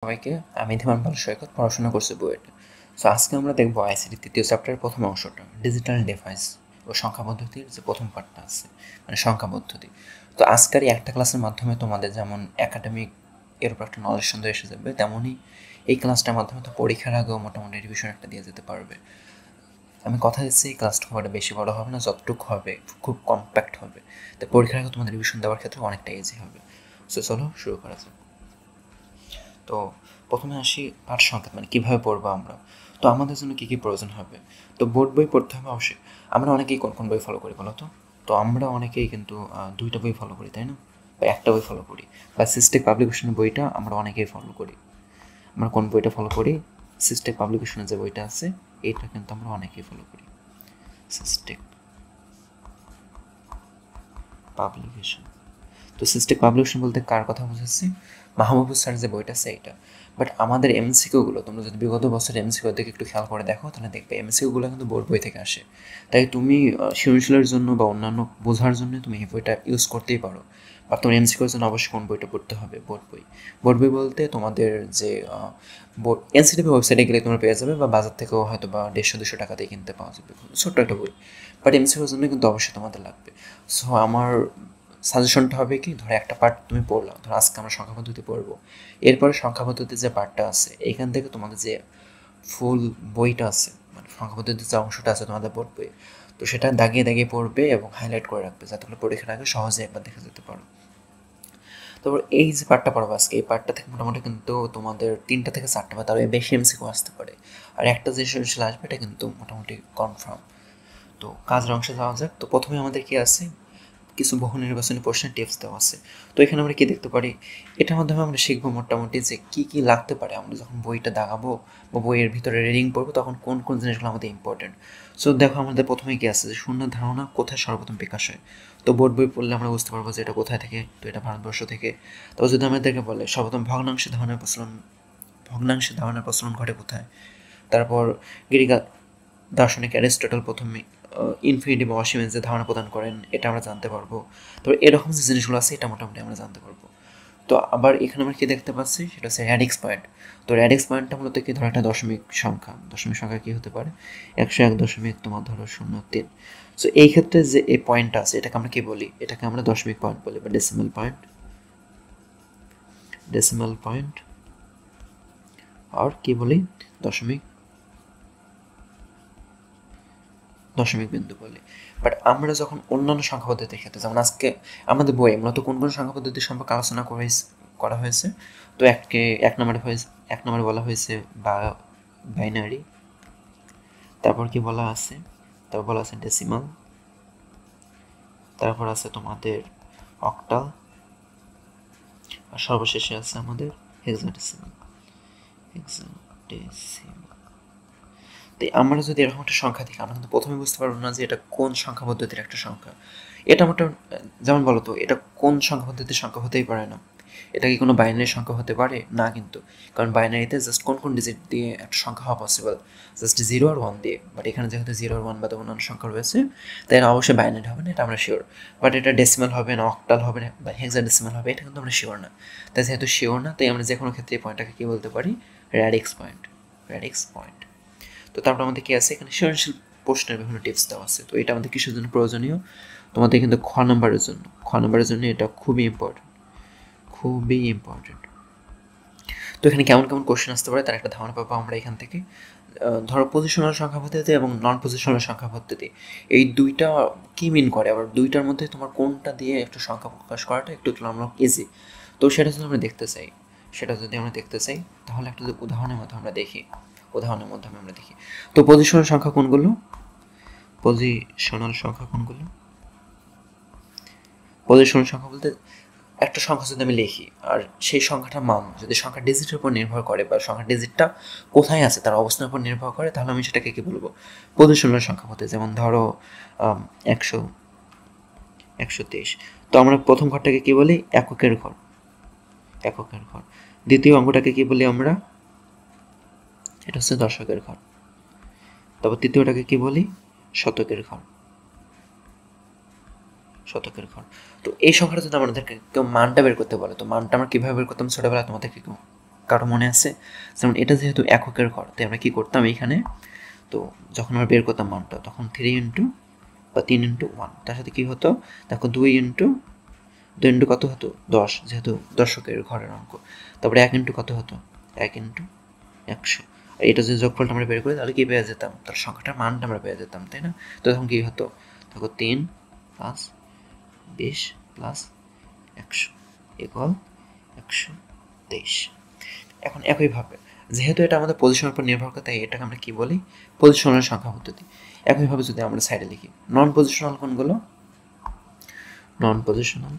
সবাইকে আমি ধীমান পাল সৈকত পড়াশোনা করছি বুয়েটে। সো আজকে আমরা দেখব আইসিটি তৃতীয় চ্যাপ্টারের প্রথম অংশটা ডিজিটাল ডিভাইস ও সংখ্যা পদ্ধতির যে প্রথম পার্টটা আছে মানে সংখ্যা পদ্ধতি। তো আজকের এই একটা ক্লাসের মাধ্যমে তোমাদের যেমন একাডেমিক এর উপর একটা নলেজ সুন্দর এসে যাবে, তেমনই এই ক্লাসটার মাধ্যমে তো পরীক্ষার আগেও মোটামুটি রিভিশন একটা দিয়ে যেতে পারবে। আমি কথা দিচ্ছি এই ক্লাসটা খুব একটা বেশি বড় হবে না, যতটুকু হবে খুব কম্প্যাক্ট হবে, তো পরীক্ষার আগে তোমাদের রিভিশন দেওয়ার ক্ষেত্রে অনেকটা ইজি হবে। সো চলো শুরু করা যাক। তো প্রথমে আসি পাঠ সংখ্যা মানে কীভাবে পড়বো আমরা। তো আমাদের জন্য কী কী প্রয়োজন হবে? তো বোর্ড বই পড়তে হবে অবশ্যই। আমরা অনেকেই কোন কোন বই ফলো করি বলো তো? তো আমরা অনেকেই কিন্তু দুইটা বই ফলো করি, তাই না? বা একটা বই ফলো করি, বা সিস্টেক পাবলিকেশনের বইটা আমরা অনেকেই ফলো করি। আমরা কোন বইটা ফলো করি? সিস্টেক পাবলিকেশনের যে বইটা আছে এইটা কিন্তু আমরা অনেকেই ফলো করি। সিস্টেক পাবলিকেশন। তো সিস্টেক পাবলিকেশন বলতে কার কথা বুঝাচ্ছি? মাহবুবুর স্যার যে বইটা আছে এইটা। বাট আমাদের এমসিকিউগুলো তোমরা যদি বিগত বছরের এমসিকিউ দিকে একটু খেয়াল করে দেখো তাহলে দেখবে এমসিকিউগুলো কিন্তু বোর্ড বই থেকে আসে। তাই তুমি সৃজনশীলের জন্য বা অন্যান্য বোঝার জন্য তুমি এই বইটা ইউজ করতেই পারো। বা তোমার এমসিকিউর জন্য অবশ্যই কোন বইটা পড়তে হবে? বোর্ড বই। বোর্ড বই বলতে তোমাদের যে বোর্ড এনসিটিভি ওয়েবসাইটে গেলে তোমরা পেয়ে যাবে, বা বাজার থেকেও হয়তো বা 150-200 টাকাতেই কিনতে পাওয়া যাবে, ছোট্ট একটা বই। বাট এমসিকিউর জন্য কিন্তু অবশ্যই তোমাদের লাগবে। সো আমার সাজেশনটা হবে কি, ধরো একটা পার্ট তুমি পড়লাম, ধরো আজকে আমরা সংখ্যা পদ্ধতি পড়বো, এরপরে সংখ্যা পদ্ধতির যে পার্টটা আছে এইখান থেকে তোমাদের যে ফুল বইটা আছে মানে সংখ্যা পদ্ধতির যে অংশটা আছে তোমাদের বোর্ড বই, তো সেটা দাগিয়ে দাগিয়ে পড়বে এবং হাইলাইট করে রাখবে যাতে করে পরীক্ষার আগে সহজে একবার দেখে যেতে পারো। তারপর এই যে পার্টটা পড়বো আজকে, এই পার্টটা থেকে মোটামুটি কিন্তু তোমাদের 3টা থেকে 4টা বা তার বেশি এমসিকিউ আসতে পারে। আর একটা যে সৃজনশীল আসবে এটা কিন্তু মোটামুটি কনফার্ম। তো কাজের অংশে যাওয়া যাক। তো প্রথমে আমাদের কি আছে, কিছু বহু নির্বাচনী প্রশ্নের টিপস দেওয়া আছে। তো এখানে আমরা কি দেখতে পারি, এটার মাধ্যমে আমরা শিখবো মোটামুটি যে কী কী লাগতে পারে আমরা যখন বইটা দাগাবো বা বইয়ের ভিতরে রিডিং পড়বো, তখন কোন কোন জিনিসগুলো আমাদের ইম্পর্টেন্ট। সো দেখো আমাদের প্রথমে কি আছে যে শূন্য ধারণা কোথায় সর্বপ্রথম বিকাশ হয়। তো বোর্ড বই পড়লে আমরা বুঝতে পারবো যে এটা কোথায় থেকে, তো এটা ভারতবর্ষ থেকে। তবে যদি আমাদেরকে বলে সর্বপ্রথম ভগ্নাংশে ধারণার প্রচলন ঘটে কোথায়, তারপর গ্রিক দার্শনিক অ্যারিস্টটল প্রথমে ইনফিনিটি বা অসীমের যে ধারণা প্রদান করেন এটা আমরা জানতে পারবো। তো এরকম যে জিনিসগুলো আছে এটা মোটামুটি আমরা জানতে পারবো। তো আবার এখানে আমরা কী দেখতে পাচ্ছি সেটা হচ্ছে র্যাডিক্স পয়েন্ট। তো র্যাডিক্স পয়েন্টটা মূলত কি, ধরো একটা দশমিক সংখ্যা কী হতে পারে, 101 দশমিক তোমার ধরো 0.3। সো এই ক্ষেত্রে যে এই পয়েন্টটা আছে এটাকে আমরা কী বলি, এটাকে আমরা দশমিক পয়েন্ট বলি বা ডেসিমাল পয়েন্ট আর কি বলি, দশমিক বিন্দু বলি। বাট আমরা যখন অন্যান্য সংখ্যা পদ্ধতির ক্ষেত্রে, যেমন আজকে আমাদের বইয়ে মূলত কোন কোন সংখ্যা পদ্ধতি সম্পর্কে আলোচনা করা হয়েছে, তো এক নম্বরে বলা হয়েছে বা বাইনারি, তারপর কি বলা আছে, তারপর বলা আছে ডেসিমাল, তারপর আছে তোমাদের অক্টাল, আর সর্বশেষে আছে আমাদের হেক্সাডেসিমাল। তাই আমরা যদি এরকম একটা সংখ্যা দেখি আমরা কিন্তু প্রথমে বুঝতে পারবো না যে এটা কোন সংখ্যা পদ্ধতির একটা সংখ্যা। এটা মোটামুটি যেমন বলো তো, এটা কোন সংখ্যা পদ্ধতির সংখ্যা হতেই পারে না। এটা কি কোনো বাইনারি সংখ্যা হতে পারে না, কিন্তু কারণ বাইনারিতে জাস্ট কোন কোন ডিজিট দিয়ে একটা সংখ্যা হওয়া পসিবল, জাস্ট 0 আর 1 দিয়ে। বাট এখানে যেহেতু 0 আর 1 বা অন্যান্য সংখ্যা রয়েছে তাই অবশ্যই বাইনারি হবে না, এটা আমরা শিওর। বাট এটা ডেসিমাল হবে না, অক্টাল হবে না বা হেক্সাডেসিমাল হবে, এটা কিন্তু আমরা শিওর না। তাই যেহেতু শিওর না, তাই আমরা যে কোনো ক্ষেত্রে এই পয়েন্টটাকে কী বলতে পারি, র্যাডিক্স পয়েন্ট। তো তারপর আমাদের কি আছে, এখানে সৃজনশীল প্রশ্নের বিভিন্ন টিপস দেওয়া আছে। তো এটা আমাদের কিসের জন্য প্রয়োজনীয়, তোমাদের কিন্তু খ নাম্বারের জন্য এটা খুবই ইম্পর্টেন্ট। তো এখানে কেমন কেমন কোশ্চেন আসতে পারে তার একটা ধারণা পাবো আমরা এখান থেকে। ধরো পজিশনাল সংখ্যা পদ্ধতি এবং নন পজিশনাল সংখ্যা পদ্ধতি, এই দুইটা কি মিন করে, আবার দুইটার মধ্যে তোমার কোনটা দিয়ে একটা সংখ্যা প্রকাশ করাটা একটু তুলনামূলক ইজি। তো সেটা যদি আমরা দেখতে চাই তাহলে একটা যদি উদাহরণের মাধ্যমে আমরা দেখি। তো পজিশনাল সংখ্যা কোনগুলো, পজিশনাল সংখ্যা বলতে একটা সংখ্যা যদি আমি লিখি আর সেই সংখ্যাটার মান যদি সংখ্যা ডিজিটের উপর নির্ভর করে বা সংখ্যা ডিজিটটা কোথায় আছে তার অবস্থানের উপর নির্ভর করে, তাহলে আমি সেটাকে কি বলবো, পজিশনাল সংখ্যা বলতে। যেমন ধরো 123। তো আমরা প্রথম ঘরটাকে কি বলি, এককের ঘর। দ্বিতীয় অঙ্কটাকে কি বলি আমরা, এটা হচ্ছে দশকের ঘর। তারপর তৃতীয়টাকে কি বলি, শতকের ঘর। তো এই সংখ্যাটা যদি আমাদেরকে কেউ মানটা বের করতে বলে, তো মানটা আমরা কীভাবে বের করতাম ছোটোবেলায় তোমাদেরকে কারো মনে আছে? যেমন এটা যেহেতু এককের ঘর, তাই আমরা কী করতাম এইখানে, তো যখন আমরা বের করতাম মানটা, তখন 3 ইন্টু বা 3 ইন্টু 1, তার সাথে কী হতো দেখো 2 ইন্টু কত হতো 10, যেহেতু দশকের ঘরের অঙ্ক। তারপরে 1 ইন্টু কত হতো 1 ইন্টু 100, আর এটা যদি যোগফলটা আমরা বের করি তাহলে কী পেয়ে যেতাম, তার সংখ্যাটার মানটা আমরা পেয়ে যেতাম, তাই না? তো তখন কী হতো দেখো 3 + 20 + 100 = 123। এখন একইভাবে যেহেতু এটা আমাদের পজিশনের উপর নির্ভর করে, তাই এটাকে আমরা কী বলি, পজিশনাল সংখ্যা পদ্ধতি। একইভাবে যদি আমরা সাইডে লিখি নন পজিশনাল কোনগুলো, নন পজিশনাল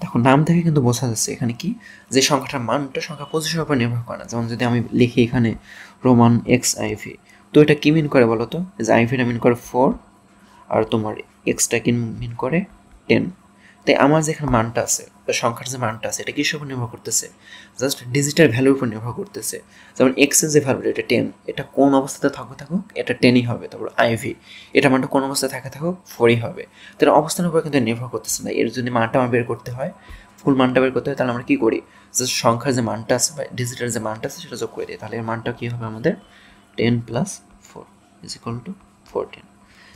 দেখো নাম থেকে কিন্তু বোঝা যাচ্ছে এখানে কি, যে সংখ্যাটার মানটা সংখ্যা পজিশনের উপর নির্ভর করে না। যেমন যদি আমি লিখি এখানে রোমান XIV, তো এটা কী মিন করে বলো তো, যে আইভিটা মিন করে 4 আর তোমার এক্সটা কি মিন করে 10। তাই আমার যেখানে মানটা আছে, সংখ্যার যে মানটা আছে, এটা কিসের উপর নির্ভর করতেছে, জাস্ট ডিজিটের ভ্যালুর উপর নির্ভর করতেছে। যেমন এক্সের যে ভ্যালু এটা 10, এটা কোন অবস্থাতে থাকুক এটা 10ই হবে। তারপর আইভি এটা মানটা কোন অবস্থায় থাকুক 4ই হবে। তো এটা অবস্থানের উপর কিন্তু নির্ভর করতেছে না। এর যদি মানটা আমার বের করতে হয়, ফুল মানটা বের করতে হয়, তাহলে আমরা কী করি, জাস্ট সংখ্যার যে মানটা আছে বা ডিজিটের যে মানটা আছে সেটা যোগ করে দিই, তাহলে এর মানটা কী হবে আমাদের 10 + 4 = 14।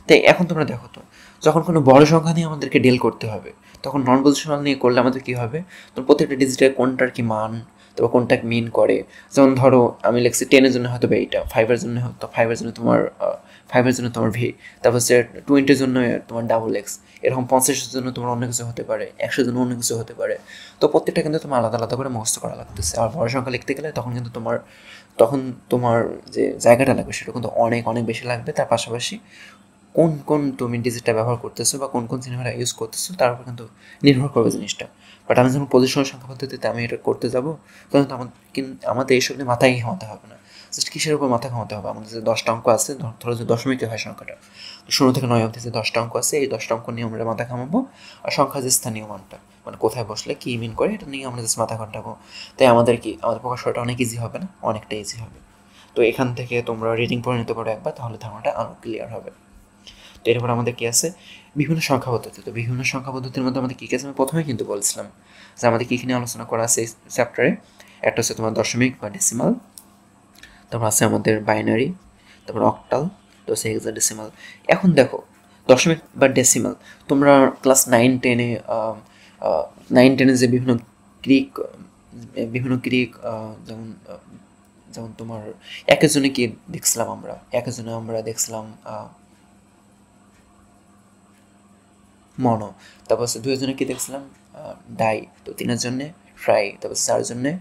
তাই এখন তোমরা দেখো তো, যখন কোনো বড় সংখ্যা নিয়ে আমাদেরকে ডিল করতে হবে, তখন নন পজিশনাল নিয়ে করলে আমাদের কী হবে, তো প্রত্যেকটা ডিজিটের কোনটার কি মান, তারপর কোনটা মিন করে। যেমন ধরো আমি লিখছি 10-এর জন্য হয়তো এইটা, 5-এর জন্য হয়তো 5-এর জন্য তোমার 5-এর জন্য তোমার ভি, তারপর হচ্ছে 20-এর জন্য তোমার $X, এরকম 50-এর জন্য তোমার অন্য কিছু হতে পারে, 100-এর জন্য অন্য কিছু হতে পারে। তো প্রত্যেকটা কিন্তু তোমার আলাদা আলাদা করে মুখস্থ করা লাগতেছে। আর বড় সংখ্যা লিখতে গেলে তখন কিন্তু তোমার যে জায়গাটা লাগবে সেটা কিন্তু অনেক অনেক বেশি লাগবে। তার পাশাপাশি কোন কোন তুমি ডিজিটটা ব্যবহার করতেছো বা কোন কোন সিনেমাটা ইউজ করতেছো তার উপর কিন্তু নির্ভর করবে জিনিসটা। বাট আমি যখন পজিশনাল সংখ্যা পদ্ধতিতে আমি এটা করতে যাবো, তখন তো আমাদের এইসব নিয়ে মাথায় ঘামাতে হবে না। জাস্ট কিসের উপর মাথা ঘামাতে হবে, আমাদের যে 10টা অঙ্ক আছে, ধরো যে দশমিকে হয় সংখ্যাটা, তো 0 থেকে 9 অবধি যে 10টা অঙ্ক আছে, এই 10টা অঙ্ক নিয়ে আমরা মাথা ঘামাবো। আর সংখ্যা যে স্থানীয় মানটা, মানে কোথায় বসলে কী মিন করে, এটা নিয়ে আমরা জাস্ট মাথা ঘাটাবো। তাই আমাদের প্রকাশ করাটা অনেক ইজি হবে না, অনেকটা ইজি হবে। তো এখান থেকে তোমরা রিডিং পড়ে নিতে পারো একবার, তাহলে ধারণাটা আরও ক্লিয়ার হবে। তো এরপর আমাদের কী আছে, বিভিন্ন সংখ্যা পদ্ধতি। তো বিভিন্ন সংখ্যা পদ্ধতির মধ্যে আমাদের কী কী আছে, আমি প্রথমে কিন্তু বলছিলাম যে আমাদের কী নিয়ে আলোচনা করা আছে এই চ্যাপ্টারে। একটা হচ্ছে তোমার দশমিক বা ডেসিমাল, তারপর আছে আমাদের বাইনারি, তারপর অক্টাল, তো হচ্ছে হেক্সাডেসিমাল। এখন দেখো দশমিক বা ডেসিমাল, তোমরা ক্লাস 9-10-এ যে বিভিন্ন গ্রিক যেমন যেমন তোমার একের জন্য কি দেখছিলাম আমরা দেখছিলাম মনো, তারপর হচ্ছে 2-এর জন্য কী দেখছিলাম ডাই, তো 3-এর জন্যে ট্রাই, তারপর 4-এর জন্যে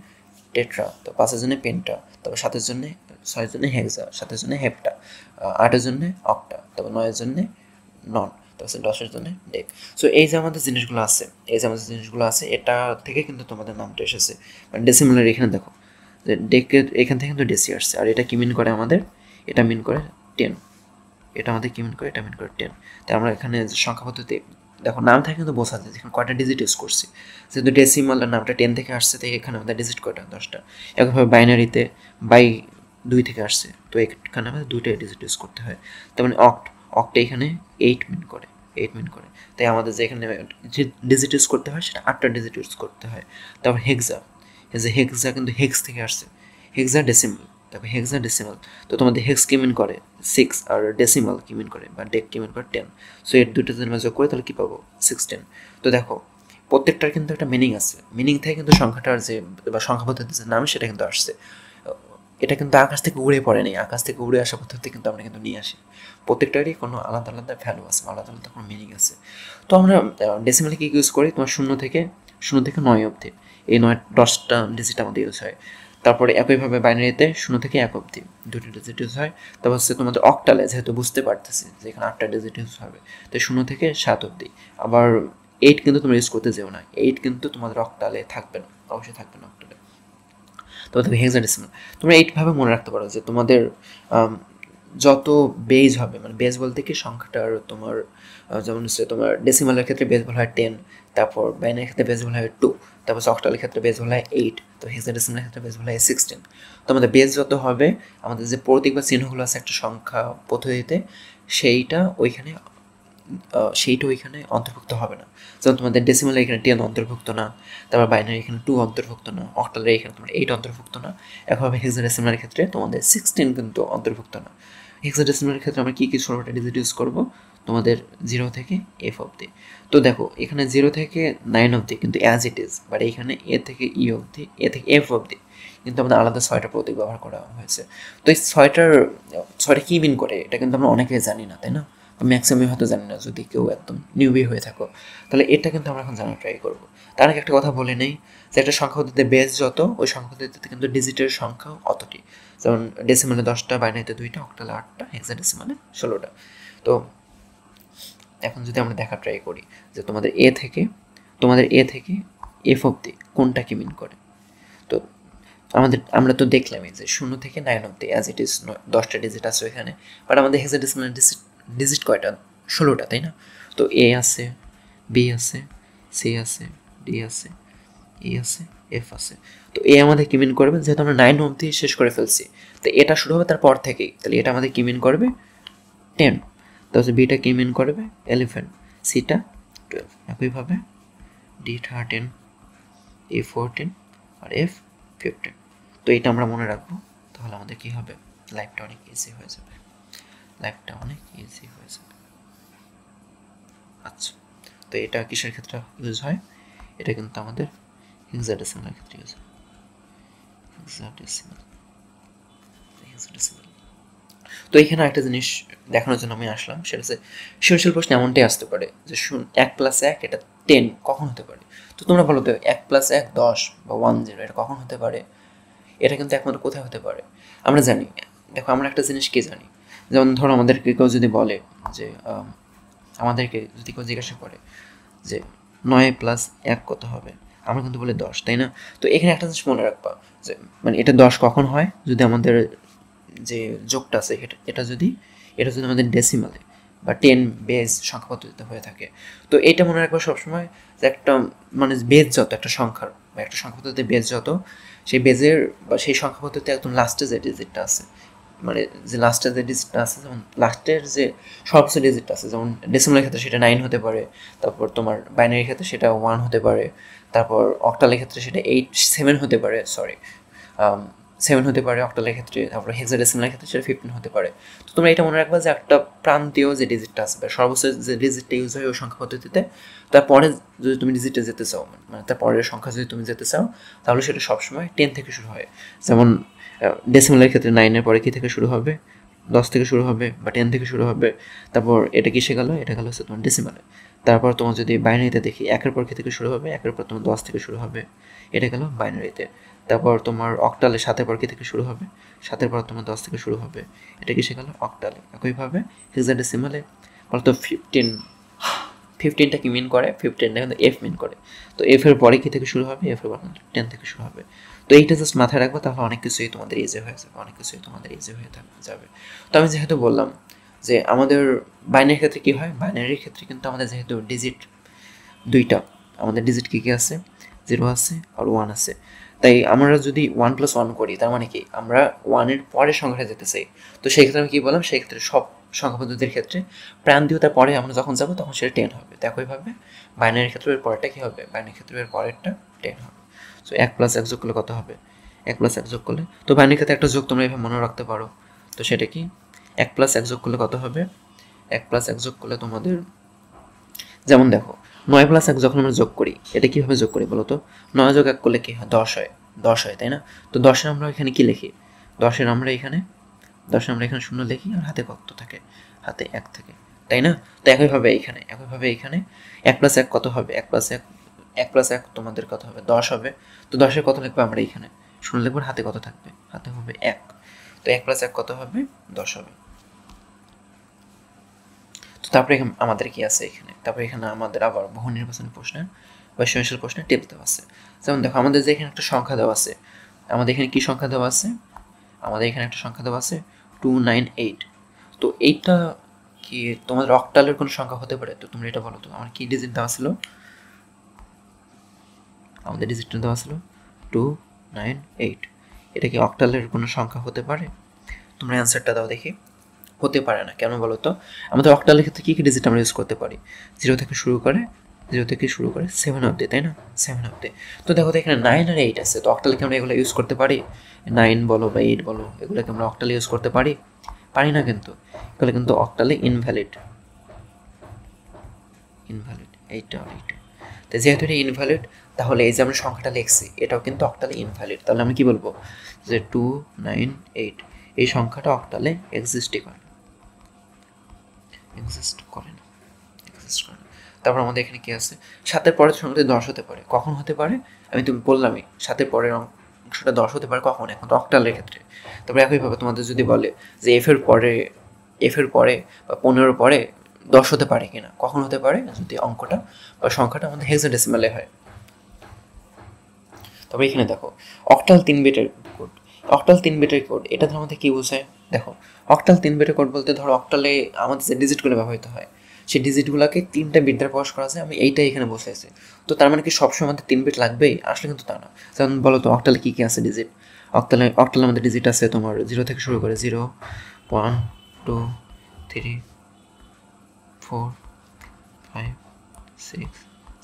টেট্রা, তো 5-এর জন্যে পেন্টা, তারপর 7-এর জন্যে 6-এর জন্যে হেক্সা, 7-এর জন্যে হেপ্টা, 8-এর জন্যে অক্টা, তারপর 9-এর জন্যে নন, তারপর 10-এর জন্যে ডেক। সো এই যে আমাদের জিনিসগুলো আছে, এটা থেকে কিন্তু তোমাদের নামটা এসেছে। মানে ডেসিমালের এখানে দেখো যে ডেকের এখান থেকে কিন্তু ডেসি আসছে। আর এটা কি মিন করে আমাদের, এটা মিন করে 10, এটা আমাদের কি মিন করে, এটা মিন করে 10। তাই আমরা এখানে সংখ্যা পদ্ধতি দেখো নাম থেকে কিন্তু বোঝা যায় এখানে কয়টা ডিজিট ইউজ করছি। যেহেতু ডেসিমালের নামটা 10 থেকে আসছে, তাই এখানে আমাদের ডিজিট কয়টা 10টা। একইভাবে বাইনারিতে 2 থেকে আসছে, তো এখানে আমাদের 2টা ডিজিট ইউজ করতে হয়। তার মানে অক্টে এখানে 8 মিন করে, তাই আমাদের যে এখানে যে ডিজিট ইউজ করতে হয় সেটা 8টা ডিজিট ইউজ করতে হয়। তারপর হেক্সা কিন্তু হেক্স থেকে আসছে, হেক্সাডেসিমাল, তারপর হেক্সাডেসিমাল, তো তোমাদের হেক্স কি মিন করে 6, আর ডেসিমাল কি মিন করে বা ডেক কি মিন করে 10। সো এর দুটো যদি আমরা যোগ করি তাহলে কী পাবো 16। তো দেখো প্রত্যেকটার কিন্তু একটা মিনিং আছে, মিনিং থেকে কিন্তু সংখ্যাটার যে বা সংখ্যা পদ্ধতির যে নাম সেটা কিন্তু আসছে। এটা কিন্তু আকাশ থেকে উড়ে পড়ে নেই, আকাশ থেকে উড়ে আসা পদ্ধতি কিন্তু আমরা কিন্তু নিয়ে আসি। প্রত্যেকটারই কোনো আলাদা আলাদা ভ্যালু আছে, আলাদা আলাদা কোনো মিনিং আছে। তো আমরা ডেসিমালে কী ইউজ করি, তোমার 0 থেকে 9 অবধি, এই 10টা ডিজিট আমাদের ইউজ হয়। তারপরে একইভাবে বাইনারিতে 0 থেকে 1 অবধি 2টি ডিজিট ইউজ হয়। তারপর হচ্ছে তোমাদের অক্টালে যেহেতু বুঝতে পারতেছি যে এখানে 8টা ডিজিট ইউজ হবে, তো 0 থেকে 7 অবধি। আবার 8 কিন্তু তোমরা ইউজ করতে যেও না, 8 কিন্তু তোমাদের অক্টালে থাকবে না, অবশ্যই থাকবে না অক্টালে। তোমাদের হেক্সাডেসিমাল তোমরা এইভাবে মনে রাখতে পারো যে তোমাদের যত বেজ হবে, মানে বেজ বলতে কি সংখ্যাটার তোমার যেমন হচ্ছে তোমার ডেসিমালের ক্ষেত্রে বেজ বলা হয় 10, তারপর বাইনারির ক্ষেত্রে বেজ বলা হয় 2, তারপর অক্টালের ক্ষেত্রে বেজ বলা হয় 8, তো হেক্সাডেসিমালের ক্ষেত্রে বেজ বলা হয় 16। তো আমাদের বেজ যত হবে, আমাদের যে প্রতীক বা চিহ্নগুলো আছে একটা সংখ্যা পদ্ধতিতে, সেইটা ওইখানে সেইটাও এখানে অন্তর্ভুক্ত হবে না। যেমন তোমাদের ডেসিমালে এখানে 10 অন্তর্ভুক্ত না, তারপর বাইনারি এখানে 2 অন্তর্ভুক্ত না, অক্টালে এখানে তোমার 8 অন্তর্ভুক্ত না। একভাবে হেক্সাডেসিমালের ক্ষেত্রে তোমাদের 16 কিন্তু অন্তর্ভুক্ত না। হেক্সাডেসিমালের ক্ষেত্রে আমরা কী কী 16টা ডিজিট ইউজ করবো? তোমাদের 0 থেকে F অবধি। তো দেখো এখানে 0 থেকে 9 অবধি কিন্তু অ্যাজ ইট ইজ, বাট এখানে A থেকে E অবধি, A থেকে F অবধি কিন্তু আমাদের আলাদা 6টা প্রতীক ব্যবহার করা হয়েছে। তো এই 6টা কী মিন করে এটা কিন্তু আমরা অনেকেই জানি না, তাই না? ম্যাক্সিমামই হয়তো জানি না, যদি কেউ একদম নিউবি হয়ে থাকো তাহলে এটা কিন্তু আমরা এখন জানার ট্রাই করবো। তার আগে একটা কথা বলে নেই যে একটা সংখ্যা পদ্ধতিতে বেস যত, ওই সংখ্যা পদ্ধতিতে কিন্তু ডিজিটের সংখ্যা অতটি। যেমন ডেসিমালে 10টা, বাইনারিতে 2টা, অক্টালে 8টা, হেক্সাডেসিমালে 16টা। তো এখন যদি আমরা দেখার ট্রাই করি যে তোমাদের এ থেকে এফ অব্দি কোনটা কি মিন করে। তো আমরা তো দেখলামই যে 0 থেকে 9 অব্দি অ্যাজ ইট ইজ 10টা ডিজিট আছে এখানে, বাট আমাদের হেক্সাডেসিমাল ডিজিট কয়টা? 16টা, তাই না? তো এ আছে, বি আছে, সি আছে, ডি আছে, ই আছে, এফ আছে। তো এ আমাদের কি মিন করবে? যেহেতু আমরা 9 অব্দি শেষ করে ফেলছি, তো এটা শুরু হবে তারপর থেকেই, তাহলে এটা আমাদের কি মিন করবে? 10। তাহলে বিটা কি মিন করবে? 11, সিটা 12। একইভাবে ডি 13, এ 14 আর এফ 15। তো এটা আমরা মনে রাখবো, তাহলে আমাদের কি হবে? লাইফটা অনেক ইজি হয়ে যাবে। আচ্ছা, তো এটা কিসের ক্ষেত্রে ইউজ হয়? এটা কিন্তু আমাদের হেক্সাডেসিমালের ক্ষেত্রে ইউজ হয়। হেক্সাডেসিমাল। তো এখানে একটা জিনিস দেখানোর জন্য আমি আসলাম, সেটা হচ্ছে সৃজনশীল প্রশ্ন এমনটাই আসতে পারে যে 1 + 1 এটা 10 কখন হতে পারে? তো তোমরা বলো তো 1 + 1 10 বা 10 এটা কখন হতে পারে? এটা কিন্তু একমাত্র কোথায় হতে পারে আমরা জানি। দেখো আমরা একটা জিনিস কি জানি, যেমন ধরো আমাদেরকে কেউ যদি বলে যে আমাদেরকে যদি কেউ জিজ্ঞাসা করে যে 9 + 1 কত হবে, আমরা কিন্তু বলি 10, তাই না? তো এখানে একটা জিনিস মনে রাখবা যে মানে এটা 10 কখন হয়? যদি আমাদের যে যোগটা আছে এটা যদি আমাদের ডেসিমালে বা 10 বেস সংখ্যা পদ্ধতিতে হয়ে থাকে। তো এটা মনে রাখবো সবসময় যে একটা মানে বেজ যত একটা সংখ্যার বা একটা সংখ্যা পদ্ধতিতে বেজ যত, সেই বেজের বা সেই সংখ্যা পদ্ধতিতে একদম লাস্টে যে ডিজিটটা আছে, মানে যে লাস্টের যে ডিজিটটা আছে, যেমন লাস্টের যে সর্বোচ্চ ডিজিটটা আছে, যেমন ডেসিমালের ক্ষেত্রে সেটা 9 হতে পারে, তারপর তোমার বাইনারির ক্ষেত্রে সেটা 1 হতে পারে, তারপর অক্টালের ক্ষেত্রে সেটা 7 হতে পারে, 7 হতে পারে অক্টালের ক্ষেত্রে, তারপর হেক্সাডেসিমালের ক্ষেত্রে সেটা 15 হতে পারে। তো তোমরা এটা মনে রাখবা যে একটা প্রান্তীয় যে ডিজিটটা আসবে, সর্বোচ্চ যে ডিজিটটা ইউজ হয় ওই সংখ্যা পদ্ধতিতে, তারপরে যদি তুমি ডিজিটে যেতে চাও, মানে তারপরের সংখ্যা যদি তুমি যেতে চাও, তাহলে সেটা সবসময় 10 থেকে শুরু হয়। যেমন ডেসিমালের ক্ষেত্রে 9-এর পরে কী থেকে শুরু হবে? 10 থেকে শুরু হবে বা 10 থেকে শুরু হবে। তারপর এটা কিসে গেল? এটা গেল হচ্ছে তোমার ডেসিমালে। তারপর তোমার যদি বাইনারিতে দেখি 1-এর পর কী থেকে শুরু হবে? 1-এর পর তোমার 10 থেকে শুরু হবে, এটা গেল বাইনারিতে। তারপর তোমার অক্টালে 7-এর পর কী থেকে শুরু হবে? 7-এর পর তোমার 10 থেকে শুরু হবে, এটা কিসে গেল? অক্টালে। একইভাবে হেক্সাডেসিমালে বলতো 15টা কি মিন করে? 15টা কিন্তু এফ মিন করে। তো এফ এর পরে কী থেকে শুরু হবে? এফ এর পর 10 থেকে শুরু হবে। তো এইটা জাস্ট মাথায় রাখবো, তাহলে অনেক কিছুই তোমাদের ইজি হয়ে যাবে। তো আমি যেহেতু বললাম যে আমাদের বাইনারির ক্ষেত্রে কী হয়? বাইনারির ক্ষেত্রে কিন্তু আমাদের যেহেতু ডিজিট 2টা, আমাদের ডিজিট কী কী আছে? 0 আছে আর 1 আছে। তাই আমরা যদি 1 + 1 করি, তার মানে কি আমরা 1-এর পরের সংখ্যাটা যেতে চাই। তো সেই ক্ষেত্রে আমি কী বললাম? সেই ক্ষেত্রে সব সংখ্যা পদ্ধতির ক্ষেত্রে প্রান্তীয়তার পরে আমরা যখন যাবো তখন সেটা 10 হবে। তো একইভাবে বাইনারির ক্ষেত্রে এর পরেরটা কী হবে? বাইনারির ক্ষেত্রে এর পরেরটা 10 হবে। সো 1 + 1 যোগ করলে কত হবে? 1 + 1 যোগ করলে, তো বাইনারির ক্ষেত্রে একটা যোগ তোমরা এভাবে মনে রাখতে পারো। তো সেটা কি? 1 + 1 যোগ করলে কত হবে? 1 + 1 যোগ করলে তোমাদের, যেমন দেখো 9 + 1 যখন আমরা যোগ করি, এটা কীভাবে যোগ করি বলো তো? 9 যোগ 1 করলে কী হয়? 10 হয়, তাই না? তো 10-এর আমরা এখানে কী লিখি? 10-এর আমরা এখানে 0 লিখি, আর হাতে কত থাকে? হাতে 1 থাকে, তাই না? তো একইভাবে এখানে 1 + 1 কত হবে? 1 + 1 তোমাদের কত হবে? 10 হবে। তো 10-এর কত লিখবো আমরা এখানে? 0 লিখবো, হাতে কত থাকবে? হাতে হবে 1। তো 1 + 1 কত হবে? 10 হবে। তো তারপরে আমাদের কি আছে এখানে? তারপরে এখানে আমাদের আবার বহু নির্বাচনী প্রশ্নের বা সৃজনশীল প্রশ্নের টেবিল দেওয়া আছে। যেমন দেখো আমাদের যে এখানে একটা সংখ্যা দেওয়া আছে, আমাদের এখানে কি সংখ্যা দেওয়া আছে? আমাদের এখানে একটা সংখ্যা দেওয়া আছে 298। তো এইটা কি তোমাদের অক্টালের কোনো সংখ্যা হতে পারে? তো তোমরা এটা বলো তো, আমার কি ডিজিট দেওয়া ছিল? আমাদের ডিজিটটা দেওয়া ছিল 298। এটা কি অক্টালের কোনো সংখ্যা হতে পারে? তোমরা অ্যান্সারটা দাও দেখি। হতে পারে না। কেন বলো তো? আমাদের অক্টালের ক্ষেত্রে কী কী ডিজিট আমরা ইউজ করতে পারি? 0 থেকে শুরু করে 7 অব্দি, তাই না? 7 অব্দি। তো দেখো তো এখানে 9 আর 8 আছে, তো অক্টালে কি আমরা এগুলো ইউজ করতে পারি? 9 বলো বা 8 বলো, এগুলোকে আমরা অক্টালে ইউজ করতে পারি? পারি না কিন্তু, এগুলো কিন্তু অক্টালে ইনভ্যালিড। এইটা আর এইটা, তো যেহেতু এটা ইনভ্যালিড, তাহলে এই যে আমরা সংখ্যাটা লিখছি এটাও কিন্তু অক্টালে ইনভ্যালিড। তাহলে আমি কি বলবো যে 2 9 8 এই সংখ্যাটা অক্টালে এক্সিস্ট করে না। তারপর আমাদের এখানে কি আছে? 7-এর পরের সংখ্যাটি 10 হতে পারে। কখন হতে পারে? আমি তুমি বললামই 7-এর পরের অংশটা 10 হতে পারে। কখন? এখন তো অক্টালের ক্ষেত্রে। তারপরে একইভাবে তোমাদের যদি বলে যে এফ এর পরে বা 15 পরে 10 হতে পারে কিনা, কখন হতে পারে? যদি অঙ্কটা বা সংখ্যাটা আমাদের হেক্সাডেসিমালে হয়। তবে এখানে দেখো অক্টাল 3 বিটের কোড, এটা ধরো আমাদের কী বোঝায়? দেখো অক্টাল 3 বিটের কোড বলতে ধরো অক্টালে আমাদের যে ডিজিটগুলো ব্যবহৃত হয় সেই ডিজিটগুলোকে 3টা বিট দ্বারা প্রকাশ করা যায়। আমি এইটাই এখানে বসেছি। তো তার মানে কি সবসময় আমাদের 3 বিট লাগবেই? আসলে কিন্তু তা না। যেমন বলো তো অক্টালে কী কী আছে ডিজিট? অক্টালে আমাদের ডিজিট আছে তোমার 0 থেকে শুরু করে 0 1 2 3 4 5 6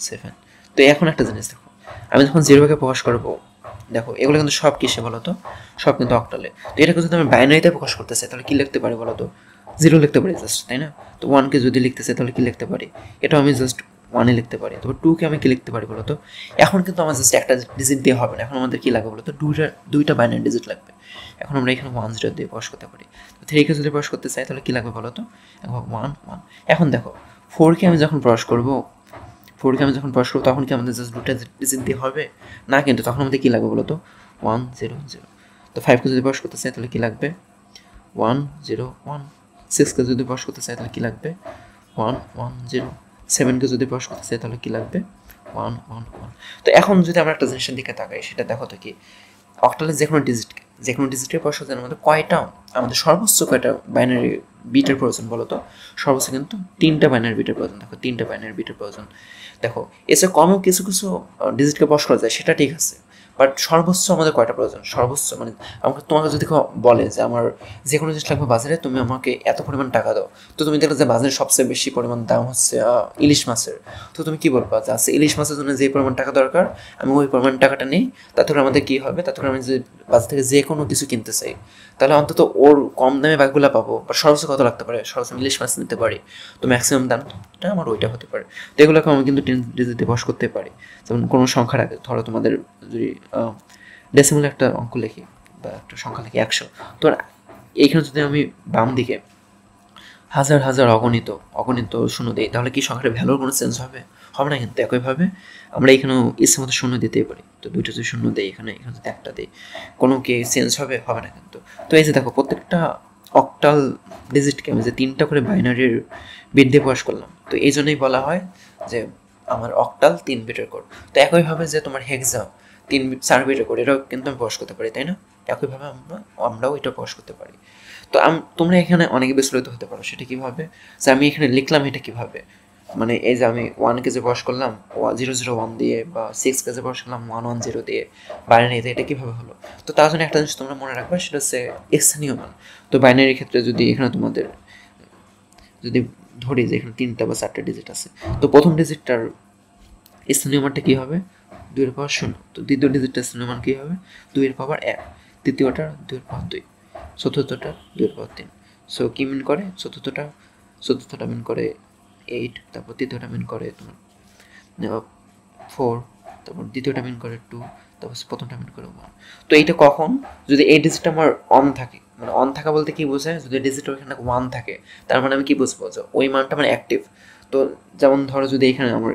7। তো এখন একটা জিনিস দেখো, আমি যখন 0 প্রকাশ করবো, দেখো এগুলো কিন্তু সব কিসে বলো তো? সব কিন্তু অক্টালে। তো এটাকে যদি আমি বাইনারিতে প্রকাশ করতে চাই তাহলে কি লিখতে পারি বলো তো? 0 লিখতে পারি জাস্ট, তাই না? তো 1কে যদি লিখতে চাই তাহলে কি লিখতে পারি? এটাও আমি জাস্ট 1 লিখতে পারি। তবে 2কে আমি কি লিখতে পারি বলো তো? এখন কিন্তু আমার জাস্ট একটা ডিজিট দিয়ে হবে না, এখন আমাদের কি লাগবে বলো তো? দুইটা বাইনারি ডিজিট লাগবে। এখন আমরা এখানে 1 0 দিয়ে প্রকাশ করতে পারি। তো 3কে যদি প্রকাশ করতে চাই তাহলে কি লাগবে বলো তো? 1 1। এখন দেখো 4কে আমি যখন প্রকাশ করবো তখন কি আমাদের জাস্ট 2টা ডিজিট দিয়ে হবে না, কিন্তু তখন আমাদের কী লাগবে বলো তো? 1 0 0। তো 5কে যদি প্রকাশ করতে চাই তাহলে কী লাগবে? 1 0 1। 6কে যদি প্রকাশ করতে চাই তাহলে কী লাগবে? 1 1 0। 7কে যদি প্রকাশ করতে চাই তাহলে কী লাগবে? 1 1 1। তো এখন যদি আমরা একটা জিনিসের দিকে তাকাই, সেটা দেখো তো কি অক্টালের যে কোনো ডিজিটের প্রকাশ করতে আমাদের আমাদের সর্বোচ্চ কয়টা বাইনারি বিটের প্রয়োজন বলো তো? সর্বোচ্চ কিন্তু 3টা বাইনারি বিটের প্রয়োজন। দেখো 3টা বাইনারি বিটের প্রয়োজন। দেখো এছাড়া কমও কিছু ডিজিটকে প্রকাশ করা যায়, সেটা ঠিক আছে, বাট সর্বোচ্চ আমাদের কয়টা প্রয়োজন? সর্বোচ্চ মানে তোমাকে যদি বলে যে আমার যে কোনো জিনিস লাগবে বাজারে, তুমি আমাকে এত পরিমাণ টাকা দাও, তো তুমি দেখলে যে বাজারে সবচেয়ে বেশি পরিমাণ দাম হচ্ছে ইলিশ মাছের। তো তুমি কি বলবা যে আচ্ছা ইলিশ মাছের জন্য যে পরিমাণ টাকা দরকার আমি ওই পরিমাণ টাকাটা নিই, তাতে করে আমাদের কী হবে? তাতে করে আমি যদি বাজার থেকে যে কোনো কিছু কিনতে চাই তাহলে অন্তত ওর কম দামে বাকিগুলো পাবো। বা সর্বোচ্চ কত লাগতে পারে? সর্বোচ্চ ইলিশ মাছ নিতে পারি, তো ম্যাক্সিমাম দামটা আমার ওইটা হতে পারে। তো এগুলোকে আমি কিন্তু ডিজিটে প্রকাশ করতে পারি। যেমন কোনো সংখ্যার আগে ধরো তোমাদের যদি ডেসিমালে একটা অঙ্ক লিখি বা একটা সংখ্যা লিখি 100, তো এইখানে যদি আমি বাম দিকে হাজার হাজার অগণিত শূন্য দিই তাহলে কি সংখ্যাটা ভ্যালুর কোনো চেঞ্জ হবে? হবে না কিন্তু। একইভাবে আমরা এখানেও ইচ্ছা মতো শূন্য দিতেই পারি। তো 2টা যদি শূন্য দিই, এখানে যদি 1টা দিই, কোনো কি চেঞ্জ হবে? হবে না কিন্তু। তো এই যে দেখো প্রত্যেকটা অক্টাল ডিজিটকে আমি যে 3টা করে বাইনারির বিট দিয়ে প্রকাশ করলাম, তো এই জন্যই বলা হয় যে আমার অক্টাল 3 বিটের কোড। তো একইভাবে যে তোমার হেক্সা 4 বিটের কোড, এটাও কিন্তু আমি প্রকাশ করতে পারি, তাই না? একইভাবে আমরাও এটা প্রকাশ করতে পারি। তো তোমরা এখানে অনেকে বিস্তারিত হতে পারো, সেটা কীভাবে? যে আমি এখানে লিখলাম এটা কীভাবে, মানে এই যে আমি 1কে যে প্রকাশ করলাম 0 0 1 দিয়ে, বা 6কে যে প্রকাশ করলাম 1 1 0 দিয়ে বাইনারিতে, এটা কীভাবে হলো? তো তার জন্য একটা জিনিস তোমরা মনে রাখবে, সেটা হচ্ছে স্থানীয় মান। তো বাইনারির ক্ষেত্রে যদি এখানে তোমাদের যদি ধরি যে এখানে 3টা বা 4টা ডিজিট আছে, তো প্রথম ডিজিটটার স্থানীয় মানটা কী হবে? 2 এর পাওয়ার 0। তো দ্বিতীয় ডিজিটটার স্থানীয় মান কী হবে? 2 এর পাওয়ার 1। তৃতীয়টা 2 এর পাওয়ার 2। চতুর্থটা 2 এর পাওয়ার 3। সো কী মিন করে? চতুর্থটা মিন করে 8, তারপর তৃতীয়টা মিন করে তোমার 4, তারপর দ্বিতীয়টা মিন করে 2, তারপর প্রথমটা মিন করে 1। তো এইটা কখন? যদি এই ডিজিটটা আমার অন থাকে, মানে অন থাকা বলতে কী বোঝায়? যদি ডিজিট ওইখানে 1 থাকে তার মানে আমি কী বুঝবো? যে ওই মানটা মানে অ্যাক্টিভ। তো যেমন ধরো যদি এখানে আমার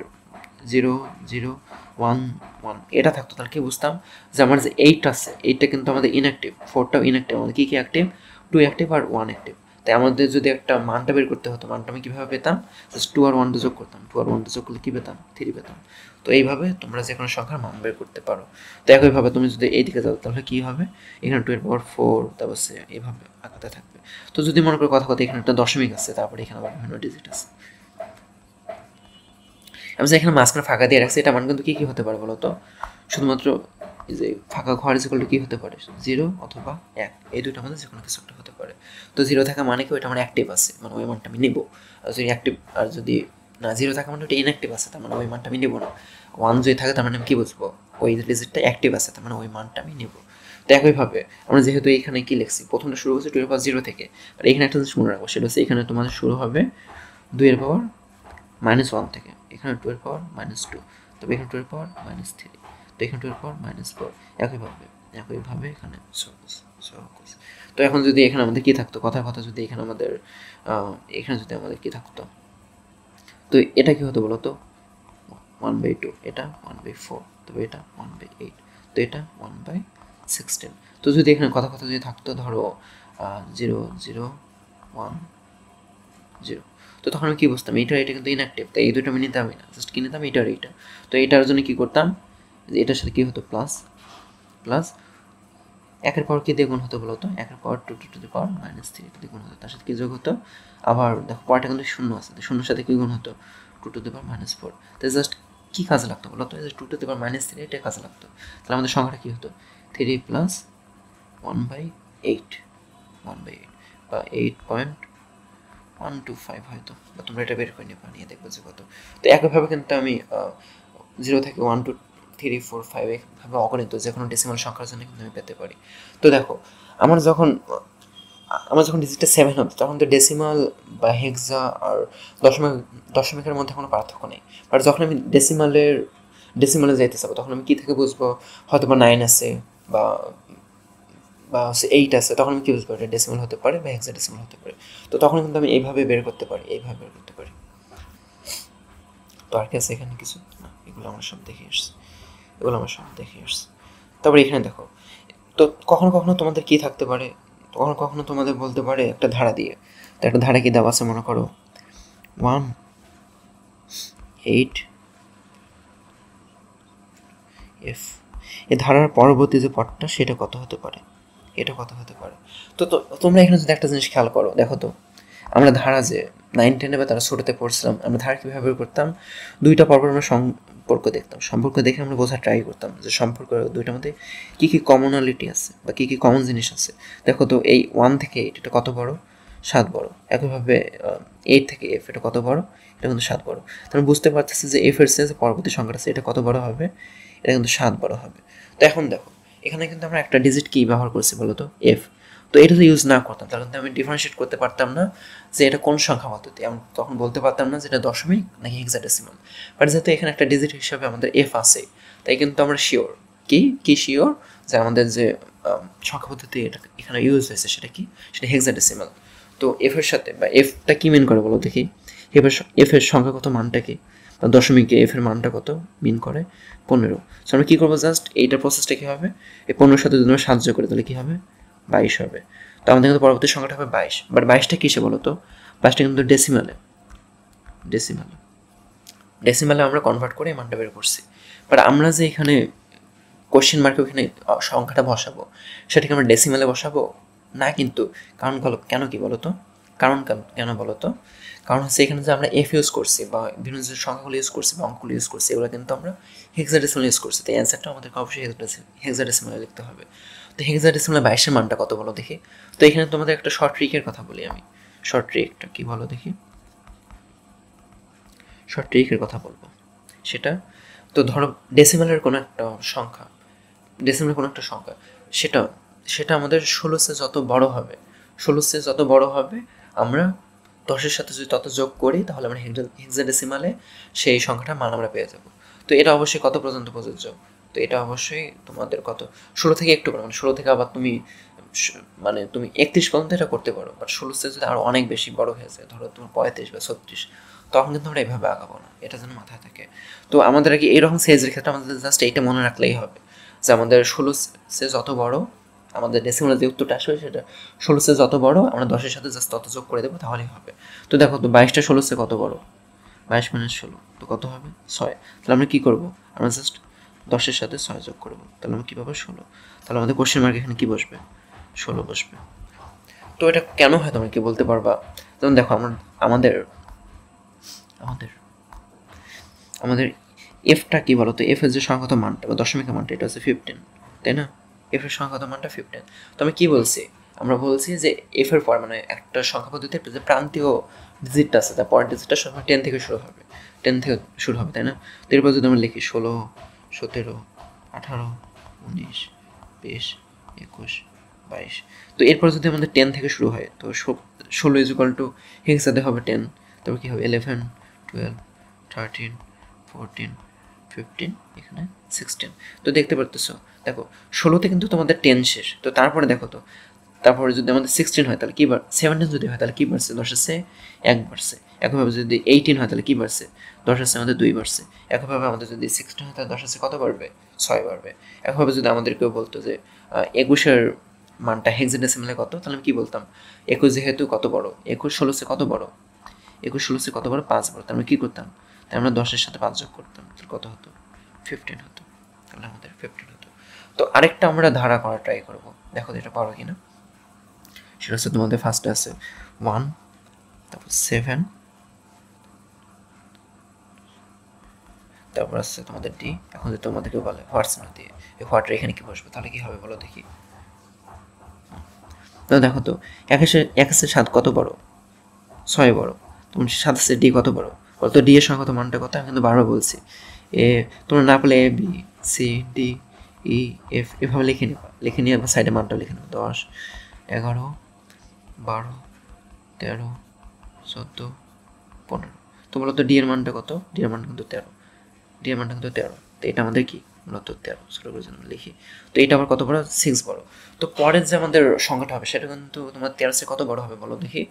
0 0 1 1 এটা থাকতো, তাহলে কি বুঝতাম? যে আমার যে 8 আছে, 8টা কিন্তু আমাদের ইনঅ্যাক্টিভ, 4টাও ইনঅ্যাক্টিভ। আমাদের কী অ্যাক্টিভ? 2 অ্যাক্টিভ আর 1 অ্যাক্টিভ। তাই আমাদের যদি একটা মানটা বের করতে হতো, মানটা আমি কীভাবে পেতাম? জাস্ট 2 আর 1 যোগ করতাম। 2 আর 1 যোগ করলে কী পেতাম? 3 পেতাম। তো এইভাবে তোমরা যে কোনো সংখ্যার মান বের করতে পারো। তো একইভাবে তুমি যদি এইদিকে যাও তাহলে কী হবে? এখানে 2 এর পাওয়ার 4, তারপর এইভাবে আঁকাতে থাকবে। তো যদি মনে করো কথা এখানে একটা দশমিক আছে, তারপরে এখানে আবার বিভিন্ন ডিজিট আছে, আমি যে এখানে মাঝখানে ফাঁকা দিয়ে রাখছি, এটা মান কিন্তু কী কী হতে পারে বলো তো? শুধুমাত্র এই যে ফাঁকা ঘর ইজ ইকুয়াল টু কী হতে পারে 0 অথবা 1, এই দুটো আমাদের যে কোনো কিছু একটা হতে পারে। তো 0 থাকা মানে কি ওইটা আমার অ্যাক্টিভ আছে, মানে ওই মানটা আমি নেব। আর যদি অ্যাক্টিভ, আর যদি না 0 থাকা মানে ওইটা ইনঅ্যাক্টিভ আছে, তার মানে ওই মানটা আমি নেব না। 1 যদি থাকে তার মানে আমি কী বুঝবো, ওই ডিজিটটা অ্যাক্টিভ আছে, তার মানে ওই মানটা আমি নেব। তো একইভাবে আমরা যেহেতু এখানে কি লিখছি, প্রথমটা শুরু হচ্ছে 2^0 থেকে, আর এখানে একটা জিনিস মনে রাখবো, সেটা হচ্ছে এখানে তোমাদের শুরু হবে 2^-1 থেকে, এখানে 2^-2, তবে এখানে 2^-3, তো এখানে 2^-4, একইভাবে এখানে সহজ। তো এখন যদি এখানে আমাদের কি থাকতো, কথার কথা যদি এখানে আমাদের কি থাকতো, তো এটা কি হতো বলো তো 1/2, এটা 1/4, তবে এটা 1/8, তো এটা 1/16। তো যদি এখানে কথা যদি থাকতো ধরো 0 0 1 0, তো তখন আমি কী বুঝতাম, এটা কিন্তু ইনঅ্যাক্টিভ, তাই এই দুটো আমি নিতামই না, জাস্ট কি নিতাম এটা আর এইটা। তো এটার জন্য কী করতাম, এটার সাথে কী হতো প্লাস একের পাওয়ার কী দিয়ে গুণ হতো বলো তো, একের পাওয়ার 2 to the power -3 দিয়ে গুণ হতো, তার সাথে কী যোগ হতো, আবার দেখো পাওয়ারটা কিন্তু শূন্য আছে, তো শূন্যর সাথে কী গুণ হতো 2 to the power -4। তো জাস্ট কী কাজে লাগতো বলো তো, এই যে 2 to the power -3 এটা কাজে লাগতো, তাহলে আমাদের সংখ্যাটা কী হতো 3 + 1/8 বা 8.125 হয়তো, বা তোমরা এটা বের করে নিয়ে দেখবো যে কত। তো একইভাবে কিন্তু আমি 0 থেকে 1 to 3 4 5 এইভাবে অগণিত যে কোনো ডেসিমাল সংখ্যার জন্য কিন্তু আমি পেতে পারি। তো দেখো আমার যখন ডিজিটটা 7 হবে, তখন তো ডেসিমাল বা হেক্সা আর দশমিকের মধ্যে কোনো পার্থক্য নেই। বাট যখন আমি ডেসিমালে যাইতে চাবো, তখন আমি কী থেকে বুঝবো, হয়তো বা 9 আছে বা 8 আছে, তখন আমি কী বুঝবো এটা ডেসিমাল হতে পারে বা হেক্সাডেসিমাল হতে পারে। তো তখন কিন্তু আমি এইভাবে বের করতে পারি। তো আর কি আছে এখানে কিছু না, এগুলো আমরা সব দেখে আসছি। তারপরে এখানে দেখো, তো কখনো তোমাদের কি থাকতে পারে, কখনো তোমাদের বলতে পারে একটা ধারা দিয়ে, তো একটা ধারা কি দেওয়া আছে মনে করো 1 8 f, এই ধারার পরবর্তী যে পদটা সেটা কত হতে পারে, তো তোমরা এখানে যদি একটা জিনিস খেয়াল করো, দেখো তো আমরা ধারা যে 9-10 বা তারা ছোটোতে পড়ছিলাম, আমরা ধারা কীভাবে বের করতাম, দুইটা পরপর আমরা সম্পর্ক দেখে আমরা বোঝার ট্রাই করতাম যে সম্পর্ক দুইটার মধ্যে কী কী কমনালিটি আছে বা কী কী কমন জিনিস আছে। দেখো তো এই 1 থেকে 8 এটা কত বড়, 7 বড়। একইভাবে 8 থেকে f এটা কত বড়, এটা কিন্তু 7 বড়। তাহলে বুঝতে পারতেছি যে f এর চেয়ে পরবর্তী সংখ্যাটা আছে এটা কত বড় হবে, এটা কিন্তু 7 বড় হবে। তো এখন দেখো এখানে কিন্তু আমরা একটা ডিজিট কি ব্যবহার করছি বলো তো, f। তো এটা যদি ইউজ না করতাম তাহলে কিন্তু আমি ডিফারেন্সিয়েট করতে পারতাম না যে এটা কোন সংখ্যা পদ্ধতি, আমি তখন বলতে পারতাম না যে এটা দশমিক নাকি হেক্সাডেসিমাল। বাট যেহেতু এখানে একটা ডিজিট হিসাবে আমাদের এফ আছে, তাই কিন্তু আমরা শিওর শিওর যে আমাদের যে সংখ্যা পদ্ধতি এটা এখানে ইউজ হয়েছে সেটা হেক্সাডেসিমাল। তো এফের সাথে বা এফটা কি মিন করে বলো দেখি, এফের সংখ্যাগত মানটা কি, বা দশমিকে এফের মানটা কত মিন করে 15। সো আমরা কী করবো, জাস্ট এইটার প্রসেসটা কী হবে, এই 15-এর সাথে যদি আমরা সাহায্য করি তাহলে কী হবে 22 হবে। তো আমাদের কিন্তু পরবর্তী সংখ্যাটা হবে 22। বাট 22টা কিসে বলো তো, 22টা কিন্তু ডেসিমালে আমরা কনভার্ট করে এই মানটা বের করছি। বাট আমরা যে এখানে কোশ্চেন মার্কে ওখানে সংখ্যাটা বসাবো, সেটাকে আমরা ডেসিমালে বসাবো না কিন্তু। কারণ কেন বলো তো, কারণ হচ্ছে এখানে যে আমরা এফ ইউজ করছি বা বিভিন্ন যে সংখ্যাগুলো ইউজ করছি বা অঙ্কগুলো ইউজ করছি, এগুলো কিন্তু আমরা হেক্সাডেসিমাল ইউজ করছি, তাই অ্যান্সারটা আমাদেরকে অবশ্যই হেক্সাডেসিমালে লিখতে হবে। তো হেক্সাডেসিমালে 22-এর মানটা কত বলো দেখি। তো এখানে তোমাদের একটা শর্ট ট্রিকের কথা বলি আমি, শর্ট ট্রিকটা কি বলো দেখি, শর্ট ট্রিকের কথা বলবো সেটা, তো ধরো ডেসিমালের কোনো একটা সংখ্যা, সেটা আমাদের 16 যত বড় হবে আমরা 10-এর সাথে যদি তত যোগ করি তাহলে আমরা হেক্সাডেসিমালে সেই সংখ্যাটার মান আমরা পেয়ে যাব। তো এটা অবশ্যই কত পর্যন্ত প্রযোজ্য, তো এটা অবশ্যই তোমাদের কত 16 থেকে একটু বড়, মানে 16 থেকে আবার তুমি 31 পর্যন্ত এটা করতে পারো। বাট 16 যদি আরও অনেক বেশি বড় হয়ে যায়, ধরো তোমার 35 বা 36, তখন কিন্তু আমরা এইভাবে আগাবো না, এটা যেন মাথায় থাকে। তো আমাদের আর কি এইরকম সাইজের ক্ষেত্রে আমাদের জাস্ট এইটা মনে রাখলেই হবে যে আমাদের 16 যত বড়, আমাদের ডেসিমালের যে উত্তরটা আসবে সেটা 16 যত বড়, আমরা 10-এর সাথে জাস্ট তত যোগ করে দেবো তাহলেই হবে। তো দেখো তো 22টা 16 কত বড়, 22 - 16 তো কত হবে 6। তাহলে আমরা কী করবো, আমরা জাস্ট 10-এর সাথে 6 যোগ করবো, তাহলে আমরা কী পাবো 16। তাহলে আমাদের কোশ্চেন মার্ক এখানে কী বসবে, 16 বসবে। তো এটা কেন হয় তোমরা কি বলতে পারবা, যেমন দেখো আমাদের এফটা কি বলো তো, এফ এর যে সংখ্যাগত মানটা বা দশমিকের মানটা এটা হচ্ছে 15, তাই না? এফ এর সংখ্যাগত মানটা 15। তো আমি কি বলছি, আমরা বলছি যে এফ এর পর মানে একটা সংখ্যা পদ্ধতিতে যে প্রান্তীয় ডিজিটটা আছে তার পরের ডিজিটটা সবসময় 10 থেকে শুরু হবে, 10 থেকে শুরু হবে, তাই না? তো এরপর যদি আমরা লিখি 16, 17, 18, 19, 20, 21, 22, তো এরপর যদি আমাদের 10 থেকে শুরু হয় তো 16 ইজ ইকুয়াল টু হেক্সাতে হবে 10, তারপর কি হবে 11, 12, 13, 14, 15, এখানে 16। তো দেখতে পারতেছো, দেখো 16তে কিন্তু তোমাদের 10 শেষ, তো তারপরে দেখো তো, তারপরে যদি আমাদের 16 হয় তাহলে কি 17 যদি হয় তাহলে কি বাড়ছে, 10 আছে 1 বাড়ছে। একইভাবে যদি 18 হয় তাহলে কি বাড়ছে, 10 আছে আমাদের 2 বাড়ছে। একইভাবে আমাদের যদি 16 হয় তাহলে 10 আছে কত বাড়বে, 6 বাড়বে। একইভাবে যদি আমাদের কেউ বলতো যে 21-এর মানটা হেক্সাডেসিমালে কত, তাহলে আমি কি বলতাম, 21 যেহেতু কত বড়, 21 16 কত বড়, 21 16 কত বড়, 5 বড়। তাহলে আমরা কী করতাম, তাই আমরা 10-এর সাথে 5 যোগ করতাম, তাহলে কত হতো, 15 হতো। তাহলে আমাদের 15 হতো। তো আরেকটা আমরা ধারা করা ট্রাই করবো, দেখো এটা পারো কিনা। সেটা হচ্ছে তোমাদের ফার্স্টে আছে 1, তারপর 7, তারপর আছে তোমাদের ডি। এখন যদি তোমাদেরকে বলে হোয়াটস না দিয়ে, এই হোয়াটটা এখানে কি বসবে, তাহলে কি হবে বলো দেখি। তো দেখো তো 1-7 কত বড়, 6 বড়। তোমার 7 ডি কত বড় বলতো, ডি এর সংখ্যা মানটা কত, আমি কিন্তু বারবার বলছি। তোমরা না পেলে A B C D E F এভাবে লিখে নেবা, লিখে নিয়ে সাইডে মানটা লিখে নেবো 10, 11, 12, 13, 14, 15। তো বলো তো ডি এর মানটা কত, ডি এর মান কিন্তু 13, ডি এর মানটা কিন্তু 13। তো এটা আমাদের কি মূলত 13, ছোটো করে জন্য লিখি। তো এটা আবার কত বড়, 6 বড়। তো পরের যে আমাদের সংখ্যাটা হবে সেটা কিন্তু তোমার 13 কত বড় হবে বলো দেখি,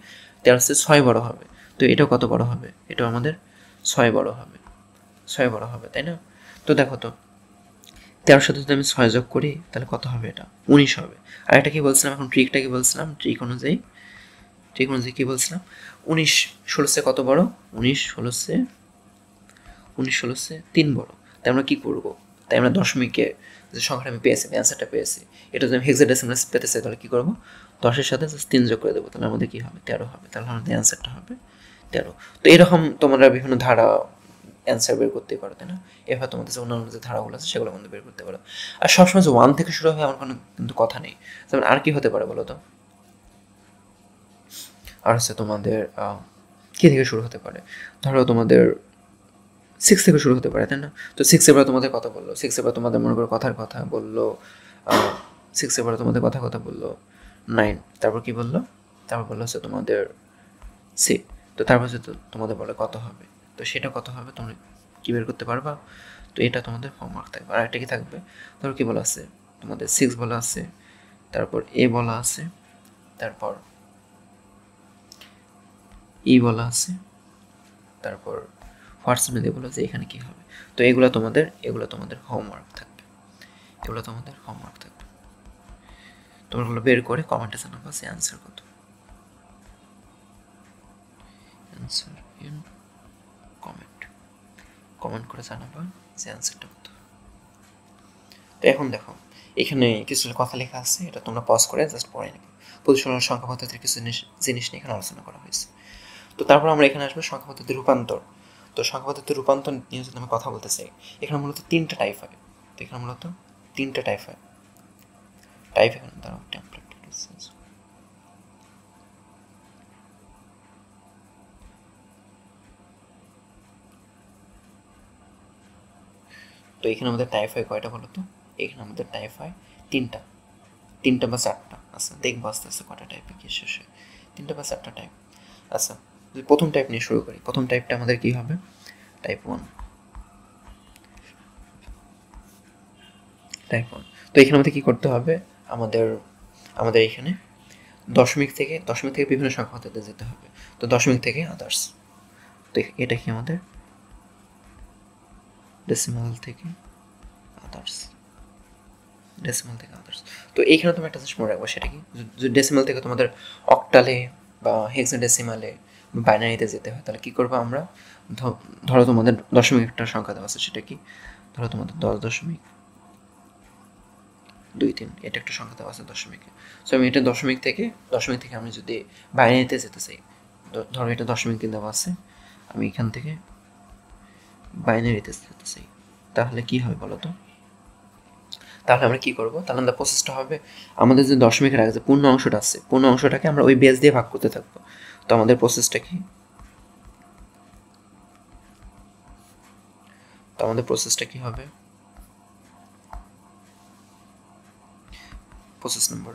13 6 বড় হবে। তো এটাও কত বড় হবে, এটাও আমাদের 6 বড় হবে, 6 বড় হবে, তাই না? তো দেখো তো 13 সাথে যদি আমি 6 যোগ করি তাহলে কত হবে, এটা 19 হবে। আর এটা কি বলছিলাম, এখন ট্রিকটা কি বলছিলাম, ট্রিক অনুযায়ী কি বলছিলাম, 19 16 কত বড়, 19 16 3 বড়। তাই আমরা কি করব, তাই আমরা দশমিকে যে সংখ্যাটা আমি পেয়েছি, অ্যান্সারটা পেয়েছি, এটা যদি আমি হেক্সাডেসিমাল পেতে চাই তাহলে কী করবো, 10-এর সাথে 3 যোগ করে দেবো, তাহলে আমাদের কী হবে 13 হবে। তাহলে আমাদের অ্যান্সারটা হবে 13। তো এরকম তোমরা বিভিন্ন ধারা অ্যান্সার বের করতে পারো, তাই না? এবার তোমাদের যে অন্যান্য যে ধারাগুলো আছে সেগুলো কিন্তু বের করতে পারো। আর সবসময় যে 1 থেকে শুরু হবে এমন কোনো কিন্তু কথা নেই। যেমন আর কি হতে পারে বলো তো, আর হচ্ছে তোমাদের কী থেকে শুরু হতে পারে, ধরো তোমাদের 6 থেকে শুরু হতে পারে, তাই না? তো 6 এবার তোমাদের কথা বললো, 6 এবার তোমাদের মনে করো কথার কথা বললো, 6 এবার তোমাদের কথা বললো 9, তারপর কি বললো, তারপর বললো হচ্ছে তোমাদের 6। তো তারপর হচ্ছে তোমাদের বলে কত হবে, তো সেটা কত হবে তোমরা কী বের করতে পারবা। তো এটা তোমাদের হোমওয়ার্ক থাকবে। আর একটা কি থাকবে, ধরো কী বলা আছে, তোমাদের 6 বলা আছে, তারপর এ বলা আছে, তারপর ই বলা আছে, তারপর হোয়াটসঅ্যাপে দিয়ে বলো যে এখানে কী হবে। তো এগুলো তোমাদের হোমওয়ার্ক থাকবে, এগুলো তোমাদের হোমওয়ার্ক থাকবে। তোমরা হলো বের করে কমেন্টে জানাবা যে অ্যান্সার কত, অ্যান্সার ইন কমেন্ট করে জানাবা যে অ্যান্সারটা কত। তো এখন দেখো এখানে কিছু কথা লেখা আছে, এটা তোমরা পজ করে জাস্ট পড়ে নেবে। প্রতিসরণ সংখ্যা পদ্ধতির কিছু জিনিস নিয়ে এখানে আলোচনা করা হয়েছে। তো তারপর আমরা এখানে আসবো সংখ্যা পদ্ধতির রূপান্তর। তো সংখ্যা পদ্ধতির রূপান্তর নিয়ে যদি আমি কথা বলতে চাই, এখানে মূলত 3টা টাইপ হয়। তো এখানে মূলত 3টা টাইপ হয়। টাইপ এখানে দাঁড়াও, টেমপ্লেট। তো এখানে আমাদের টাইপ হয় কয়টা বলো তো, এখানে আমাদের টাইপ হয় 3টা বা 4টা। আচ্ছা দেখবো আস্তে আস্তে কটা টাইপে কি শেষ হয়, 3টা বা 4টা টাইপ। আচ্ছা যদি প্রথম টাইপ নিয়ে শুরু করি, প্রথম টাইপটা আমাদের কী হবে, টাইপ 1। তো এখানে আমাদের কী করতে হবে, আমাদের এখানে দশমিক থেকে বিভিন্ন সংখ্যা হতে যেতে হবে। তো দশমিক থেকে আদার্স, তো এটা কি আমাদের ডেসিমাল থেকে আদার্স। তো এইখানে তুমি একটা জিনিস মনে রাখবো, সেটা কি, যদি ডেসিমাল থেকে তোমাদের অক্টালে বা হেক্সাডেসিমালে বা বাইনারিতে যেতে হয় তাহলে কী করবো আমরা, ধরো তোমাদের দশমিক একটা সংখ্যা দেওয়া আছে, সেটা কি, ধরো তোমাদের 10.23 এটা একটা সংখ্যা দেওয়া আছে দশমিকে। সো আমি এটা দশমিক থেকে আমি যদি বাইনারিতে যেতে চাই, ধরো এটা দশমিক দেওয়া আছে, আমি এখান থেকে বাইনারিতে যেতে চাই, তাহলে কি হবে বলো তো? তাহলে আমরা কি করব? তাহলে আমাদের প্রসেসটা হবে, আমাদের যে দশমিকের আগে যে পূর্ণ অংশটা আছে, পূর্ণ অংশটাকে আমরা ওই বেস দিয়ে ভাগ করতে থাকবো। তো আমাদের প্রসেসটা কি? হবে? প্রসেস নাম্বার,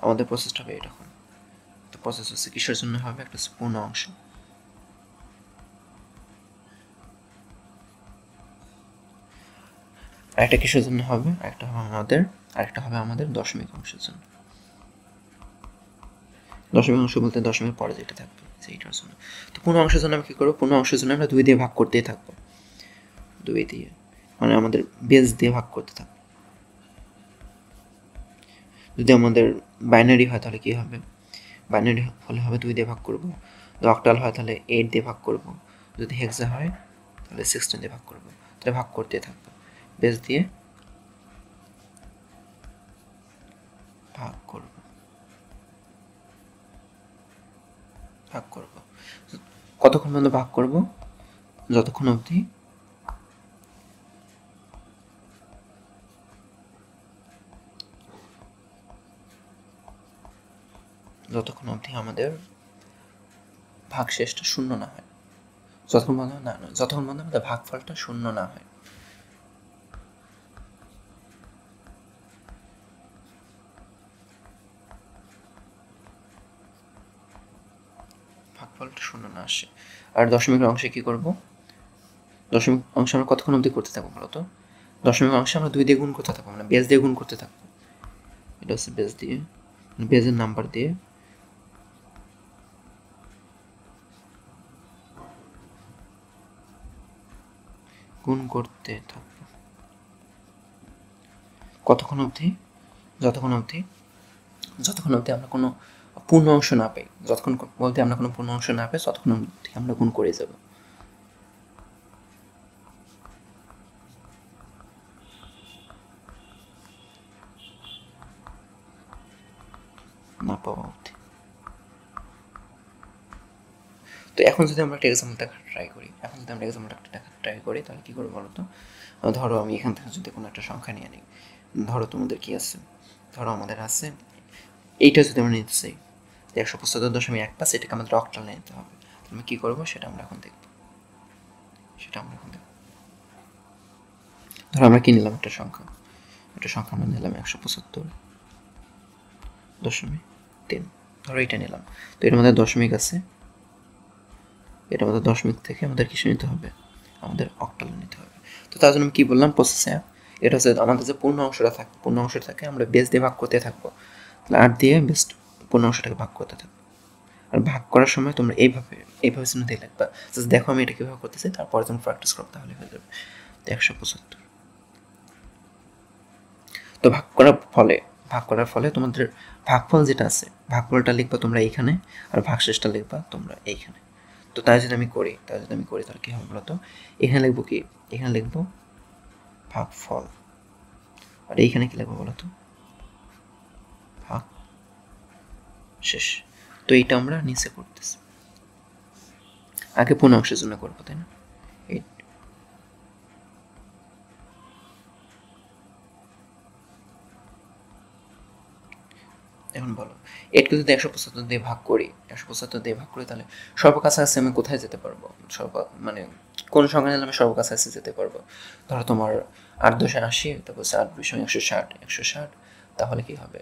আমাদের প্রসেসটা হবে এরকম। তো প্রসেস হচ্ছে কিসের জন্য হবে? একটা হচ্ছে পূর্ণ অংশ, আরেকটা কিসের জন্য হবে? আরেকটা হবে আমাদের দশমিক অংশের জন্য। দশমিক অংশ বলতে দশমিক পরে যেটা থাকবে সেইটার জন্য। তো পূর্ণ অংশের জন্য আমি কী করবো? পূর্ণ অংশের জন্য আমরা 2 দিয়ে ভাগ করতেই থাকবো, 2 দিয়ে, মানে আমাদের বেস দিয়ে ভাগ করতে থাকবো। যদি আমাদের বাইনারি হয় তাহলে কী হবে? বাইনারি হলে হবে 2 দিয়ে ভাগ করবো। যদি অক্টাল হয় তাহলে 8 দিয়ে ভাগ করবো। যদি হেক্সা হয় তাহলে 16 দিয়ে ভাগ করবো। তাহলে ভাগ করতে থাকবো, বেস দিয়ে ভাগ করব, কতক্ষণ পর্যন্ত ভাগ করব? যতক্ষণ অবধি আমাদের ভাগশেষটা শূন্য না হয়, যতক্ষণ পর্যন্ত আমাদের ভাগফলটা শূন্য না হয়। ভাগফলটা শূন্য না আসে। আর দশমিক অংশে কি করব? দশমিক অংশ আমরা কতক্ষণ অবধি করতে থাকবো বলতো? দশমিক অংশে আমরা 2 দিয়ে গুণ করতে থাকবো, মানে বেস দিয়ে গুণ করতে থাকবো। এটা হচ্ছে বেস দিয়ে, বেসের নাম্বার দিয়ে গুণ করতে থাকবো। কতক্ষণ অবধি? যতক্ষণ অবধি আমরা কোনো পূর্ণ অংশ না পাই, যতক্ষণ বলতে আমরা কোনো পূর্ণ অংশ না পাই ততক্ষণ অবধি আমরা গুণ করে যাব। না পাওয়া অবধি। তো এখন যদি আমরা একটা এক্সাম্পল দেখা ট্রাই করি, তাহলে কী করবো বলো তো? ধরো আমি এখান থেকে যদি কোনো একটা সংখ্যা নিয়ে নিই, ধরো তোমাদের কি আছে, ধরো আমাদের আছে এইটা, যদি আমরা নিতে চাই 175.15, এটাকে আমাদের অক্টালে নিতে হবে। আমি কী করবো সেটা আমরা এখন দেখব। ধরো আমরা কি নিলাম? একটা সংখ্যা আমরা নিলাম 175.3, ধরো এটা নিলাম। তো এর মধ্যে দশমিক আছে, এটা আমাদের দশমিক থেকে আমাদের কিছু নিতে হবে, আমাদের অক্টালে নিতে হবে। তো তার জন্য আমি কী বললাম? প্রসেসে এটা হচ্ছে আমাদের যে পূর্ণ অংশটা থাকে আমরা বেস দিয়ে ভাগ করতে থাকবো। তাহলে 8 দিয়ে বেস পূর্ণ অংশটাকে ভাগ করতে থাকবো। আর ভাগ করার সময় তোমরা এইভাবে চিহ্ন দিয়ে লিখবা। জাস্ট দেখো আমি এটা কীভাবে করতেছি, তারপরে তুমি প্র্যাকটিস করো, তাহলে হয়ে যাবে। তো 175। তো ভাগ করার ফলে তোমাদের ভাগফল যেটা আছে, ভাগফলটা লিখবা তোমরা এইখানে, আর ভাগশেষটা লিখবা তোমরা এইখানে। তো তাই যদি আমি করি তাহলে কী হবে বলতো? এখানে লিখবো কি? এখানে লিখবো ভাগফল, আর এইখানে কি লিখবো বলতো? ভাগ শেষ। তো এইটা আমরা নিচে করতেছি, আগে পূর্ণ অংশের জন্য করবো, তাই না? এখন বলো, এটকে যদি 175 দিয়ে ভাগ করি, তাহলে সর্বকাছাকাছি আমি কোথায় যেতে পারবো? মানে কোন সংখ্যা নিলে আমি সর্বকাছাকাছি যেতে পারবো? ধরো তোমার 8×80, তারপর 8×160, তাহলে কি হবে?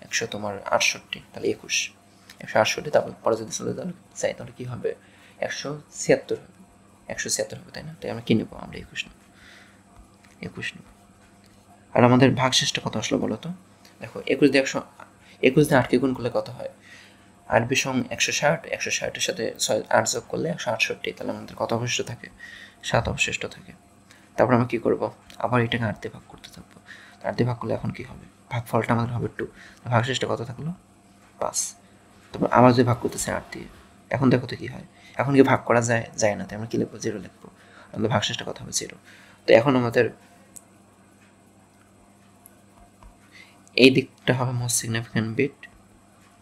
100 তোমার 68, তাহলে 168, তারপর পরে যদি চলে যাই তাহলে কি হবে? 176 হবে, 176 হবে, তাই না? তাই আমরা কি নেবো? আমরা 21 নেব। আর আমাদের ভাগশেষটা কত আসলো বলো তো? দেখো 21 দিয়ে 8কে গুণ করলে কত হয়? 8×160, 160-এর সাথে 8 যোগ করলে 168, তাহলে আমাদের কত অবশিষ্ট থাকে? 7 অবশিষ্ট থাকে। তারপর আমরা কী করবো? আবার এটাকে 8 দিয়ে ভাগ করতে থাকবো। 8 দিয়ে ভাগ করলে এখন কী হবে? ভাগফলটা আমাদের হবে 2, ভাগশেষটা কত থাকলো? 5। তারপর আবার যদি ভাগ করতেছে 8 দিয়ে, এখন দেখো তো কী হয়? এখন কি ভাগ করা যায় না, তাই আমরা কী লিখবো? 0 লিখবো। আমাদের ভাগশেষটা কত হবে? 0। তো এখন আমাদের এই দিকটা হবে মোস্ট সিগনিফিক্যান্ট বিট,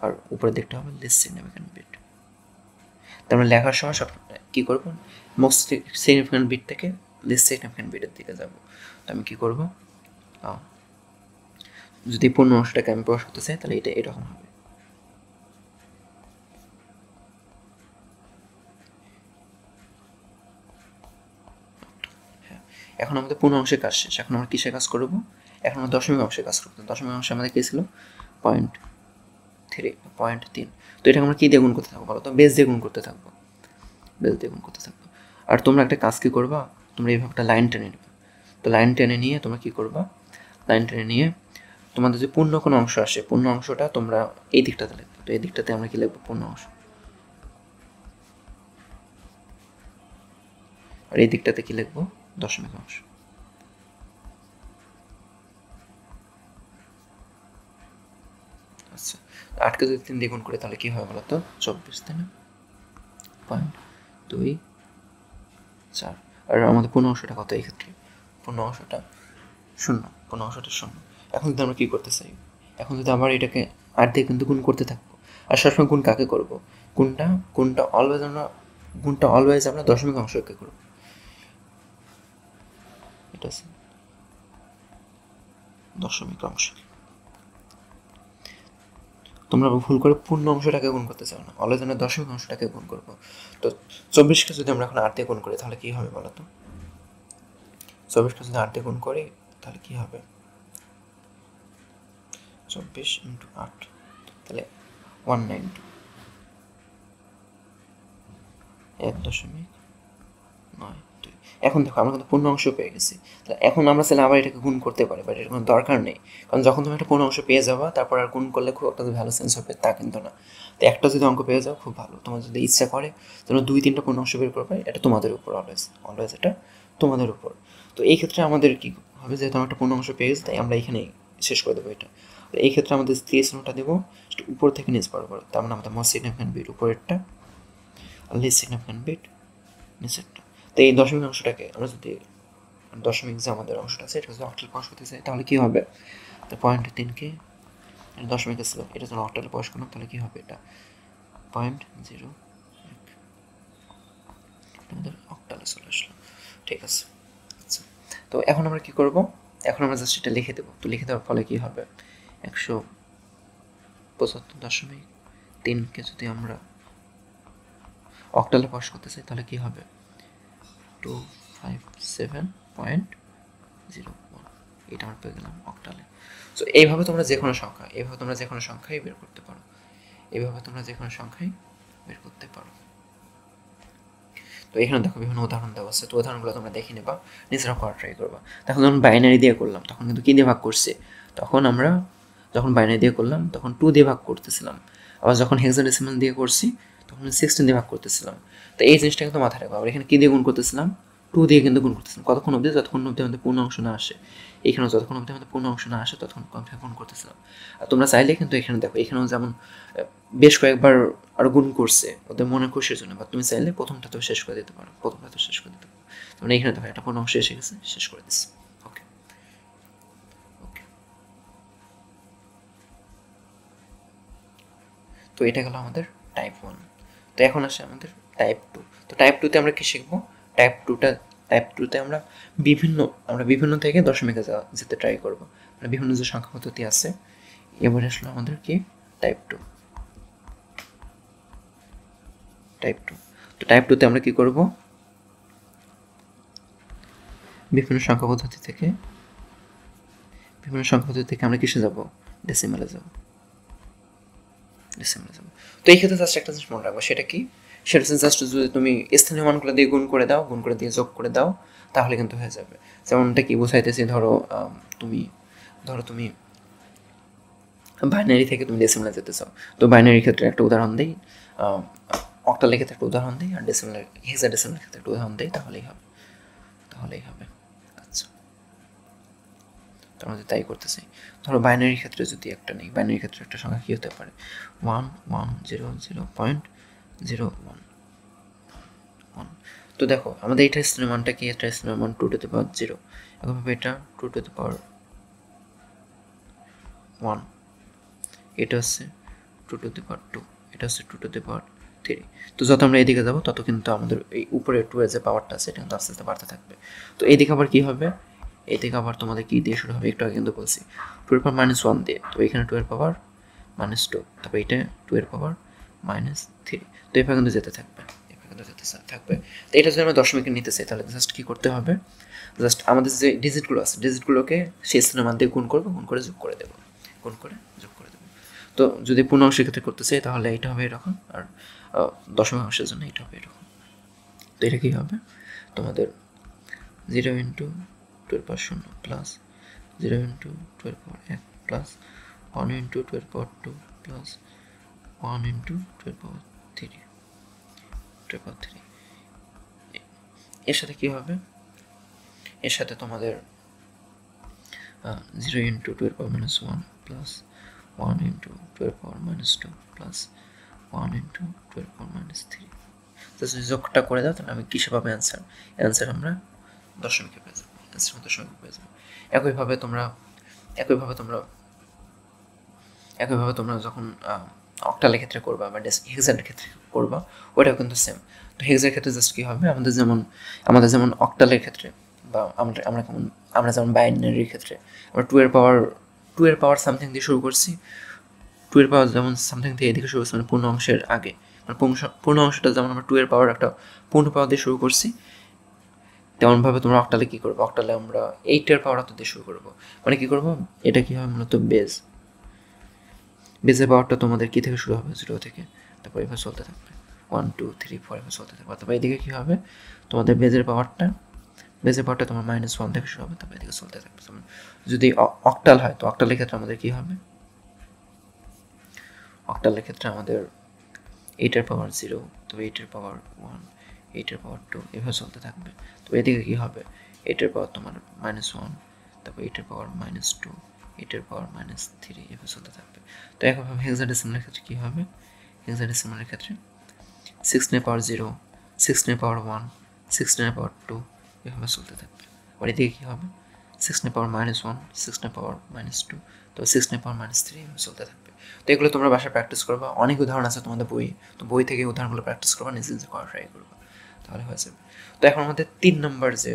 আর উপরের দিকটা হবে লেস সিগনিফিক্যান্ট বিট। তারপরে লেখার সময় সব কী করবো? মোস্ট সিগনিফিক্যান্ট বিট থেকে লিস্ট সিগনিফিক্যান্ট বিটের দিকে যাব। তো আমি কী করবো, যদি পূর্ণ অংশটাকে আমি প্রকাশ করতে চাই তাহলে এটা এরকম হবে। হ্যাঁ, এখন আমাদের পূর্ণ অংশের কাজ শেষ। এখন আমরা কিসে কাজ করব, এখন আমরা দশমিক অংশে কাজ করবো। দশমিক অংশে আমাদের কী ছিল, 0.3 0.3। তো এটা আমরা কী দিয়ে গুণ করতে থাকবো বলো তো, বেস দিয়ে গুণ করতে থাকবো, বেস দিয়ে গুণ করতে থাকবো। আর তোমরা একটা কাজ কী করবা, তোমরা এইভাবে একটা লাইন টেনে নেবে। তো লাইন টেনে নিয়ে তোমরা কী করবা, লাইন টেনে নিয়ে তোমাদের যে পূর্ণ কোনো অংশ আসে, পূর্ণ অংশটা তোমরা এই দিকটাতে লিখবে। তো এই দিকটাতে আমরা কী লিখবো, পূর্ণ অংশ। আর এই দিকটাতে কী লিখবো, দশমিক অংশ। আচ্ছা, 8কে যদি 3 দিয়ে গুণ করে তাহলে কী হবে বলো তো, 24, তাই না, 0.24। আর আমাদের পূর্ণ অংশটা কত এই ক্ষেত্রে, পূর্ণ অংশটা 0, পূর্ণ অংশটা 0। এখন যদি আমরা কী করতে চাই, এখন যদি আবার এটাকে 8 দিয়ে কিন্তু গুণ করতে থাকবো। আর সবসময় গুণ কাকে করব, গুণটা অলওয়েজ আমরা দশমিক অংশকে করব। এটা আছে দশমিক অংশ। তোমরা ভুল করে পূর্ণ অংশটাকে গুণ করতে চাও না, অলওয়েজ আমরা দশমিক অংশটাকে গুণ করবো। তো 24কে যদি আমরা এখন 8 দিয়ে গুণ করি তাহলে কী হবে বলো তো, 24কে যদি 8 দিয়ে গুণ করি তাহলে কী হবে, 24 × 8 তাহলে 192, 1.92। এখন দেখো আমরা কিন্তু পূর্ণ অংশ পেয়ে গেছি। তাহলে এখন আমরা চাইলে আবার এটাকে গুণ করতে পারি, বাট এর কোনো দরকার নেই। কারণ যখন তুমি একটা পূর্ণ অংশ পেয়ে যাবা তারপর আর গুণ করলে খুব একটা ভালো সেন্স হবে তা কিন্তু না। তো একটা যদি অঙ্ক পেয়ে যাও খুব ভালো, তোমার যদি ইচ্ছা করে তোমরা 2-3টা পূর্ণ অংশ বের করবে, এটা তোমাদের উপর, অলওয়েজ এটা তোমাদের উপর। তো এই ক্ষেত্রে আমাদের কী হবে, যেহেতু আমরা একটা পূর্ণ অংশ পেয়ে গেছি তাই আমরা এখানেই শেষ করে দেবো এটা। এই ক্ষেত্রে আমাদের স্থির চিহ্নটা দেবো উপর থেকে নিচ বরাবর, তার মানে আমাদের মোস্ট সিগনিফিক্যান্ট বিট উপরেরটা আর লিস্ট সিগনিফিক্যান্ট বিট নিচেরটা। তো এই দশমিক অংশটাকে আমরা যদি দশমিক যে আমাদের অংশটা আছে এটা যদি অক্টালে প্রকাশ করতে চাই তাহলে কী হবে, তো 0.3কে দশমিক ছিল, এটা যখন অক্টালে প্রকাশ করলাম তাহলে কী হবে, এটা 0.01 আমাদের অক্টালে চলে আসলো। ঠিক আছে, আচ্ছা। তো এখন আমরা কী করব, এখন আমরা জাস্ট এটা লিখে দেবো। তো লিখে দেওয়ার ফলে কী হবে, 175.3কে যদি আমরা অক্টালে প্রকাশ করতে চাই তাহলে কী হবে, 257.01, এটা আমরা পেয়ে গেলাম অক্টালে। সো এইভাবে তোমরা যে কোনো সংখ্যাই বের করতে পারো, বের করতে পারো। তো এখানে দেখো বিভিন্ন উদাহরণ দেওয়া আছে, তো উদাহরণগুলো তোমরা দেখে নেবা, নিজেরা করার ট্রাই করবা। তখন যখন বাইনারি দিয়ে করলাম তখন কিন্তু কী দিয়ে ভাগ করছে, যখন বাইনারি দিয়ে করলাম তখন 2 দিয়ে ভাগ করতেছিলাম, আবার যখন হেক্সাডেসিমাল দিয়ে করছি তখন 16 দিয়ে ভাগ করতেছিলাম। তো এই জিনিসটা কিন্তু মাথায় রাখবো। আবার এখানে কী দিয়ে গুণ করতেছিলাম, 2 দিয়ে কিন্তু গুণ করতেছিলাম। যতক্ষণ অবধি আমাদের পূর্ণ অংশ না আসে, এখানেও যতক্ষণ অবধি আমাদের পূর্ণ অংশ না আসে ততক্ষণ গুণ করতেছিলাম। আর তোমরা চাইলে কিন্তু এখানে দেখো, এখানেও যেমন বেশ কয়েকবার আরও গুণ করছে ওদের মনে খুশির জন্য, বা তুমি চাইলে প্রথমটা তো শেষ করে দিতে পারো, মানে এখানে দেখো একটা পূর্ণ অংশ এসে গেছে, শেষ করে দিচ্ছি। ওকে, তো এটা গেল আমাদের টাইপ 1। তো এখন আসে আমাদের টাইপ 2। তো টাইপ 2তে আমরা কী শিখবো, টাইপ 2তে আমরা বিভিন্ন থেকে দশমিকে যেতে ট্রাই করবো, মানে বিভিন্ন যে সংখ্যা পদ্ধতি আছে। এবার আসলো আমাদের কি টাইপ 2। তো টাইপ 2তে আমরা কি করব, বিভিন্ন সংখ্যা পদ্ধতি থেকে আমরা কিসে যাব, ডেসিমালে যাব। তো এই ক্ষেত্রে জাস্ট একটা জিনিস মনে রাখবো, সেটা কি, সেটা হচ্ছে জাস্ট যদি তুমি স্থানীয় মানগুলো দিয়ে গুণ করে দিয়ে যোগ করে দাও তাহলে কিন্তু হয়ে যাবে। যেমনটা কি বোঝাইতেছি, ধরো তুমি বাইনারি থেকে তুমি ডেসিমালে যেতে চাও, তো বাইনারির ক্ষেত্রে একটা উদাহরণ দিই, অক্টালের ক্ষেত্রে একটা উদাহরণ দিই, আর হেক্সাডেসিমালের ক্ষেত্রে একটা উদাহরণ দিই, তাহলেই হবে। আচ্ছা, আমরা তাই করতে চাই। ধরো বাইনারির ক্ষেত্রে যদি একটা নেই, বাইনারির ক্ষেত্রে একটা সংখ্যা কী হতে পারে, 1100.01। তো দেখো আমাদের এটা স্থানীয় মানটা কি, এটা স্থানীয় মান 2 টু দি পাওয়ার 0, একইভাবে এটা 2 টু দি পাওয়ার 1, এটা হচ্ছে 2 টু দি পাওয়ার 2, এটা হচ্ছে 2 টু দি পাওয়ার 3। তো যত আমরা এদিকে যাবো তত কিন্তু আমাদের এই উপরে 2 এর যে পাওয়ারটা আছে এটা কিন্তু আস্তে আস্তে বাড়তে থাকবে। তো এইদিকে আবার কী হবে, এইদিকে আবার তোমাদের কী দিয়ে শুরু হবে, একটু আগে কিন্তু বলছি 2 এর পাওয়ার -1 দিয়ে। তো এখানে 2 এর পাওয়ার -2, তারপর এটা 2 এর পাওয়ার -3। তো এভাবে কিন্তু যেতে থাকবে, এভাবে কিন্তু যেতে থাকবে। তো এটা যদি আমরা দশমিকে নিতে চাই তাহলে জাস্ট কী করতে হবে, জাস্ট আমাদের যে ডিজিটগুলো আছে ডিজিটগুলোকে সেই স্থানের মান দিয়ে গুণ করবো, গুণ করে যোগ করে দেবো, গুণ করে যোগ করে দেবো। তো যদি পূর্ণাংশের ক্ষেত্রে করতে চাই তাহলে এটা হবে এরকম, আর দশমিক অংশের জন্য এটা হবে এরকম। তো এটা কী হবে তোমাদের 0 × 2 এর পাওয়ার 0 প্লাস 0 × 2 এর পাওয়ার 1 প্লাস 1 × 2 এর পাওয়ার 2 প্লাস 1 × 2 এর পাওয়ার 3 এর সাথে কী হবে, এর সাথে তোমাদের 0 × 2 এর পাওয়ার -1 প্লাস 1 × 2 এর পাওয়ার -2 প্লাস 1 × 2 এর পাওয়ার -3। তো যদি যোগটা করে দাও তাহলে আমি কিসে পাবো অ্যান্সার, অ্যান্সার আমরা দশমিকে পেয়ে যাবো, অ্যান্সার দশমিকে পেয়ে যাবো। একইভাবে তোমরা যখন অক্টালের ক্ষেত্রে করবা বা হেক্সার ক্ষেত্রে করবা ওটাও কিন্তু সেম। তো হেক্সার ক্ষেত্রে জাস্ট কী হবে, আমাদের যেমন অক্টালের ক্ষেত্রে বা আমরা যেমন বাইনারির ক্ষেত্রে আমরা 2 এর পাওয়ার সামথিং দিয়ে শুরু করছি, 2 এর পাওয়ার যেমন সামথিং দিয়ে এদিকে শুরু করছি মানে পূর্ণ অংশের আগে, মানে পূর্ণ অংশটা যেমন আমরা 2 এর পাওয়ার একটা পূর্ণ পাওয়ার দিয়ে শুরু করছি, তেমনভাবে তোমরা অক্টালে কী করবো, অক্টালে আমরা 8 এর পাওয়ার দিয়ে শুরু করবো। মানে কী করবো, এটা কী হয় মূলত বেজের পাওয়ারটা তোমাদের কী থেকে শুরু হবে, 0 থেকে, তারপর এভাবে চলতে থাকবে 1 2 3 4 এভাবে চলতে থাকবে। তারপর এদিকে কী হবে, তোমাদের বেজের পাওয়ারটা তোমার -1 থেকে শুরু হবে, তারপর এদিকে চলতে থাকবে। যদি অক্টাল হয় তো অক্টালের ক্ষেত্রে আমাদের কী হবে, অক্টালের ক্ষেত্রে আমাদের 8 এর পাওয়ার 0, তবে 8 এর পাওয়ার 1, 8 এর পাওয়ার 2 এভাবে চলতে থাকবে। তো এদিকে কী হবে, 8 এর পাওয়ার তোমার -1, তারপর 8 এর পাওয়ার -2, 8 এর পাওয়ার -3 এভাবে চলতে থাকবে। তো একইভাবে হেক্সাডেসিমালের ক্ষেত্রে কী হবে, হেক্সাডেসিমালের ক্ষেত্রে 16 এর পাওয়ার 0, 16 এর পাওয়ার 1, 16 এর পাওয়ার 2 এভাবে চলতে থাকবে। আর এদিকে কী হবে, 16 এর পাওয়ার -1, 16 এর পাওয়ার -2, তো 16 এর পাওয়ার -3 এভাবে চলতে থাকবে। তো এগুলো তোমরা বাসায় প্র্যাকটিস করবা, অনেক উদাহরণ আছে তোমাদের বই, তো বই থেকে উদাহরণগুলো প্র্যাকটিস করবা, নিজে নিজে করা ট্রাই করবা, তাহলে হয়ে যাবে। তো এখন আমাদের 3 নম্বর যে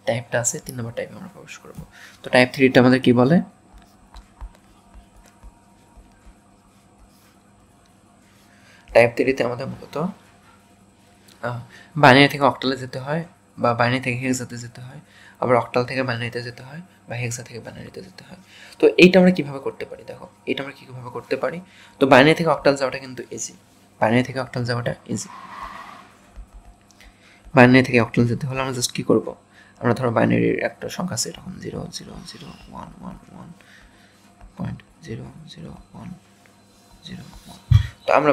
টাইপটা আছে, 3 নম্বর টাইপে আমরা প্রবেশ করবো। তো টাইপ 3টা আমাদের কি বলে, টাইপ 3তে আমাদের মূলত বাইনারি থেকে অক্টালে যেতে হয়, বা বাইনারি থেকে হেক্সাতে যেতে হয়, আবার অক্টাল থেকে বাইনারিতে যেতে হয়, বা হেক্সা থেকে বাইনারিতে যেতে হয়। তো এইটা আমরা কীভাবে করতে পারি, দেখো এইটা আমরা কীভাবে করতে পারি। তো বাইনারি থেকে অক্টাল যাওয়াটা কিন্তু ইজি, বাইনারি থেকে অক্টাল যাওয়াটা ইজি। বাইনারি থেকে অক্টাল যেতে হলে আমরা জাস্ট কী করবো, আমরা ধরো বাইনারির একটা সংখ্যা আছে এরকম 0 0 0 1 1 1.00101। তো আমরা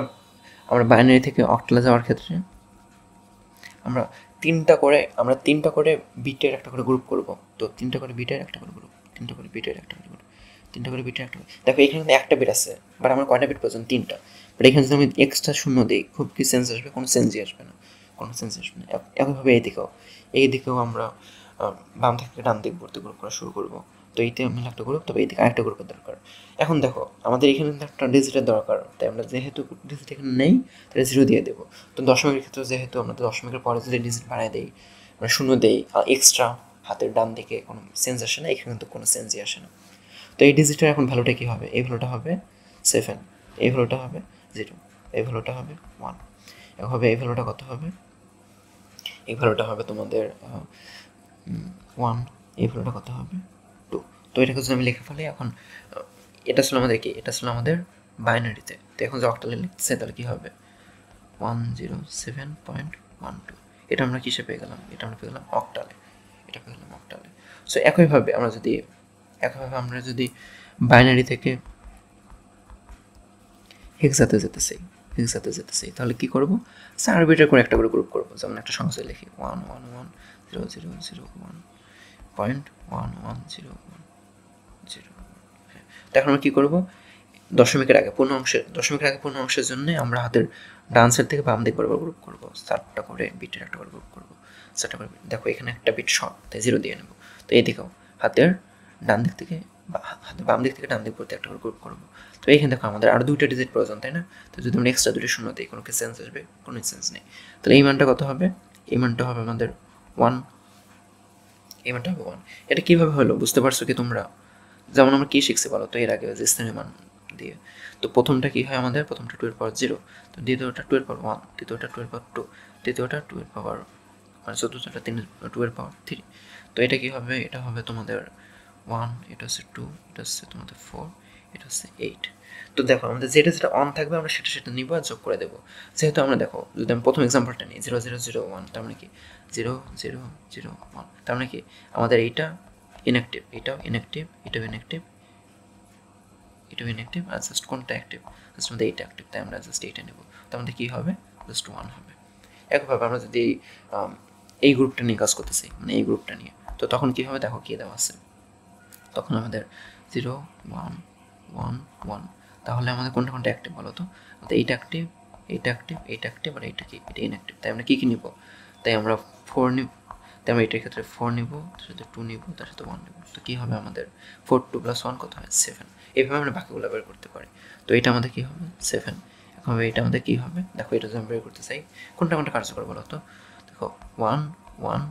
বাইনারি থেকে অক্টালে যাওয়ার ক্ষেত্রে আমরা তিনটা করে বিটের একটা করে গ্রুপ করব। তো তিনটা করে বিটের একটা করে গ্রুপ, তিনটা করে বিটের একটা করে গ্রুপ, তিনটা করে বিটের একটা। দেখো এখানে কিন্তু একটা বিট আছে, বাট আমার কয়টা বিট প্রয়োজন, 3টা। বাট এখানে যদি আমি এক্সট্রা শূন্য দিই খুব কি সেন্স আসবে, কোনো সেন্সই আসবে না, কোনো সেন্স আসবে না। একইভাবে এইদিকেও আমরা বাম থেকে ডান দিক ভর্তি গ্রুপ করা শুরু করবো। তো এইতে মিলে একটা গ্রুপ, তবে এইদিকে আরেকটা গ্রুপের দরকার। এখন দেখো আমাদের এখানে একটা ডিজিটের দরকার, তাই আমরা যেহেতু ডিজিট এখানে নেই তাহলে 0 দিয়ে দেবো। তো দশমিকের ক্ষেত্রে যেহেতু আমরা দশমিকের পরে যদি ডিজিট বাড়াই দিই, মানে শূন্য দেই, এক্সট্রা হাতের ডান দিকে কোনো সেন্স আসে না, এখানে কিন্তু কোনো সেন্সই আসে না। তো এই ডিজিটের এখন ভ্যালুটা কী হবে, এই ভ্যালুটা হবে 7, এই ভ্যালুটা হবে 0, এই ভ্যালুটা হবে 1, এভাবে এই ভ্যালুটা কত হবে, এই ভ্যালুটা হবে তোমাদের 1, এই ভ্যালুটা কত হবে 2। তো এটাকে যদি আমি লিখে ফেলি, এখন এটা ছিল আমাদের কি, এটা ছিল আমাদের বাইনারিতে। তো এখন যে অক্টালে লিখতেছে তাহলে কী হবে 107.12। এটা আমরা কিসে পেয়ে গেলাম, এটা আমরা পেয়ে গেলাম অক্টালে, এটা পেয়ে গেলাম অক্টালে। সো একইভাবে আমরা যদি বাইনারি থেকে হেক্সাতে যেতে চাই তাহলে কী করবো, 4 বিটের করে একটা করে গ্রুপ করবো। যেমন একটা সংখ্যা লিখি 1110001.11010। তো এখন আমরা কী করবো, দশমিকের আগে পূর্ণ অংশের জন্য আমরা হাতের ডান সাইড থেকে বাম দিক বরাবর গ্রুপ করবো, 4টা করে বিটের একটা করে গ্রুপ করবো, 4টা করে। দেখো এখানে একটা বিট শর্ট, তাই 0 দিয়ে নেবো। তো এদিকেও হাতের ডান দিক থেকে বাম দিক থেকে ডান দিক পড়তে একটা করে গ্রুপ করবো। তো এইখানে দেখো আমাদের আরও 2টা ডিজিট প্রয়োজন, তাই না? তো যদি আমরা এক্সট্রা 2টা শূন্য দিই কোনো কি সেন্স আসবে? কোনো সেন্স নেই। তাহলে এই মানটা কত হবে? এই মানটা হবে আমাদের 1, এই মানটা হবে 1। এটা কীভাবে হলো বুঝতে পারছো কি তোমরা? যেমন আমরা কী শিখছি বলো তো এর আগে যে স্থানীয় মান দিয়ে। তো প্রথমটা কী হয় আমাদের? প্রথমটা 2 এর পাওয়ার 0, তো দ্বিতীয়টা 2 এর পাওয়ার 1, তৃতীয়টা 2 এর পাওয়ার 2, তৃতীয়টা 2 এর পাওয়ার মানে চতুর্থটা 2 এর পাওয়ার 3। তো এটা কী হবে? এটা হবে তোমাদের 1, এটা হচ্ছে 2, এটা হচ্ছে তোমাদের 4, এটা হচ্ছে 8। তো দেখো আমাদের যেটা যেটা অন থাকবে আমরা সেটা নিব আর যোগ করে দেবো। যেহেতু আমরা দেখো যদি আমি প্রথম এক্সাম্পলটা নিই 0 0 0 1, তার মানে কি 0 0 0 1, তার মানে কি আমাদের এইটা ইনঅ্যাক্টিভ, এটাও ইনঅ্যাক্টিভ, এটাও ইনঅ্যাক্টিভ, এটাও ইনঅ্যাক্টিভ, আর জাস্ট কোনটা অ্যাক্টিভ? জাস্ট আমাদের এইটা অ্যাক্টিভ, তাই আমরা জাস্ট এইটা নেব। তো আমাদের কী হবে? জাস্ট 1 হবে। একইভাবে আমরা যদি এই গ্রুপটা নিয়ে কাজ করতেছি, মানে এই গ্রুপটা নিয়ে, তো তখন কী হবে? দেখো কী দেওয়া আছে, তখন আমাদের 0 1 1 1। তাহলে আমাদের কোনটা কোনটা অ্যাক্টিভ বলো তো? আমাদের এইটা অ্যাক্টিভ, এইটা অ্যাক্টিভ, এইটা অ্যাক্টিভ, আর এইটা কি? এটা ইনঅ্যাক্টিভ। তাই আমরা কী কী নিব? তাই আমরা 4 নিব, তাই আমরা এটার ক্ষেত্রে 4 নিব, তার সাথে 2 নিব, তার সাথে 1 নিব। তো কী হবে আমাদের? 4 2 + 1 কত হয়? 7। এইভাবে আমরা বাকিগুলো বের করতে পারি। তো এটা আমাদের কী হবে? 7। এখন এটা আমাদের কী হবে? দেখো এটা যদি আমরা বের করতে চাই কোনটা কোনটা কার্যকর বলো তো? দেখো 1 1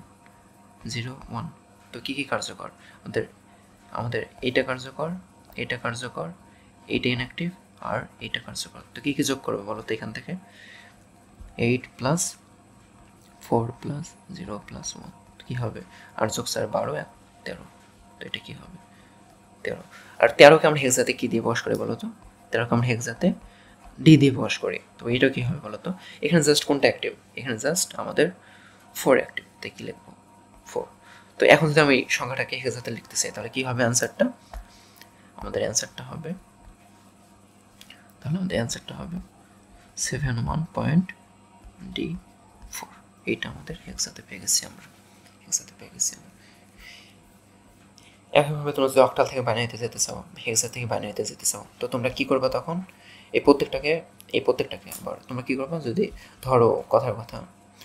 0 1। তো কী কী কার্যকর? আমাদের এইটা কার্যকর, এইটা কার্যকর, এইটা ইনঅ্যাক্টিভ, আর এইটা কার্যকর। তো কী কী যোগ করবে বলো তো এখান থেকে? 8 + 4 + 0 + 1 কী হবে? 8 যোগ 4 12 1 13। তো এটা কী হবে? 13। আর 13কে আমরা হেক্সাতে কী দিয়ে বস করি বলো তো? 13কে আমরা হেক্সাতে ডি দিয়ে বস করি। তো এইটা কী হবে বলো তো? এখানে জাস্ট কোনটা অ্যাক্টিভ? এখানে জাস্ট আমাদের 4 অ্যাক্টিভ, তাই কী লিখবো? 4। তো এখন যদি আমি সংখ্যাটাকে হেক্সাতে লিখতে চাই তাহলে কী হবে অ্যান্সারটা? আমাদের অ্যান্সারটা হবে 71.D4। এইটা আমাদের হেক্সাতে পেয়ে গেছি আমরা। একইভাবে তোমরা যদি অক্টাল থেকে বাইনারিতে যেতে চাও, হেক্সা থেকে বাইনারিতে যেতে চাও, তো তোমরা কী করবা তখন? এই প্রত্যেকটাকে আবার তোমরা কী করবা? যদি ধরো কথার কথা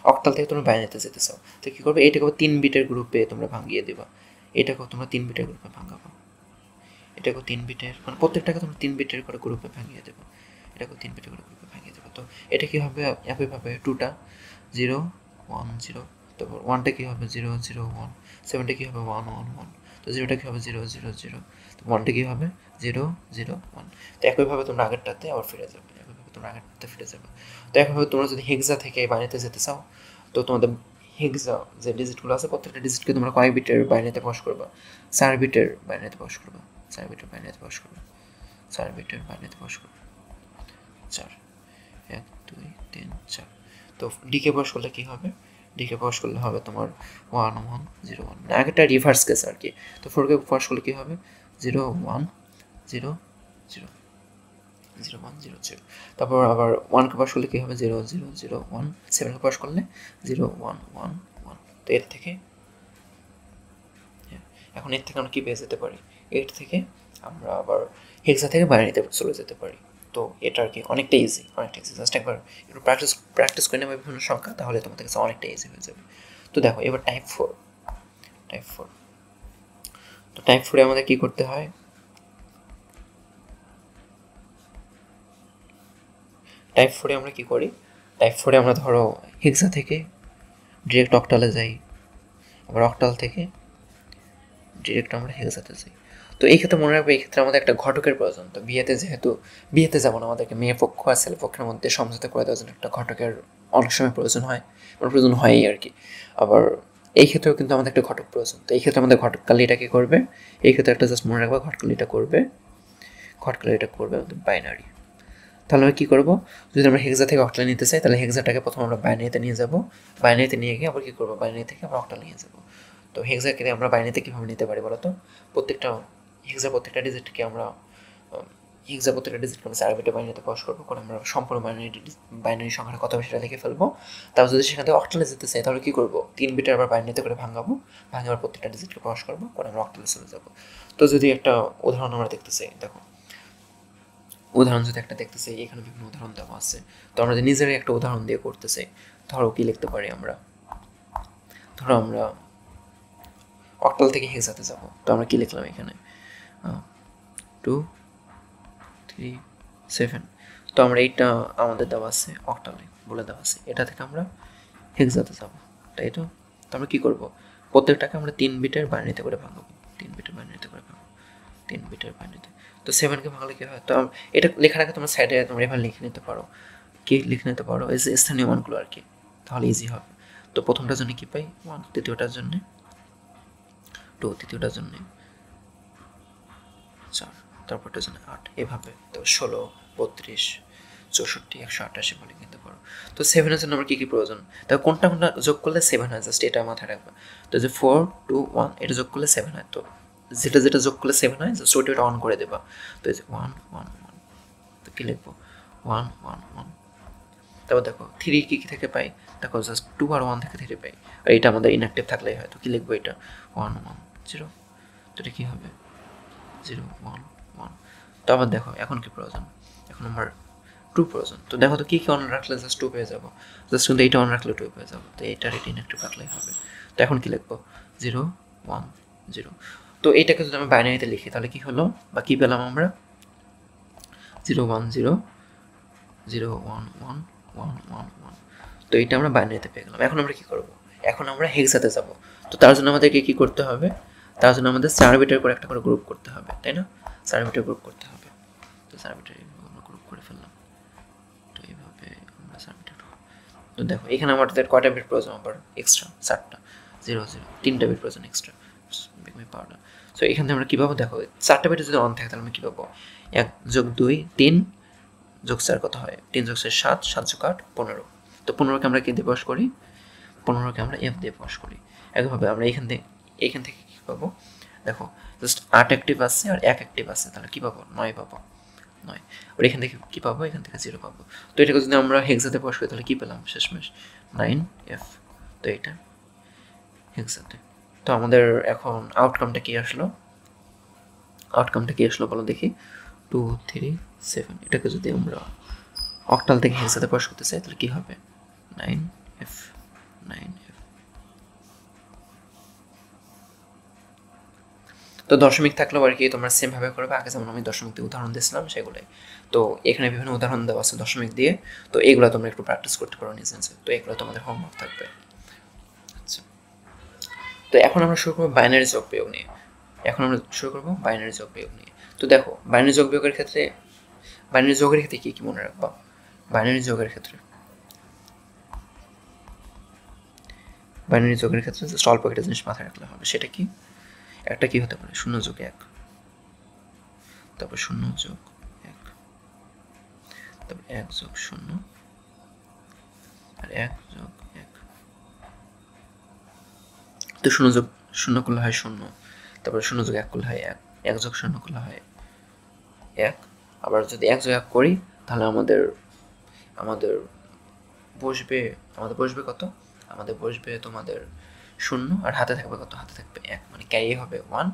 অক্টাল থেকে তোমরা বাইনারিতে যেতে চাও, তো কী করবে? এইটাকেও 3 বিটের গ্রুপে তোমরা ভাঙিয়ে দেবা। এটাকেও তোমরা 3 বিটের গ্রুপে ভাঙাবা, এটাকেও 3 বিটের, মানে প্রত্যেকটাকে তোমরা 3 বিটের করে গ্রুপে ভাঙিয়ে দেবো, এটাকেও 3 বিটের করে গ্রুপে ভাঙিয়ে দেবো। তো এটা কী হবে? একইভাবে 2টা 0 1 0, তারপর 1টা কী হবে? 0 0 1, 7টা কী হবে? 1 1 1, তো 0টা কী হবে? 0 0 0, তো 1টা কী হবে? 0 0 1। তো একইভাবে তোমরা আগেরটাতে আবার ফিরে যাবে, তো একইভাবে তোমরা যদি হেক্সা থেকে বাইনারিতে যেতে চাও, তো তোমাদের হেক্সা যে ডিজিটগুলো আছে প্রত্যেকটা ডিজিটকে তোমরা কয় বিটের বাইনারিতে পাস করবা? 4 বিটের বাইনারিতে পাস করবা, 4 বিটের বাইনারিতে পাস করবা, 4 বিটের বাইনারিতে পাস করবা, 4 1 2 3 4। তো ডিকে পাস করলে কী হবে? ডিকে পাস করলে হবে তোমার 1 1 0 1, মানে আগেরটা রিভার্স কেস আর কি। তো 4কে পাস করলে কী হবে? 0 1 0 0 0 1 0 0। তারপর আবার 1কে পাস করলে কী হবে? 0 0 0 1। 7কে পাস করলে 0 1 1 1। তো এর থেকে এখন এর থেকে আমরা কী পেয়ে যেতে পারি? এর থেকে আমরা আবার হেক্সা থেকে বাইনারিতে চলে যেতে পারি। তো এটা আর কি অনেকটা ইজি, জাস্ট একবার একটু প্র্যাকটিস করে নেবে বিভিন্ন সংখ্যা, তাহলে তোমাদের কাছে অনেকটা ইজি হয়ে যাবে। তো দেখো এবার টাইপ 4। তো টাইপ 4-এ আমাদের কী করতে হয়? টাইপ 4-এ আমরা কী করি? টাইপ 4-এ আমরা ধরো হেক্সা থেকে ডিরেক্ট অক্টালে যাই, আবার অক্টাল থেকে ডিরেক্ট আমরা হেক্সাতে যাই। তো এই ক্ষেত্রে মনে রাখবে এই ক্ষেত্রে আমাদের একটা ঘটকের প্রয়োজন। তো বিয়েতে যেমন আমাদেরকে মেয়ে পক্ষ আর ছেলে পক্ষের মধ্যে সমঝোতা করে দেওয়ার জন্য একটা ঘটকের অনেক সময় প্রয়োজন হয়ই আর কি। আবার এই ক্ষেত্রেও কিন্তু আমাদের একটা ঘটক প্রয়োজন। তো এই ক্ষেত্রে আমাদের ঘটকালিটা কী করবে? এই ক্ষেত্রে একটা জাস্ট মনে রাখবে ঘটকালিটা করবে আমাদের বাইনারি। তাহলে আমরা কী করবো? যদি আমরা হেক্সা থেকে অক্টাল নিতে চাই তাহলে হেক্সাটাকে প্রথম আমরা বাইনারিতে নিয়ে যাবো, বাইনারিতে নিয়ে গিয়ে আবার কী করবো? বাইনারি থেকে আবার অক্টাল নিয়ে যাবো। তো হেক্সাকে আমরা বাইনারিতে কীভাবে নিতে পারি বলো তো? প্রত্যেকটা ডিজিটকে আমরা 4 বিটে বাইনারিতে পাস করবো, করে আমরা সম্পূর্ণ বাইনারি সংখ্যাটা কত হবে সেটা লিখে ফেলবো। তারপর যদি সেখান থেকে অক্টালে যেতে চাই তাহলে কী করবো? 3 বিটের আবার বাইনারিতে করে ভাঙাবো, আবার প্রত্যেকটা ডিজিটকে পাস করবো, করে আমরা অক্টালে চলে যাবো। তো যদি একটা উদাহরণ আমরা দেখতে চাই, দেখো উদাহরণ যদি একটা দেখতে চাই, এখানে বিভিন্ন উদাহরণ দেওয়া আছে। তো আমরা যদি নিজেরাই একটা উদাহরণ দিয়ে করতে চাই, ধরো কী লিখতে পারি আমরা? ধরো আমরা অক্টাল থেকে হেক্সাতে যাবো, তো আমরা কী লিখলাম এখানে? 2 3 7। তো আমরা এইটা আমাদের দেওয়া আছে অক্টালে বলে দেওয়া আছে, এটা থেকে আমরা হেক্সাতে যাব, তাই তো। তো আমরা কী করবো, প্রত্যেকটাকে আমরা 3 বিটের বাইনারিতে করে ভাঙাবো, 3 বিটের বাইনারিতে করে ভাঙাবো, 3 বিটের বাইনারিতে। তো 7কে ভাঙলে কী হয়, তো এটা লেখার আগে তোমার সাইডে তোমরা এভাবে লিখে নিতে পারো, কি লিখে নিতে পারো এই যে স্থানীয় মানগুলো আর কি, তাহলে ইজি হবে। তো প্রথমটার জন্য কি পাই 1, দ্বিতীয়টার জন্য 2, তৃতীয়টার জন্য 4, তারপরটার জন্য 8, এভাবে। তো 16, 32, 64, 188 বলে কিনতে পারো। তো 7-এর জন্য আমার কী কী প্রয়োজন, তা কোনটা কোনটা যোগ করলে 7 হয়, জাস্ট এটা মাথায় রাখবে। তো যে 4 2 1 এটা যোগ করলে 7 হয়, তো যেটা যেটা যোগ করলে 7 হয় জাস্ট ওইটা অন করে দেবা। তো এই যে 1 1 1, তো কী লিখবো 1 1 1। তারপর দেখো 3 কী কী থেকে পাই, দেখো জাস্ট 2 আর 1 থেকে 3 পাই, আর এটা আমাদের ইনঅ্যাক্টিভ থাকলেই হয়। তো কী লিখবো এটা 1 1 0, তো এটা কী হবে 0 1 1। তো আবার দেখো এখন কি প্রয়োজন, এখন আমার 2 প্রয়োজন। তো দেখো তো কী কী অন রাখলে জাস্ট 2 পেয়ে যাবো, জাস্ট কিন্তু এইটা অন রাখলে 2 পেয়ে যাবো। তো এইটার এটা ইনঅ্যাক্টিভ রাখলেই হবে। তো এখন কী লিখবো 0 1 0। তো এইটাকে যদি আমি বাইনারিতে লিখি তাহলে কী হলো বা কী পেলাম আমরা 0 1 0 0 1 1 1 1 1। তো এইটা আমরা বাইনারিতে পেয়ে গেলাম। এখন আমরা কী করবো, এখন আমরা হেক্সাতে যাব। তো তার জন্য আমাদেরকে কী করতে হবে, তার জন্য আমাদের 4 বিটের করে একটা করে গ্রুপ করতে হবে, তাই না, 4 বিটের গ্রুপ করতে হবে। তো 4 বিটের আমরা গ্রুপ করে ফেললাম। তো এইভাবে আমরা 4 বিটের, তো দেখো এখানে আমাদের কয়টা বিট প্রয়োজন আবার এক্সট্রা 4টা, 0 0, 3টা বিট প্রয়োজন এক্সট্রা, পাওয়ার। সো এখান থেকে আমরা কী পাবো, দেখো 4টা বিটে যদি অন থাকে তাহলে আমরা কী পাবো 1 যোগ 2 3 যোগ 4 কত হয়, 3 যোগ 4 7, 7 যোগ 8 15। তো 15কে আমরা কী দিয়ে প্রকাশ করি, 15কে আমরা এফ দিয়ে প্রকাশ করি। একইভাবে আমরা এইখান থেকে কী পাবো, দেখো জাস্ট 8 অ্যাক্টিভ আছে আর 1 অ্যাক্টিভ আছে, তাহলে কী পাবো 9 পাবো, 9। আর এখান থেকে কী পাবো, এখান থেকে 0 পাবো। তো এটাকে যদি আমরা হেক্সাতে প্রকাশ করি তাহলে কী পেলাম শেষমেশ 9F। তো এটা হেক্সাতে। তো আমাদের এখন আউটকামটা কী আসলো, আউটকামটা কী আসলো বলো দেখি 2 3 7। এটাকে যদি আমরা অক্টাল থেকে হেক্সাতে প্রকাশ করতে চাই তাহলে কী হবে 9F 9F। তো দশমিক থাকলেও আর কি তোমরা সেমভাবে করবে, আগে যেমন আমি দশমিক দিয়ে উদাহরণ দিয়েছিলাম সেগুলোই। তো এখানে বিভিন্ন উদাহরণ দেওয়া আছে দশমিক দিয়ে, তো এগুলো তোমরা একটু প্র্যাকটিস করতে পারো নিজে নিজে। তো এগুলো তোমাদের হোমওয়ার্ক থাকবে। আচ্ছা, তো এখন আমরা শুরু করবো বাইনারি যোগ বিয়োগ নিয়ে। তো দেখো বাইনারি যোগ বিয়োগের ক্ষেত্রে, বাইনারি যোগের ক্ষেত্রে কী কী মনে রাখবা, বাইনারি যোগের ক্ষেত্রে জাস্ট অল্প একটা জিনিস মাথায় রাখলে হবে। সেটা কি, একটা কি হতে পারে 0 যোগ 1, তারপর 0 যোগ 1, তারপর 1 যোগ 0 আর 1 যোগ 1। তো 0 যোগ 0 করলে হয় 0, তারপর 0 যোগ 1 করলে হয় 1, 1 যোগ 0 করলে হয় 1। আবার যদি 1 যোগ 1 করি তাহলে আমাদের বসবে কত, আমাদের বসবে তোমাদের 0, আর হাতে থাকবে কত, হাতে থাকবে 1, মানে ক্যারি হবে 1,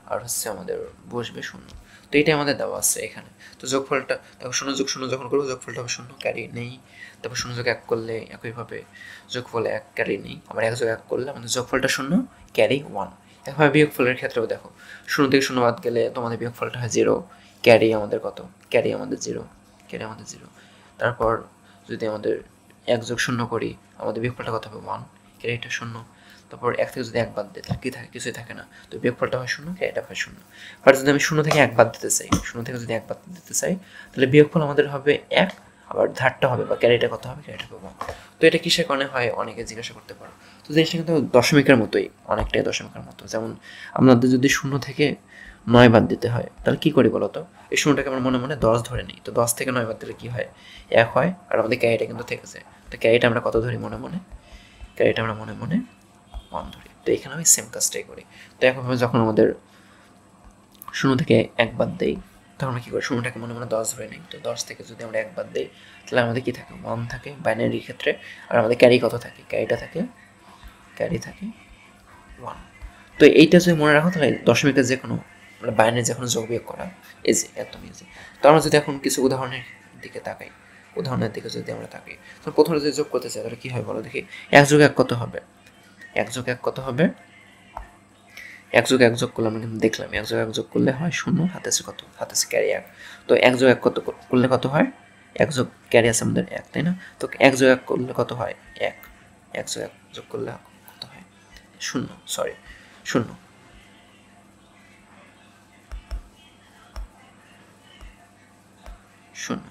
আর হচ্ছে আমাদের বসবে 0। তো এইটাই আমাদের দেওয়া আছে এখানে। তো যোগফলটা দেখো 0 যোগ 0 যখন করবো যোগফলটা হবে 0, ক্যারি নেই। তারপর 0 যোগ 1 করলে একইভাবে যোগফল 1, ক্যারি নেই। আবার 1 যোগ 1 করলে আমাদের যোগফলটা 0, ক্যারি 1। একইভাবে বিয়োগফলের ক্ষেত্রেও দেখো 0 থেকে 0 বাদ গেলে তোমাদের বিয়োগফলটা হয় 0, ক্যারি আমাদের কত, ক্যারি আমাদের 0। তারপর যদি আমাদের 1 যোগ 0 করি আমাদের বিয়োগফলটা কত হবে 1, ক্যারিটা 0। তারপর 1 থেকে যদি 1 বাদ দিই তাহলে কী থাকে, কিছুই থাকে না। তো বিয়োগফলটা হয় 0, ক্যারিটা হয় 0। আর যদি আমি 0 থেকে 1 বাদ দিতে চাই, 0 থেকে যদি 1 বাদ দিতে চাই তাহলে বিয়োগফল আমাদের হবে 1, আবার ধারটা হবে বা ক্যারিটা কত হবে, ক্যারিটা হবে 1। তো এটা কিসের কারণে হয় অনেকে জিজ্ঞাসা করতে পারো। তো জিনিসটা কিন্তু দশমিকের মতোই, অনেকটাই দশমিকের মতো। যেমন আমাদের যদি 0 থেকে 9 বাদ দিতে হয় তাহলে কী করি বলো তো, এই 0টাকে আমরা মনে মনে 10 ধরে নিই। তো 10 থেকে 9 বাদ দিলে কী হয় 1 হয়, আর আমাদের ক্যারিটা কিন্তু থেকে যায়। তো ক্যারিটা আমরা কত ধরি মনে মনে, ক্যারিটা আমরা মনে মনে 1 ধরি। তো এখানে আমি সেম কাজটাই করি। তো একইভাবে যখন আমাদের 0 থেকে 1 বাদ দেই তখন আমরা কী করি, 0টাকে মনে মনে 10 ধরে নিই। তো 10 থেকে যদি আমরা 1 বাদ দিই তাহলে আমাদের কী থাকে 1 থাকে বাইনারির ক্ষেত্রে, আর আমাদের ক্যারি কত থাকে, ক্যারি থাকে 1। তো এইটা যদি মনে রাখো তাহলে দশমিকের যে কোনো মানে বাইনারি যে কোনো যোগ বিয়োগ করা ইজি, একদম ইজি। তো আমরা যদি এখন কিছু উদাহরণের দিকে তাকাই, যদি আমরা তাকাই তো প্রথমে যদি যোগ করতে চাই তাহলে কী হয় বলো দেখি, 1 যোগ 1 কত হবে, 1 যোগ 1 কত হবে, এক যোগ এক যোগ করলে আমরা কিন্তু দেখলাম এক যোগ এক যোগ করলে হয় শূন্য, হাতে আছে কত, হাতে আছে ক্যারি এক। তো এক যোগ এক কত করলে কত হয়, এক যোগ ক্যারি আছে আমাদের এক, তাই না? তো এক যোগ এক করলে কত হয় এক, এক যোগ এক যোগ করলে কত হয় শূন্য, সরি শূন্য। শূন্য।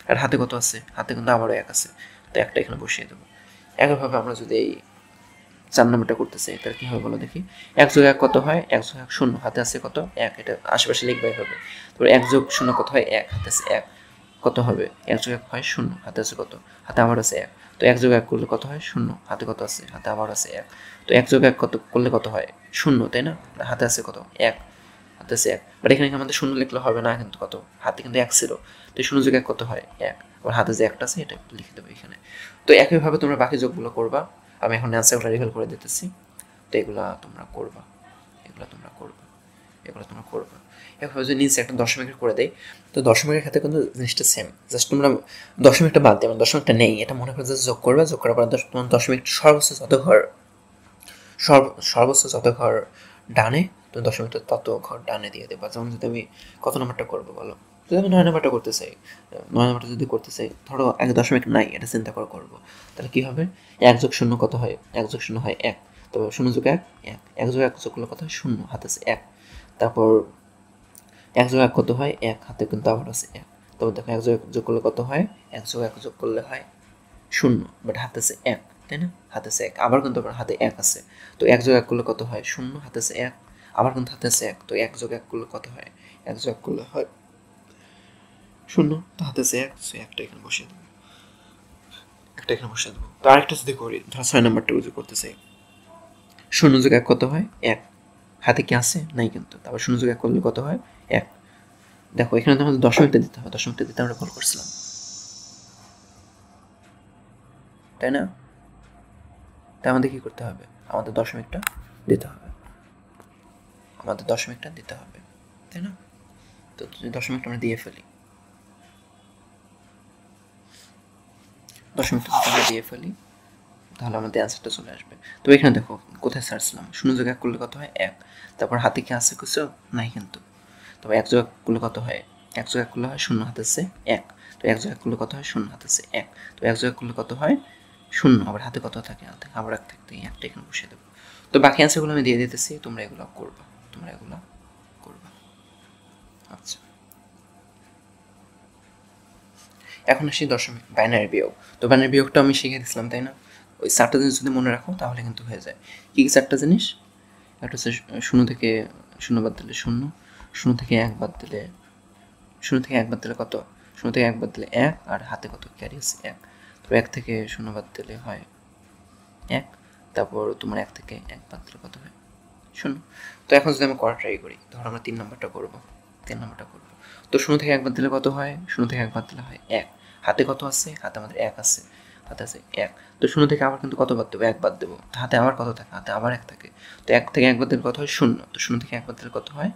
আর হাতে কত আছে, হাতে কিন্তু আবারও এক আছে, তো একটা এখানে বসিয়ে দেবো। একইভাবে আমরা যদি এই 4 নম্বরটা করতে চাই তাহলে কী হবে বলো দেখি। এক যোগ এক কত হয়, এক যোগ এক শূন্য, হাতে আছে কত এক, এটা আশেপাশে লিখবে হবে। তারপরে এক যোগ শূন্য কত হয় এক, হাতে আছে এক, কত হবে এক যোগ এক হয় শূন্য, হাতে আছে কত, হাতে আবার আছে এক। তো এক যোগ এক করলে কত হয় শূন্য, হাতে কত আছে, হাতে আবার আছে এক। তো এক যোগ এক কত করলে কত হয় শূন্য, তাই না? হাতে আছে কত এক, হাতে আছে এক। বাট এখানে আমাদের শূন্য লিখলে হবে না, কিন্তু কত, হাতে কিন্তু এক ছিল। তো শূন্য যোগ এক কত হয় এক, আবার হাতে যে একটা আছে এটা লিখে দেবো এখানে। তো একইভাবে তোমরা বাকি যোগগুলো করবা। আমি এখন অ্যান্সারগুলো রিভিল করে দিতেছি, তো এগুলা তোমরা করবা, এগুলো তোমরা করবা, এগুলো তোমরা করবা। এভাবে যদি নিচে একটা দশমিকের করে দেয়, তো দশমিকের ক্ষেত্রে কিন্তু জিনিসটা সেম, জাস্ট তোমরা দশমিকটা বাদ দেবে, দশমিকটা নেই এটা মনে করে জাস্ট যোগ করবে, যোগ করার পর তোমার দশমিক সর্বোচ্চ যত ঘর, সর্বোচ্চ যত ঘর ডানে, তুমি দশমিকটা তত ঘর ডানে দিয়ে দেবা। যেমন যদি আমি কত নম্বরটা করবো বলো, যদি আমি 9 নম্বরটা করতে চাই, 9 নম্বরটা যদি করতে চাই, ধরো এক দশমিক নাই, এটা চিন্তা করে করবো, তাহলে কী হবে, এক যোগ শূন্য কত হয়, এক যোগ শূন্য হয় এক, তবে শূন্য যোগ এক এক, এক যোগ এক যোগ করলে কত হয় শূন্য, হাতে আছে এক। তারপর এক যোগ এক কত হয় এক, হাতে কিন্তু আবার আছে এক। তবে দেখো এক যোগ এক যোগ করলে কত হয়, এক যোগ এক যোগ করলে হয় শূন্য, বাট হাতে আছে এক, তাই না? হাতে আছে এক, আবার কিন্তু হাতে এক আছে। তো এক যোগ এক করলে কত হয় শূন্য, হাতে আছে এক, আবার কিন্তু হাতে আছে এক। তো এক যোগ এক করলে কত হয়, এক যোগ এক করলে হয় শূন্য, তো হাতে আছে এক, সো একটা এখানে বসিয়ে দেবো, একটা এখানে বসিয়ে দেবো। তো আরেকটা যদি করি, ধর 6 নম্বরটা যদি করতে চাই, শূন্য যোগ এক কত হয় এক, হাতে কি আছে নাই কিন্তু, তারপর শূন্য যোগ এক করলে কত হয় এক। দেখো এখানে তো আমাদের দশমিকটা দিতে হবে, দশমিকটা দিতে আমরা ভুল করছিলাম, তাই না? তাই আমাদের কি করতে হবে, আমাদের দশমিকটা দিতে হবে, আমাদের দশমিকটা দিতে হবে, তাই না? তো যদি দশমিকটা আমরা দিয়ে ফেলি, দশমিকটা যদি আমরা দিয়ে ফেলি, তাহলে আমাদের অ্যান্সারটা চলে আসবে। তো এখানে দেখো কোথায় সার্চলাম, শূন্য যোগ এক করলে কত হয় এক, তারপর হাতে কি আছে কিছু নাই কিন্তু, তবে এক যোগ এক করলে কত হয়, এক যোগ এক করলে হয় শূন্য, হাতে আছে এক। তো এক যোগ এক করলে কত হয় শূন্য, হাতে আছে এক। তো এক যোগ এক করলে কত হয় শূন্য, আবার হাতে কত থাকে, হাতে আবার এক থাকতে একটা এখানে বসিয়ে দেবো। তো বাকি অ্যান্সারগুলো আমি দিয়ে দিতেছি, তোমরা এগুলো করবা, তোমরা এগুলো করবা। আচ্ছা, এখন আসি দশমিক বাইনারি বিয়োগ। তো বাইনারি বিয়োগটা আমি শিখে দিয়েছিলাম, তাই না? ওই 4টা জিনিস যদি মনে রাখো তাহলে কিন্তু হয়ে যায়। কী কী 4টা জিনিস? একটা হচ্ছে শূন্য থেকে শূন্য বাদ দিলে শূন্য, শূন্য থেকে এক বাদ দিলে, শূন্য থেকে এক বাদ দিলে কত, শূন্য থেকে এক বাদ দিলে এক, আর হাতে কত ক্যারি আছে এক। তো এক থেকে শূন্য বাদ দিলে হয় এক, তারপর তোমার এক থেকে এক বাদ দিলে কত হয় শূন্য। তো এখন যদি আমি করা ট্রাই করি, ধর আমরা 3 নম্বরটা করবো, 3 নম্বরটা করবো। তো শূন্য থেকে এক বাদ দিলে কত হয়, শূন্য থেকে এক বাদ দিলে হয় এক, হাতে কত আছে, হাতে আমাদের এক আছে, হাতে আছে এক। তো শূন্য থেকে আবার কিন্তু কত বাদ দেবো, এক বাদ দেবো, হাতে আবার কত থাকে, হাতে আবার এক থাকে। তো এক থেকে এক বাদ দিলে কত হয় শূন্য, তো শূন্য থেকে এক বাদ দিলে কত হয়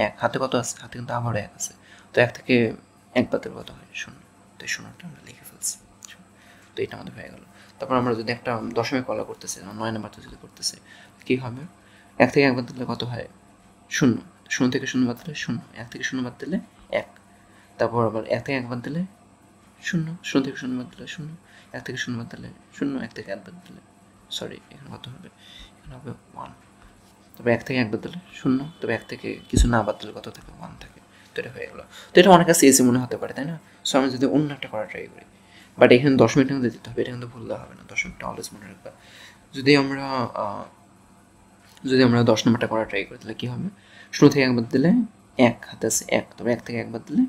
এক, হাতে কত আছে, হাতে কিন্তু আবারও এক আছে। তো এক থেকে এক বাদ দিলে কত হয় শূন্য, তো এই শূন্যটা আমরা লিখে ফেলছি। তো এটা আমাদের হয়ে গেল। তারপর আমরা যদি একটা দশমিক কলা করতেছি, 9 নাম্বারটা যদি করতেছি, কী হবে, এক থেকে এক বাদ দিলে কত হয় শূন্য, শূন্য থেকে শূন্য বাদ দিলে শূন্য, এক থেকে শূন্য বাদ দিলে এক। তারপর আবার এক থেকে এক বাদ দিলে শূন্য, শূন্য থেকে শূন্য বাদ দিলে শূন্য, এক থেকে শূন্য বাদ দিলে শূন্য, এক থেকে এক বাদ দিলে, সরি এখানে কত হবে, এখানে হবে ওয়ান। তবে এক থেকে এক বাদ দিলে শূন্য, তবে এক থেকে কিছু না বাদ দিলে কত থাকে, ওয়ান থাকে। তো এটা হয়ে গেলো। তো এটা অনেক কাছে ইজি মনে হতে পারে, তাই না? সো আমি যদি অন্য একটা করা ট্রাই করি, বাট এখানে 10 মিনিট কিন্তু দিতে হবে, এটা কিন্তু ভুললে হবে না, 10 মিনিটটা অলওয়েজ মনে রাখবা। যদি আমরা যদি আমরা 10 নম্বরটা করা ট্রাই করি, তাহলে কী হবে, শূন্য থেকে এক বাদ দিলে এক, হাতে আছে এক, তবে এক থেকে এক বাদ দিলে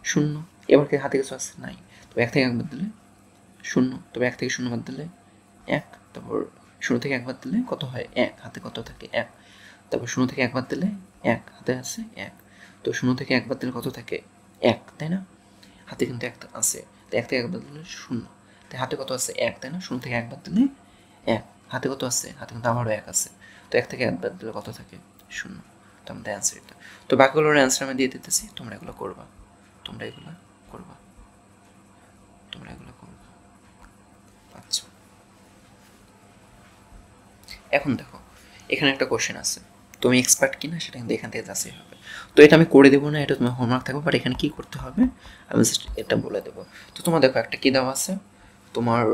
শূন্য, এবার কি হাতে কিছু আছে নাই, তবে এক থেকে এক বাদ দিলে শূন্য, তবে এক থেকে শূন্য বাদ দিলে এক, তারপর শূন্য থেকে এক বাদ দিলে কত হয় এক, হাতে কত থাকে এক। তারপর শূন্য থেকে এক বাদ দিলে এক, হাতে আছে এক। তো শূন্য থেকে এক বাদ দিলে কত থাকে এক, তাই না? হাতে কিন্তু এক আছে, তো এক থেকে এক বাদ দিলে শূন্য, তাই হাতে কত আছে এক, তাই না? শূন্য থেকে এক বাদ দিলে এক, হাতে কত আছে, হাতে কিন্তু আমারও এক আছে। তো এক থেকে এক বাদ দিলে কত থাকে শূন্য। তো আমাদের অ্যান্সার এটা। তো বাকিগুলোর অ্যান্সার আমি দিয়ে দিতেছি, তোমরা এগুলো করবা, তোমরা এগুলো করবা, তোমরা এগুলো করবা। আচ্ছা, এখন দেখো এখানে একটা কোশ্চেন আছে, তুমি এক্সপার্ট কিনা সেটা কিন্তু এখান থেকে যাচাই হবে। তো এটা আমি করে দেবো না, এটা তোমার হোমওয়ার্ক থাকবে, বাট এখানে কী করতে হবে আমি জাস্ট এটা বলে দেবো। তো তোমার দেখো একটা কী দেওয়া আছে, তোমার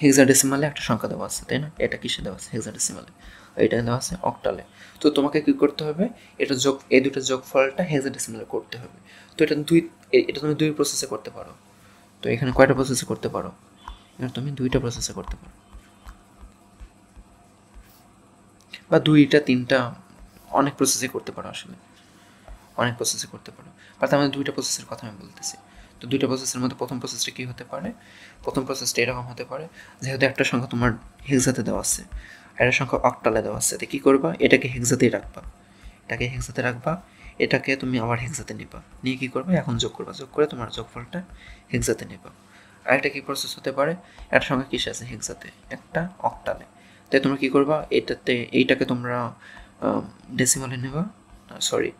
হেক্সাডেসিমালে একটা সংখ্যা দেওয়া আছে, তাই না? এটা কিসে দেওয়া আছে? হেক্সাডেসিমালে। এটা দেওয়া আছে অক্টালে। তো তোমাকে কী করতে হবে, এটা যোগ, এই দুটো যোগফলটা হেক্সাডেসিমালে করতে হবে। তো এটা এটা তুমি দুই প্রসেসে করতে পারো। তো এখানে কয়টা প্রসেসে করতে পারো? এখানে তুমি দুইটা প্রসেসে করতে পারো, বা দুইটা তিনটা, অনেক প্রসেসে করতে পারো, আসলে অনেক প্রসেসে করতে পারো। বাট আমাদের দুইটা প্রসেসের কথা আমি বলতেছি। তো দুইটা প্রসেসের মধ্যে প্রথম প্রসেসটা কী হতে পারে? প্রথম প্রসেসটা এরকম হতে পারে, যেহেতু একটা সংখ্যা তোমার হেক্সাতে দেওয়া আছে, একটা সংখ্যা অক্টালে দেওয়া আছে, তো কী করবা, এটাকে হেক্সাতেই রাখবা, এটাকে হেক্সাতে রাখবা, এটাকে তুমি আবার হেক্সাতে নিবা, নিয়ে কী করবে, এখন যোগ করবা, যোগ করে তোমার যোগফলটা হেক্সাতে নেবা। আরেকটা কী প্রসেস হতে পারে, একটা সংখ্যা কিসে আছে? হেক্সাতে, একটা অক্টালে। তাই তোমরা কী করবা, এইটাকে তোমরা ডেসিমালে নেবা, সরি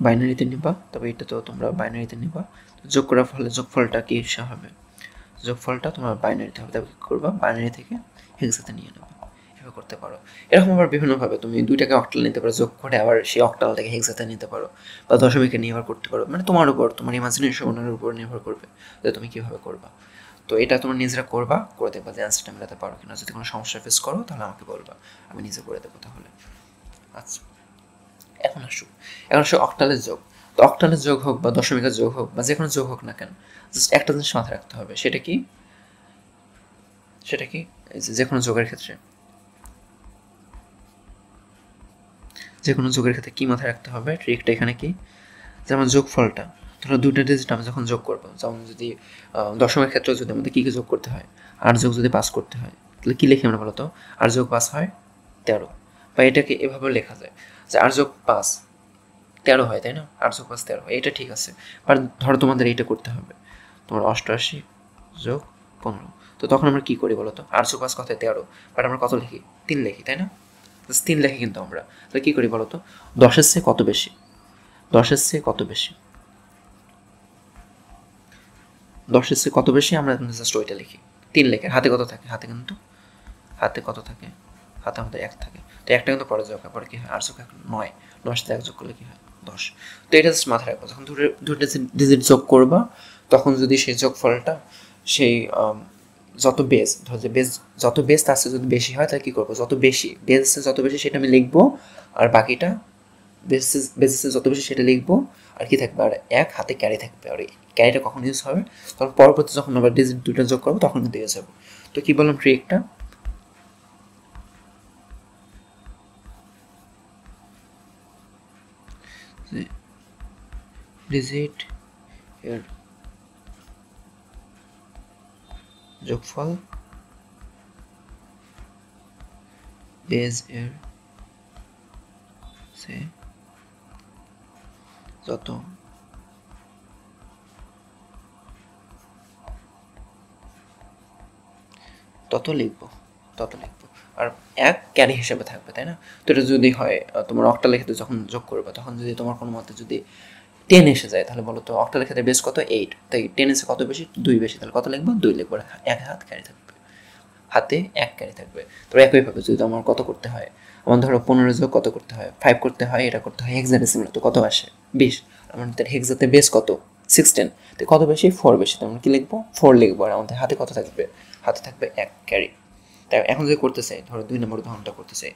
বাইনারিতে নিবা, তবে এটা তো তোমরা বাইনারিতে নিবা। যোগ করার ফলে যোগফলটা কি হবে? যোগফলটা তোমার বাইনারিতে হবে, তবে কী করবা, বাইনারি থেকে হেক্সাতে নিয়ে নেবা। এভাবে করতে পারো। এরকম আবার বিভিন্নভাবে তুমি দুইটাকে অক্টাল নিতে পারো, যোগ করে আবার সেই অক্টাল থেকে হেক্সাতে নিতে পারো, বা দশমিকে নিয়ে আবার করতে পারো। মানে তোমার উপর, তোমার ইমাজিনেশনের উপর নির্ভর করবে যে তুমি কীভাবে করবা। তো এটা তোমার নিজেরা করবা, করে দেখবা যে অ্যান্সারটা মেলাতে পারো কিনা। যদি কোনো সমস্যা ফেস করো তাহলে আমাকে বলবা, আমি নিজে করে দেবো তাহলে। আচ্ছা, এখন আসো অক্টালের যোগ। তো অক্টালের যোগ হোক বা দশমিকের যোগ হোক বা যে কোনো যোগ হোক না কেন, জাস্ট একটা জিনিস মাথায় রাখতে হবে, সেটা কি যে কোনো যোগের ক্ষেত্রে, যে কোনো যোগের ক্ষেত্রে কী মাথায় রাখতে হবে, ট্রিকটা এখানে কি, যেমন যোগফলটা, ধরো দুটো ডিজিট আমি যখন যোগ করবো, যেমন যদি দশমের ক্ষেত্রে যদি আমাদের কী কী যোগ করতে হয়, 8 যোগ যদি 5 করতে হয়, তাহলে কী লিখি আমরা বলো তো? 8 যোগ 5 হয় 13, বা এটাকে এভাবে লেখা যায় যে 8 যোগ 5 13 হয়, তাই না? 8 যোগ 5 13 হয়, এটা ঠিক আছে। বাট ধরো তোমাদের এইটা করতে হবে, তোমার 88 যোগ 15। তো তখন আমরা কী করি বলো তো? 8 যোগ 5 কথায় 13, বাট আমরা কত লিখি? 3 লিখি, তাই না? 3 লিখি কিন্তু আমরা। তাহলে কী করি বলো তো? 10-এর চেয়ে কত বেশি? 10-এর চেয়ে কত বেশি? 10-এর চেয়ে কত বেশি আমরা জাস্ট ওইটা লিখি। 3 লেখে হাতে কত থাকে? হাতে কত থাকে? হাতে আমাদের 1 থাকে। তো একটা কিন্তু পরে যোগ হয়, পরে কী হয়? 8 যোগ 1 9, 9 সাথে 1 যোগ করলে কী হয়? 10। তো এটা জাস্ট মাথায় রাখবো, যখন দুটো ডিজিট যোগ করবা, তখন যদি সেই যোগফলটা সেই যত বেস, ধর যে বেস যত বেস তার চেয়ে যদি বেশি হয়, তাহলে কী করবো? যত বেশি বেস যত বেশি সেটা আমি লিখবো, আর বাকিটা বেসিসে যত বেশি সেটা লিখবো, আর কি থাকবে? আর 1 হাতে ক্যারি থাকবে। আর এই ক্যারিটা কখন ইউজ হবে? তখন পরবর্তী যখন আবার ডিজিট দুটো যোগ করবো তখন কিন্তু ইউজ হবে। তো কী বললাম ট্রিকটা? ডিজিট এর যোগফল বেস এর সে যত লিখবো। আর 1 ক্যারি হিসেবে থাকবে, তাই না? তো এটা যদি হয় তোমার অক্টালের ক্ষেত্রে যখন যোগ করবে, তখন যদি তোমার কোনো মতে যদি 10 এসে যায়, তাহলে বলো তো অক্টালের ক্ষেত্রে বেস কত? 8, তাই 10 এসে কত বেশি? 2 বেশি, তাহলে কত লিখবো? 2 লিখবো। 1 হাত ক্যারি থাকবে, হাতে 1 ক্যারি থাকবে। তো একইভাবে যদি আমার কত করতে হয়, আমার ধরো 15 যোগ কত করতে হয়? 5 করতে হয়, এটা করতে হয় হেক্সাডেসিমালে, তো কত আসে? 20। আমাদের হেক্সাতে বেস কত? 16, তো কত বেশি? 4 বেশি, তো আমরা কী লিখবো? 4 লিখবো। আর আমাদের হাতে কত থাকবে? হাতে থাকবে 1 ক্যারি। তাই এখন যদি করতে চাই, ধরো 2 নম্বর উদাহরণটা করতে চাই,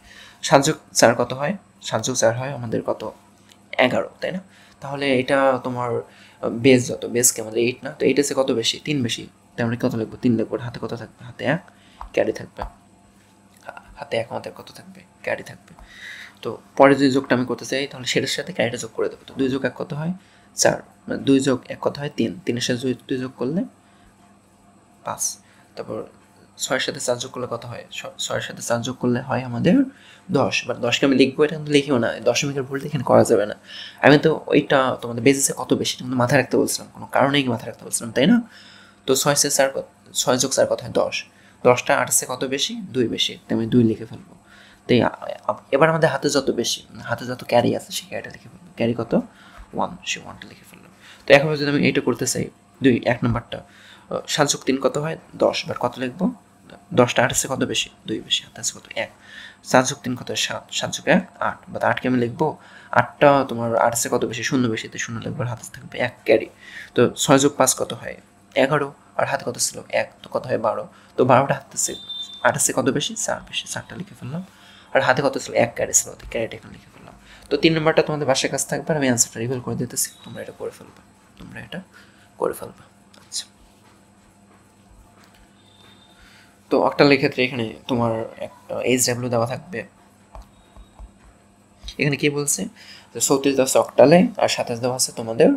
7 যোগ 4 কত হয়? 7 যোগ 4 হয় আমাদের কত? 11, তাই না? তাহলে এটা তোমার বেস যত, বেস কি আমাদের 8 না? তো 8 এসে কত বেশি? 3 বেশি, তাই আমরা কত লিখবো? 3 লিখবো। হাতে কত থাকবে? হাতে 1 ক্যারি থাকবে, হাতে 1 আমাদের কত থাকবে? ক্যারি থাকবে। তো পরে যদি যোগটা আমি করতে চাই, তাহলে সেটার সাথে ক্যারিটা যোগ করে দেবো। তো 2 যোগ 1 কত হয়? 4, 2 যোগ 1 কত হয়? 3, 3-এর সাথে 2 যোগ করলে 5। তারপর 6-এর সাথে 4 যোগ করলে কত হয়? 6-এর সাথে 4 যোগ করলে হয় আমাদের 10। বাট 10কে আমি লিখবো, এটা কিন্তু লিখিও না, দশমিকের ভুলটা এখানে করা যাবে না। আমি তো ওইটা তোমাদের বেসিসে কত বেশি কিন্তু মাথায় রাখতে বলছিলাম, কোনো কারণেই মাথায় রাখতে বলছিলাম, তাই না? তো 6 যোগ 4 কত হয়? 10। 10টা 8 কত বেশি? 2 বেশি, তাই আমি 2 লিখে ফেলবো। তাই এবার আমাদের হাতে যত বেশি, হাতে যত ক্যারি আছে সেই ক্যারিটা লিখে ফেলবো। ক্যারি কত? 1, সে 1টা লিখে ফেললাম। তো এখন যদি আমি এইটা করতে চাই, 1 নম্বরটা 7 যোগ 3 কত হয়? 10, বাট কত লিখবো? 10টা 8 আছে কত বেশি 2 বেশি, হাতে আছে কত 1, 4 যোগ 3 কত 7, 7 যোগ 1 8, বা 8কে আমি লিখবো 8টা তোমার 8 আছে কত বেশি 0 বেশি, তো 0 লিখবো, হাতে থাকবে 1 ক্যারি। তো 6 যোগ 5 কত হয় 11, আর হাতে কত ছিল 1, তো কত হয় 12, তো 12টা হাতে ছিল 8 আছে কত বেশি 4 বেশি, 4টা লিখে ফেললাম, আর হাতে কত ছিল 1 ক্যারি ছিল, তো ক্যারিটা এখানে লিখে ফেললাম। তো 3 নম্বরটা তোমাদের বাসায় কাজ থাকবে, আর আমি অ্যান্সারটা রিভিল করে দিতেছি, তোমরা এটা করে ফেলবা, তোমরা এটা করে ফেলবা। আচ্ছা, তো অক্টালের ক্ষেত্রে এখানে তোমার একটা HW দেওয়া থাকবে। এখানে কি বলছে যে 34 দেওয়া আছে অক্টালে, আর 27 দেওয়া আছে তোমাদের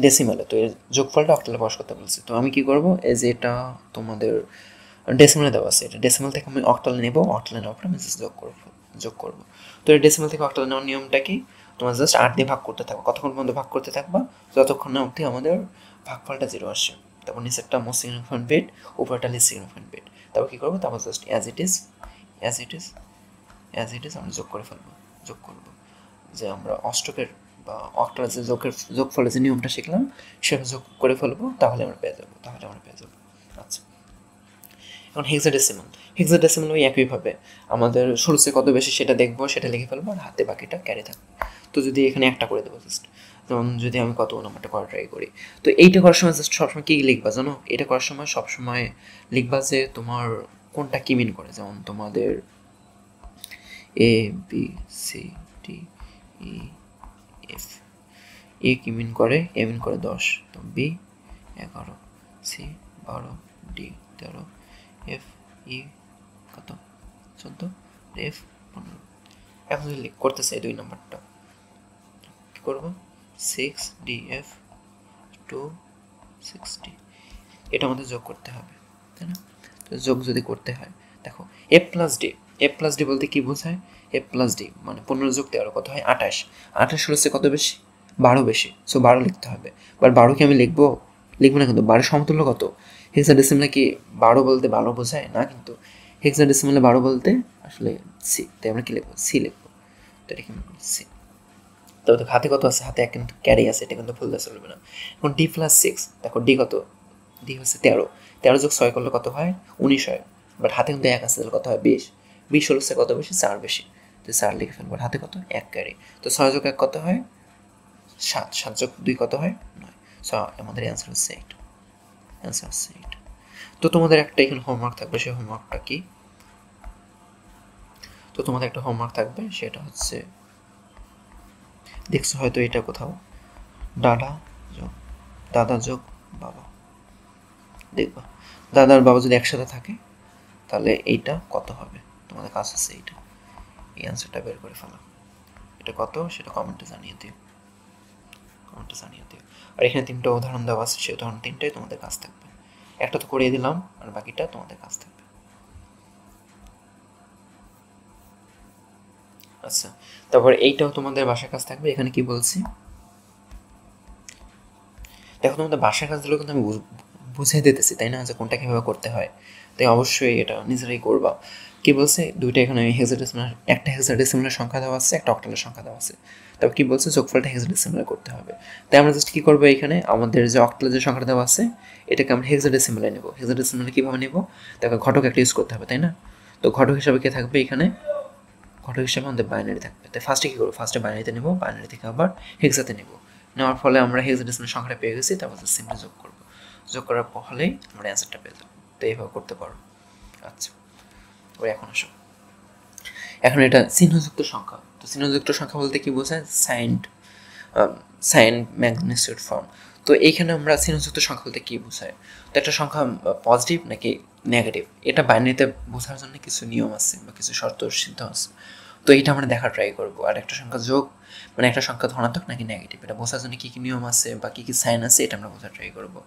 ডেসিমালে। তো এর যোগফলটা অক্টালে প্রকাশ করতে বলছে। তো আমি কি করব, এই যে এটা তোমাদের ডেসিমালে দেওয়া আছে, এটা ডেসিমাল থেকে আমি অক্টালে নেব, অক্টালে নেওয়ার পর আমি জাস্ট যোগ করব। তো এই ডেসিমাল থেকে অক্টালে নেওয়ার নিয়মটা কি, তোমার জাস্ট 8 দিয়ে ভাগ করতে থাকো, কতক্ষণ পর্যন্ত ভাগ করতে থাকবা, যতক্ষণ না অবধি আমাদের ভাগফলটা 0 আসে। তারপর নিচেরটা মোস্ট সিগনিফিকেন্ট বিট, উপরটা লিস্ট সিগনিফিকেন্ট বিট। তারপর কী করবো, তারপর জাস্ট অ্যাজ ইট ইজ আমরা যোগ করে ফেলবো, যোগ করবো, যে আমরা অষ্টকের বা অক্টাল যে যোগফলের যে নিয়মটা শিখলাম সেটা যোগ করে ফেলবো, তাহলে আমরা পেয়ে যাবো। আচ্ছা, এখন হেক্সাডেসিমাল ওই একইভাবে আমাদের শুরুতে কত বেশি সেটা দেখবো, সেটা লিখে ফেলবো, আর হাতে বাকিটা ক্যারি থাকবে। তো যদি এখানে একটা করে দেবো জাস্ট, যেমন যদি আমি কত নাম্বারটা করা ট্রাই করি, তো এইটা করার সময় জাস্ট সবসময় কী লিখবা জানো, এটা করার সময় সবসময় লিখবা যে তোমার কোনটা কি মিন করে, যেমন তোমাদের ABCDEF, এ কি মিন করে, এ মিন করে 10, তো B 11, C 12, D 13, F E কত 14, এফ 15। এখন যদি করতে চাই 2 নম্বরটা কি করবো, 6DF 260, এটা আমাদের যোগ করতে হবে, তাই না? তো যোগ যদি করতে হয়, দেখো এ প্লাস ডি বলতে কি বোঝায়, এ+ডি মানে 15 যোগ 13 কত হয় 28, 28 হচ্ছে কত বেশি 12 বেশি, সো 12 লিখতে হবে। বাট 12 কি আমি লিখবো না, কিন্তু 12 সমতুল্য কত, হেক্সাডেসিমালে কি 12 বলতে 12 বোঝায় না, কিন্তু হেক্সাডেসিমালে 12 বলতে আসলে সি, তাই আমরা কি লিখবো, সি লিখবো। তো এটা কি সি। তবে তো হাতে কত আছে, হাতে কিন্তু ক্যারি আছে, এটা কিন্তু ভুলতে চলবে না। এখন D+6, দেখো ডি কত, ডি হচ্ছে 13, 13 যোগ 6 করলে কত হয় 19 হয়, বাট হাতে কিন্তু 1 আছে, তাহলে কত হয় 20, 20 হচ্ছে কত বেশি 4 বেশি, তো 4 লিখে ফেলবো, হাতে কত 1 ক্যারি। তো 6 যোগ 1 কত হয় 7, 7 যোগ 2 কত হয় 9, সো আমাদের অ্যান্সার হচ্ছে 8, তো তোমাদের একটা এখানে হোমওয়ার্ক থাকবে, সেই হোমওয়ার্কটা কি, তো তোমাদের একটা হোমওয়ার্ক থাকবে, সেটা হচ্ছে দেখছো হয়তো এটা কোথাও, দাদা যোগ বাবা, দেখবা দাদা আর বাবা যদি একসাথে থাকে তাহলে এইটা কত হবে, তোমাদের কাজ হচ্ছে এইটা, এই অ্যান্সারটা বের করে ফেলা। এটা কত সেটা কমেন্টে জানিয়ে দিও। আর এখানে 3টা উদাহরণ দেওয়া আছে, সেই উদাহরণ 3টাই তোমাদের কাজ থাকবে, একটা তো করিয়ে দিলাম, আর বাকিটা তোমাদের কাজ থাকবে। আচ্ছা, তারপর এইটাও তোমাদের বাসার কাজ থাকবে। এখানে কি বলছি দেখো, তোমাদের বাসার কাজগুলো কিন্তু আমি বুঝিয়ে দিতেছি, তাই না, যে কোনটা কীভাবে করতে হয়, তাই অবশ্যই এটা নিজেরাই করবা। কি বলছে, দুইটা এখানে হেক্সাডেসিমাল, একটা হেক্সাডেসিমালের সংখ্যা দেওয়া আছে, একটা অক্টালের সংখ্যা দেওয়া আছে, তারপর কি বলছে যোগফলটা হেক্সাডেসিমালে করতে হবে। তাই আমরা জাস্ট কী করবো, এখানে আমাদের যে অক্টালের যে সংখ্যাটা দেওয়া আছে এটাকে আমরা হেক্সাডেসিমালে নেব। হেক্সাডেসিমালে কীভাবে নেব, দেখো ঘটক একটা ইউজ করতে হবে, তাই না? তো ঘটক হিসাবে কে থাকবে এখানে, ঘটক হিসাবে আমাদের বাইনারি থাকবে। তাই ফার্স্টে কী করবো, ফার্স্টে বাইনারিতে নেব, বাইনারি থেকে আবার হেক্সাতে নেব, নেওয়ার ফলে আমরা হেক্সাডেসিমাল সংখ্যাটা পেয়ে গেছি, তারপর সিম্পলি যোগ করবো, যোগ করার ফলেই আমরা অ্যান্সারটা পেয়ে যাবো। তো এইভাবে করতে পারো। আচ্ছা, ওই এখন আসো, এখন এটা চিহ্নযুক্ত সংখ্যা। তো চিহ্নযুক্ত সংখ্যা বলতে কি বোঝায়, সাইন ম্যাগনিটিউড ফর্ম। তো এইখানে আমরা চিহ্নযুক্ত সংখ্যা বলতে কী বোঝায়, তো একটা সংখ্যা পজিটিভ নাকি নেগেটিভ, এটা বাইনারিতে বোঝার জন্য কিছু নিয়ম আছে বা কিছু শর্ত সিদ্ধ আছে, তো এইটা আমরা দেখার ট্রাই করবো। আর একটা সংখ্যা যোগ মানে একটা সংখ্যা ধনাত্মক নাকি নেগেটিভ, এটা বোঝার জন্য কী কী নিয়ম আছে বা কী কী সাইন আছে, এটা আমরা বোঝার ট্রাই করবো।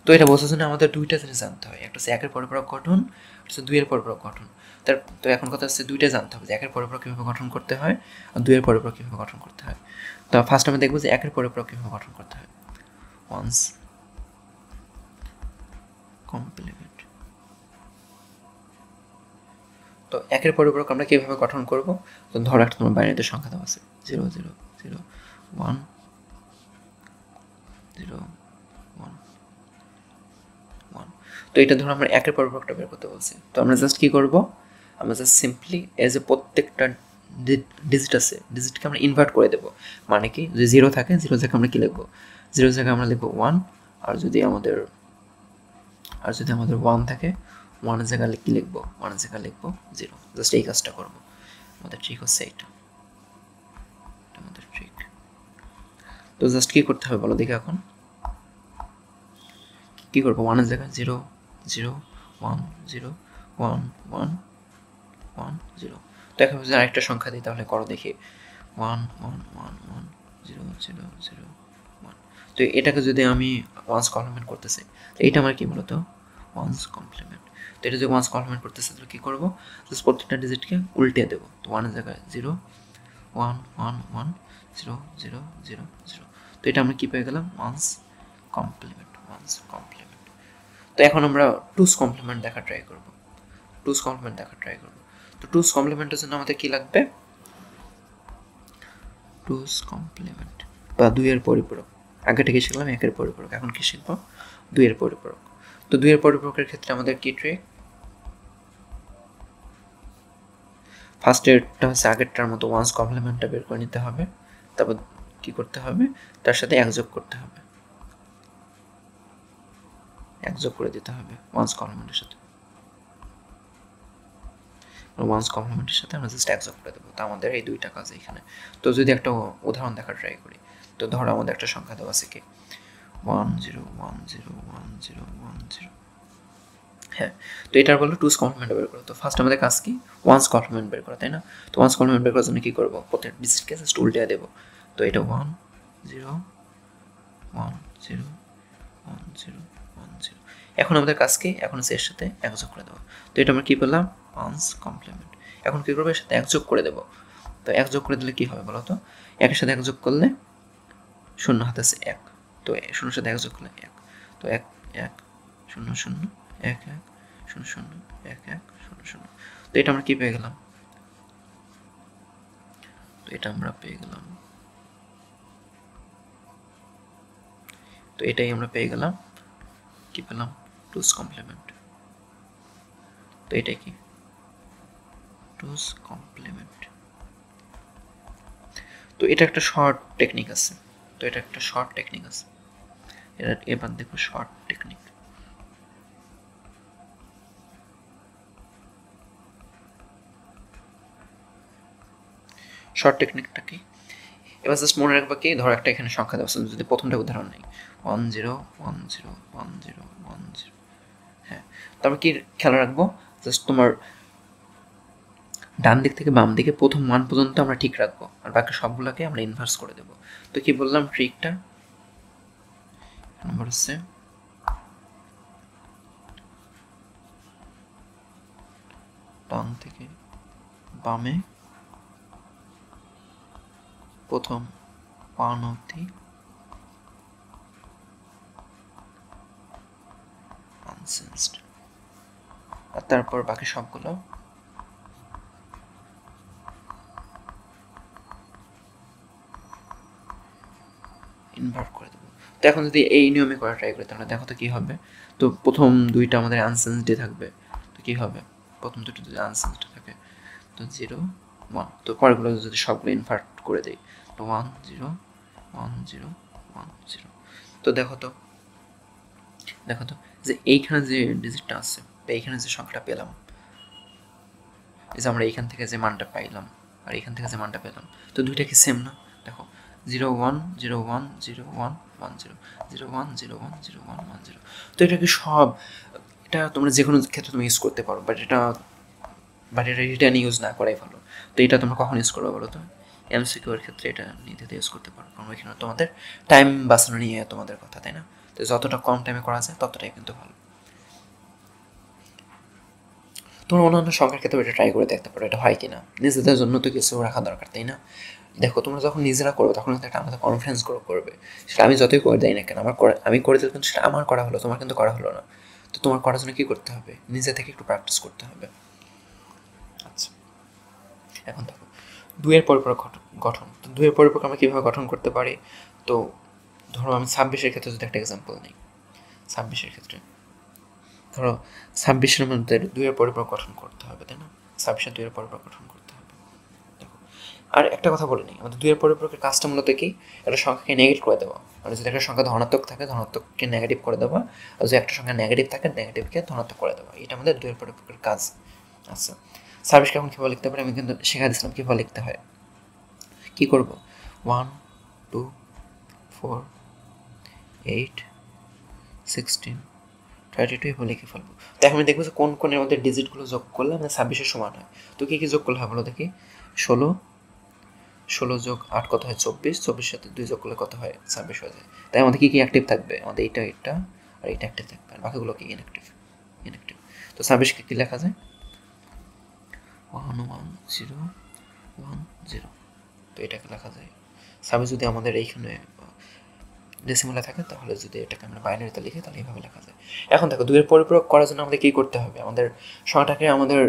তো এটা বোঝার জন্য আমাদের দুইটা জিনিস জানতে হয়, একটা হচ্ছে 1-এর পরিপূরক গঠন, হচ্ছে 2-এর পরিপূরক গঠন। তো এখন কথা হচ্ছে দুইটা জানতে হবে, যে 1-এর পরিপূরক কীভাবে গঠন করতে হয় আর 2-এর পরিপূরক কীভাবে গঠন করতে হয়। তো ফার্স্ট আমরা দেখবো যে 1-এর পরিপূরক কীভাবে গঠন করতে হয়। ওয়ান্স কমপ্লিমেন্ট, তো 1-এর পরিপূরক আমরা কীভাবে গঠন করবো, তো ধরো একটা তোমার বাইনারিতে সংখ্যা দেওয়া আছে 0 0 0 1 0 1 1, তো এটা ধরো আমরা একের পরিপূরকটা বের করতে বলছি, তো আমরা জাস্ট কী করবো, আমরা জাস্ট সিম্পলি এজ এ প্রত্যেকটা ডিজিট আছে ডিজিটকে আমরা ইনভার্ট করে দেবো। মানে কি, যদি 0 থাকে 0 জায়গায় আমরা কী লিখবো, 0 জায়গায় আমরা লিখবো 1, আর যদি আমাদের 1 থাকে 1 জায়গায় কী লিখবো, 1 জায়গায় লিখবো 0। জাস্ট এই কাজটা করবো, আমাদের ট্রিক হচ্ছে এইটা, আমাদের ট্রিক। তো জাস্ট কী করতে হবে বলো দেখি, এখন কী করবো, 1 জায়গায় 0 0 1 0 1 1 1 0। তো এখন যদি আরেকটা সংখ্যা দিই তাহলে করো দেখি, 1 1 1 1 0 0 0 1। তো এটাকে যদি আমি ওয়ান্স কমপ্লিমেন্ট করতেছি, তো এইটা আমার কি বলতো ওয়ান্স কমপ্লিমেন্ট। তো এটা যদি ওয়ান্স কমপ্লিমেন্ট করতেছে তাহলে কী করবো, জাস্ট প্রত্যেকটা ডিজিটকে উল্টে দেবো। তো 1 জায়গায় 0 1 1 1 0 0 0 0। তো এটা আমরা কী পেয়ে গেলাম, ওয়ান্স কমপ্লিমেন্ট, ওয়ান্স কমপ্লিমেন্ট। তো এখন আমরা টুস কমপ্লিমেন্ট দেখা ট্রাই করবো, টুস কমপ্লিমেন্ট দেখা ট্রাই করবো। তো টুস কমপ্লিমেন্টের জন্য আমাদের কী লাগবে, টুস কমপ্লিমেন্ট বা 2 এর পরিপূরক। আগে থেকে শিখলাম 1 এর পরিপূরক, এখন কি শিখবো 2 এর পরিপূরক। তো 2 এর পরিপূরকের ক্ষেত্রে আমাদের কি ট্রিক, ফার্স্টেরটা হচ্ছে আগেরটার মতো ওয়ান্স কমপ্লিমেন্টটা বের করে নিতে হবে, তারপর কি করতে হবে, তার সাথে 1 যোগ করতে হবে, 1 যোগ করে দিতে হবে ওয়ান্স কমপ্লিমেন্টের সাথে, ওয়ান্স কমপ্লিমেন্টের সাথে আমরা জাস্ট 1 যোগ করে দেবো। তো আমাদের এই 2টা কাজ এখানে। তো যদি একটা উদাহরণ দেখা ট্রাই করি, তো ধরো আমাদের একটা সংখ্যা দেওয়া আছে কি 1 0 1 0 1 0 1 0। হ্যাঁ, তো এটার বললো টুস কমপ্লিমেন্ট বের করো। তো ফার্স্ট আমাদের কাজ কি, ওয়ান্স কমপ্লিমেন্ট বের করা, তাই না? তো ওয়ান্স কমপ্লিমেন্ট বের করার জন্য কী করবো, প্রত্যেক ডিজিটকে জাস্ট উল্টে দেবো। তো এটা 1 0 1 0 1 0 1 0। এখন আমাদের কাজ কি, এখন এর সাথে 1 যোগ করে দেবো। তো এটা আমরা কী পেলাম, ওয়ান্স কমপ্লিমেন্ট। এখন কী করবো, এর সাথে 1 যোগ করে দেবো। তো 1 যোগ করে দিলে কী হবে বলো তো, 1 সাথে 1 যোগ করলে 0 হাতে আছে 1, তো 0 সাথে 1 যোগ করলে 1, তো 1 1 0 0 1 1 0 0 1 1 0 0। তো এটা আমরা কী পেয়ে গেলাম, তো এটা আমরা পেয়ে গেলাম, তো এটাই আমরা পেয়ে গেলাম, কি পেলাম, টুস কমপ্লিমেন্ট। তো এটাই কি, টুস কমপ্লিমেন্ট। তো এটা একটা শর্ট টেকনিক আছে, তো এটা একটা শর্ট টেকনিক আছে, এটা এবার দেখো শর্ট টেকনিক। শর্ট টেকনিকটা কি, এবার জাস্ট মনে রাখবা কি, ধরো একটা এখানে সংখ্যা দেওয়া আছে, যদি প্রথমটা উদাহরণ নেই 1 0 1 0 1 0 1 0। হ্যাঁ, তারপর কি খেয়াল রাখবো, জাস্ট তোমার ডান দিক থেকে বাম দিকে প্রথম 1 পর্যন্ত আমরা ঠিক রাখবো, আর বাকি সবগুলোকে আমরা ইনভার্স করে দেবো। তো কি বললাম ট্রিকটা, নাম্বার হচ্ছে ডান থেকে বামে প্রথম 1 অবধি আনসেন্সড, আর তারপর বাকি সবগুলো ইনভার্ট করে দেবো। তো এখন যদি এই নিয়মে করা ট্রাই করি তাহলে দেখো তো কী হবে, তো প্রথম 2টা আমাদের আনসেন্সডে থাকবে, তো কী হবে, প্রথম 2টা যদি আনসেন্সডে থাকে তো 0 1, তো পরেরগুলো যদি সবগুলো ইনভার্ট করে দেয় তো 1 0 1 0 1 0। তো দেখো তো যে এইখানে যে ডিজিটটা আছে বা এইখানে যে সংখ্যাটা পেলাম, এই যে আমরা এইখান থেকে যে মানটা পাইলাম আর এইখান থেকে যে মানটা পেলাম, তো দুইটা কি সেম না, দেখো 0 1 0 1 0 1 1 0 0 1 0 1 0 1 1 0। তো এটা কি সব, এটা তোমরা যে কোনো ক্ষেত্রে তুমি ইউজ করতে পারো, বাট এটা রিটার্ন ইউজ না করাই ভালো। তো এটা তোমরা কখন ইউজ করবে বলো তো, এমসিকিউ এর ক্ষেত্রে এটা নিজেতে ইউজ করতে পারো, কারণ ওইখানে তোমাদের টাইম বাঁচানো নিয়ে তোমাদের কথা, তাই না? তো যতটা কম টাইমে করা যায় ততটাই কিন্তু ভালো। তোমরা অন্যান্য সংখ্যার ক্ষেত্রে এটা ট্রাই করে দেখতে পারো, এটা হয় কিনা, নিজেদের জন্য তো কিছু রাখা দরকার, তাই না? দেখো তোমরা যখন নিজেরা করবে তখন কিন্তু একটা আমাদের কনফিডেন্স করবে, সেটা আমি যতই করে দেয় না কেন, আমি করে দিলে কিন্তু সেটা আমার করা হলো, তোমার কিন্তু করা হলো না। তো তোমার করার জন্য কী করতে হবে, নিজে থেকে একটু প্র্যাকটিস করতে হবে। আচ্ছা, এখন দেখো 2 এর পরিপূরক গঠন। তো 2 এর পরিপূরক আমরা কীভাবে গঠন করতে পারি, তো ধরো আমি 26-এর ক্ষেত্রে যদি একটা এক্সাম্পল নিই, 26-এর ক্ষেত্রে ধরো 26-এর মধ্যে 2-এর পরিপূরক গঠন করতে হবে, তাই না? 26-এর 2-এর পরিপূরক গঠন করতে হবে। দেখো, আর একটা কথা বলে নিই, আমাদের 2-এর পরিপূরকের কাজটা মূলত কি, একটা সংখ্যাকে নেগেটিভ করে দেওয়া। মানে যদি একটা সংখ্যা ধনাত্মক থাকে, ধনাত্মককে নেগেটিভ করে দেওয়া, আর যদি একটা সংখ্যা নেগেটিভ থাকে, নেগেটিভকে ধনাত্মক করে দেওয়া। এটা আমাদের 2-এর পরিপূরকের কাজ। আচ্ছা, 26কে এখন কীভাবে লিখতে পারি আমি কিন্তু শেখা দিচ্ছিলাম কীভাবে লিখতে হয়। কী করবো, 1 2 4 8 16 32 এভাবে লিখে ফেলবো। তো এখন আমি দেখবো যে কোন কোনের মধ্যে ডিজিটগুলো যোগ করলে আমাদের 26-এর সমান হয়। তো কী কী যোগ করলে হয় বলো দেখি। 16 যোগ 8 কত হয় 24, 24 সাথে 2 যোগ করলে কত হয় 26 হয়ে যায়। তাই আমাদের কী কী অ্যাক্টিভ থাকবে, আমাদের এটা আর এটা অ্যাক্টিভ থাকবে, আর বাকিগুলো কি ইনঅ্যাক্টিভ। তো 26কে কী লেখা যায়, 1 1 0 1 0। তো এটাকে লেখা যায় 26 যদি আমাদের এইখানে ডেসিমালে থাকে, তাহলে যদি এটাকে আমরা বাইনারিতে লিখি তাহলে এইভাবে লেখা যায়। এখন দেখো 2-এর পরিপূরক করার জন্য আমাদের কী করতে হবে, আমাদের সংখ্যাটাকে আমাদের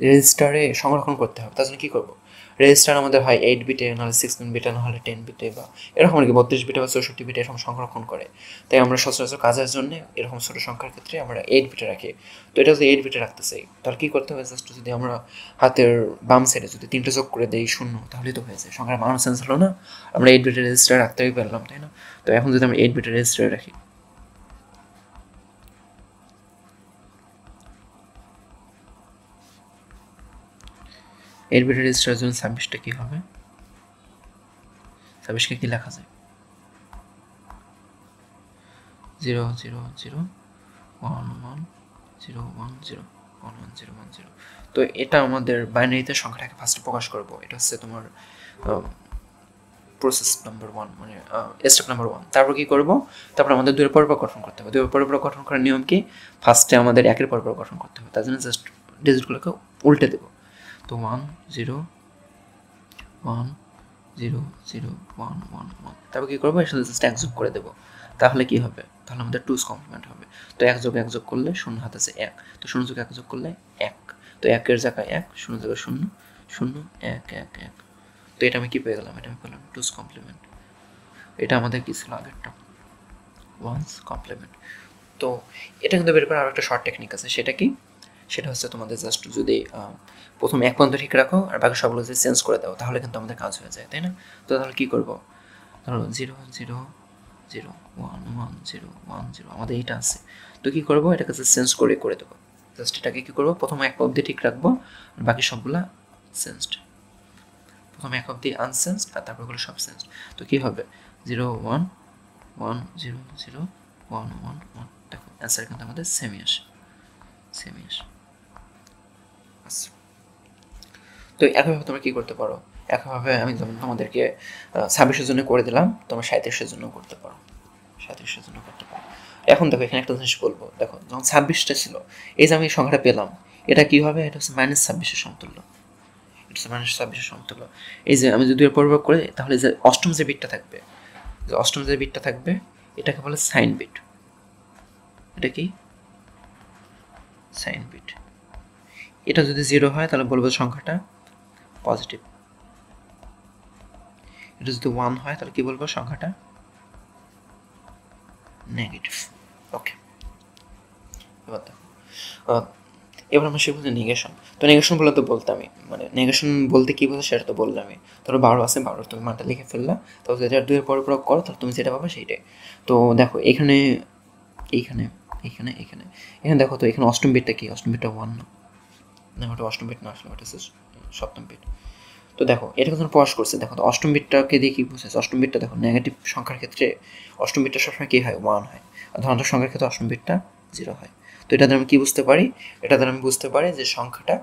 রেজিস্টারে সংরক্ষণ করতে হবে। তার জন্য কী করবো, রেজিস্টার আমাদের হয় 8 বিটে, নাহলে 16 বিটে, নাহলে 10 বিটে, বা এরকম আর কি 32 বিটে বা 64 বিটে এরকম সংরক্ষণ করে। তাই আমরা সচরাচর কাজের জন্য এরকম ছোটো সংখ্যার ক্ষেত্রে আমরা 8 বিটে রাখি। তো এটা যদি 8 বিটে রাখতে চাই তাহলে কী করতে হবে, জাস্ট যদি আমরা হাতের বাম সাইডে যদি 3টে যোগ করে দেই 0, তাহলেই তো হয়েছে, সংখ্যার মান চেঞ্জ হলো না, আমরা 8 বিটের রেজিস্টার রাখতেই পারলাম, তাই না? তো এখন যদি আমরা 8 বিটের রেজিস্টারে রাখি, এর বিটের রেজিস্টারের জন্য 26টা কী হবে, 26কে কী লেখা যায়, 0 0 0 1 1 0 1 0 1 1 0 1 0। তো এটা আমাদের বাইনারিতে সংখ্যাটাকে ফার্স্টে প্রকাশ করবো। এটা হচ্ছে তোমার প্রসেস নাম্বার 1, মানে স্টেপ নাম্বার 1। তারপর কী করবো, তারপর আমাদের 2-এর পরিপূরক গঠন করতে হবে। 2-এর পরিপূরক গঠন করার নিয়ম কি, ফার্স্টে আমাদের 1-এর পরিপূরক গঠন করতে হবে, তার জন্য জাস্ট ডিজিটগুলোকে উল্টে দেবো। তো 1 0 1 0 0 1 1 1। তারপর কী করবো, এর সাথে জাস্ট 1 যোগ করে দেবো, তাহলে কী হবে, তাহলে আমাদের 2's কমপ্লিমেন্ট হবে। তো 1 যোগ 1 যোগ করলে 0 হাতে আছে 1, তো 0 যোগ 1 যোগ করলে 1, তো 1-এর জায়গায় 1, 0 জায়গায় 0 0 1 1 1। তো এটা আমি কী পেয়ে গেলাম, এটা আমি পেলাম 2's কমপ্লিমেন্ট। এটা আমাদের কী ছিল আগেরটা, 1's কমপ্লিমেন্ট। তো এটা কিন্তু বের করার আরও একটা শর্ট টেকনিক আছে, সেটা কি, সেটা হচ্ছে তোমাদের জাস্ট যদি প্রথম 1 পর্যন্ত ঠিক রাখো আর বাকি সবগুলো যদি চেঞ্জ করে দাও, তাহলে কিন্তু আমাদের কাজ হয়ে যায়, তাই না? তো তাহলে কী করবো, ধরো 0 0 0 1 1 0 1 0 আমাদের এইটা আছে। তো কী করবো, এটাকে জাস্ট চেঞ্জ করে দেবো। জাস্ট এটাকে কী করবো, প্রথম 1 অবধি ঠিক রাখবো আর বাকি সবগুলা চেঞ্জড, প্রথম 1 অবধি আনচেঞ্জড আর তারপরগুলো সব চেঞ্জড। তো কী হবে, 0 1 1 0 0 1 1 1। দেখো অ্যান্সার কিন্তু আমাদের সেমই আসে। আচ্ছা, তো একইভাবে তোমরা কী করতে পারো, একইভাবে আমি যেমন তোমাদেরকে 26-এর জন্য করে দিলাম, তোমরা 37-এর জন্য করতে পারো, 37-এর জন্য করতে পারো। এখন দেখো এখানে একটা জিনিস বলবো, দেখো যখন 26টা ছিল, এই যে আমি সংখ্যাটা পেলাম, এটা কী হবে, এটা হচ্ছে -26-এর সমতুল্য, এটা হচ্ছে -26-এর সমতুল্য। এই যে আমি যদি পরিবর্তন করে, তাহলে যে অষ্টম যে বিটটা থাকবে, এটাকে বলে সাইন বিট। এটা কি সাইন বিট। এটা যদি 0 হয় তাহলে বলবো সংখ্যাটা পজিটিভ, এটা যদি 1 হয় তাহলে কি বলবো, সংখ্যাটা নেগেটিভ। ওকে, এবার আমরা শিখবো যে নেগেশন। তো নেগেশন বলে তো বলতে আমি, মানে নেগেশন বলতে কী বোঝো সেটা তো বললাম আমি। ধরো 12 আছে, 12 তুমি মানটা লিখে ফেললা, তো যেটা 2-এর পরিপূরক করো তাহলে তুমি যেটা পাবে সেইটাই। তো দেখো এখানে দেখো, তো এখানে অষ্টম বিটটা কি, অষ্টম বিটটা 1 না, ওটা অষ্টম বিট না, আসলে ওটা হচ্ছে সপ্তম বিট। তো দেখো এটা যখন প্রকাশ করছে, দেখো তো অষ্টম বিটটাকে দিয়ে কী বুঝেছে, অষ্টম বিটটা দেখো নেগেটিভ সংখ্যার ক্ষেত্রে অষ্টম বিটটা সবসময় কী হয়, 1 হয়, আর ধনাত্মক সংখ্যার ক্ষেত্রে অষ্টম বিটটা 0 হয়। তো এটা দ্বারা আমি কী বুঝতে পারি, এটা দ্বারা আমি বুঝতে পারি যে সংখ্যাটা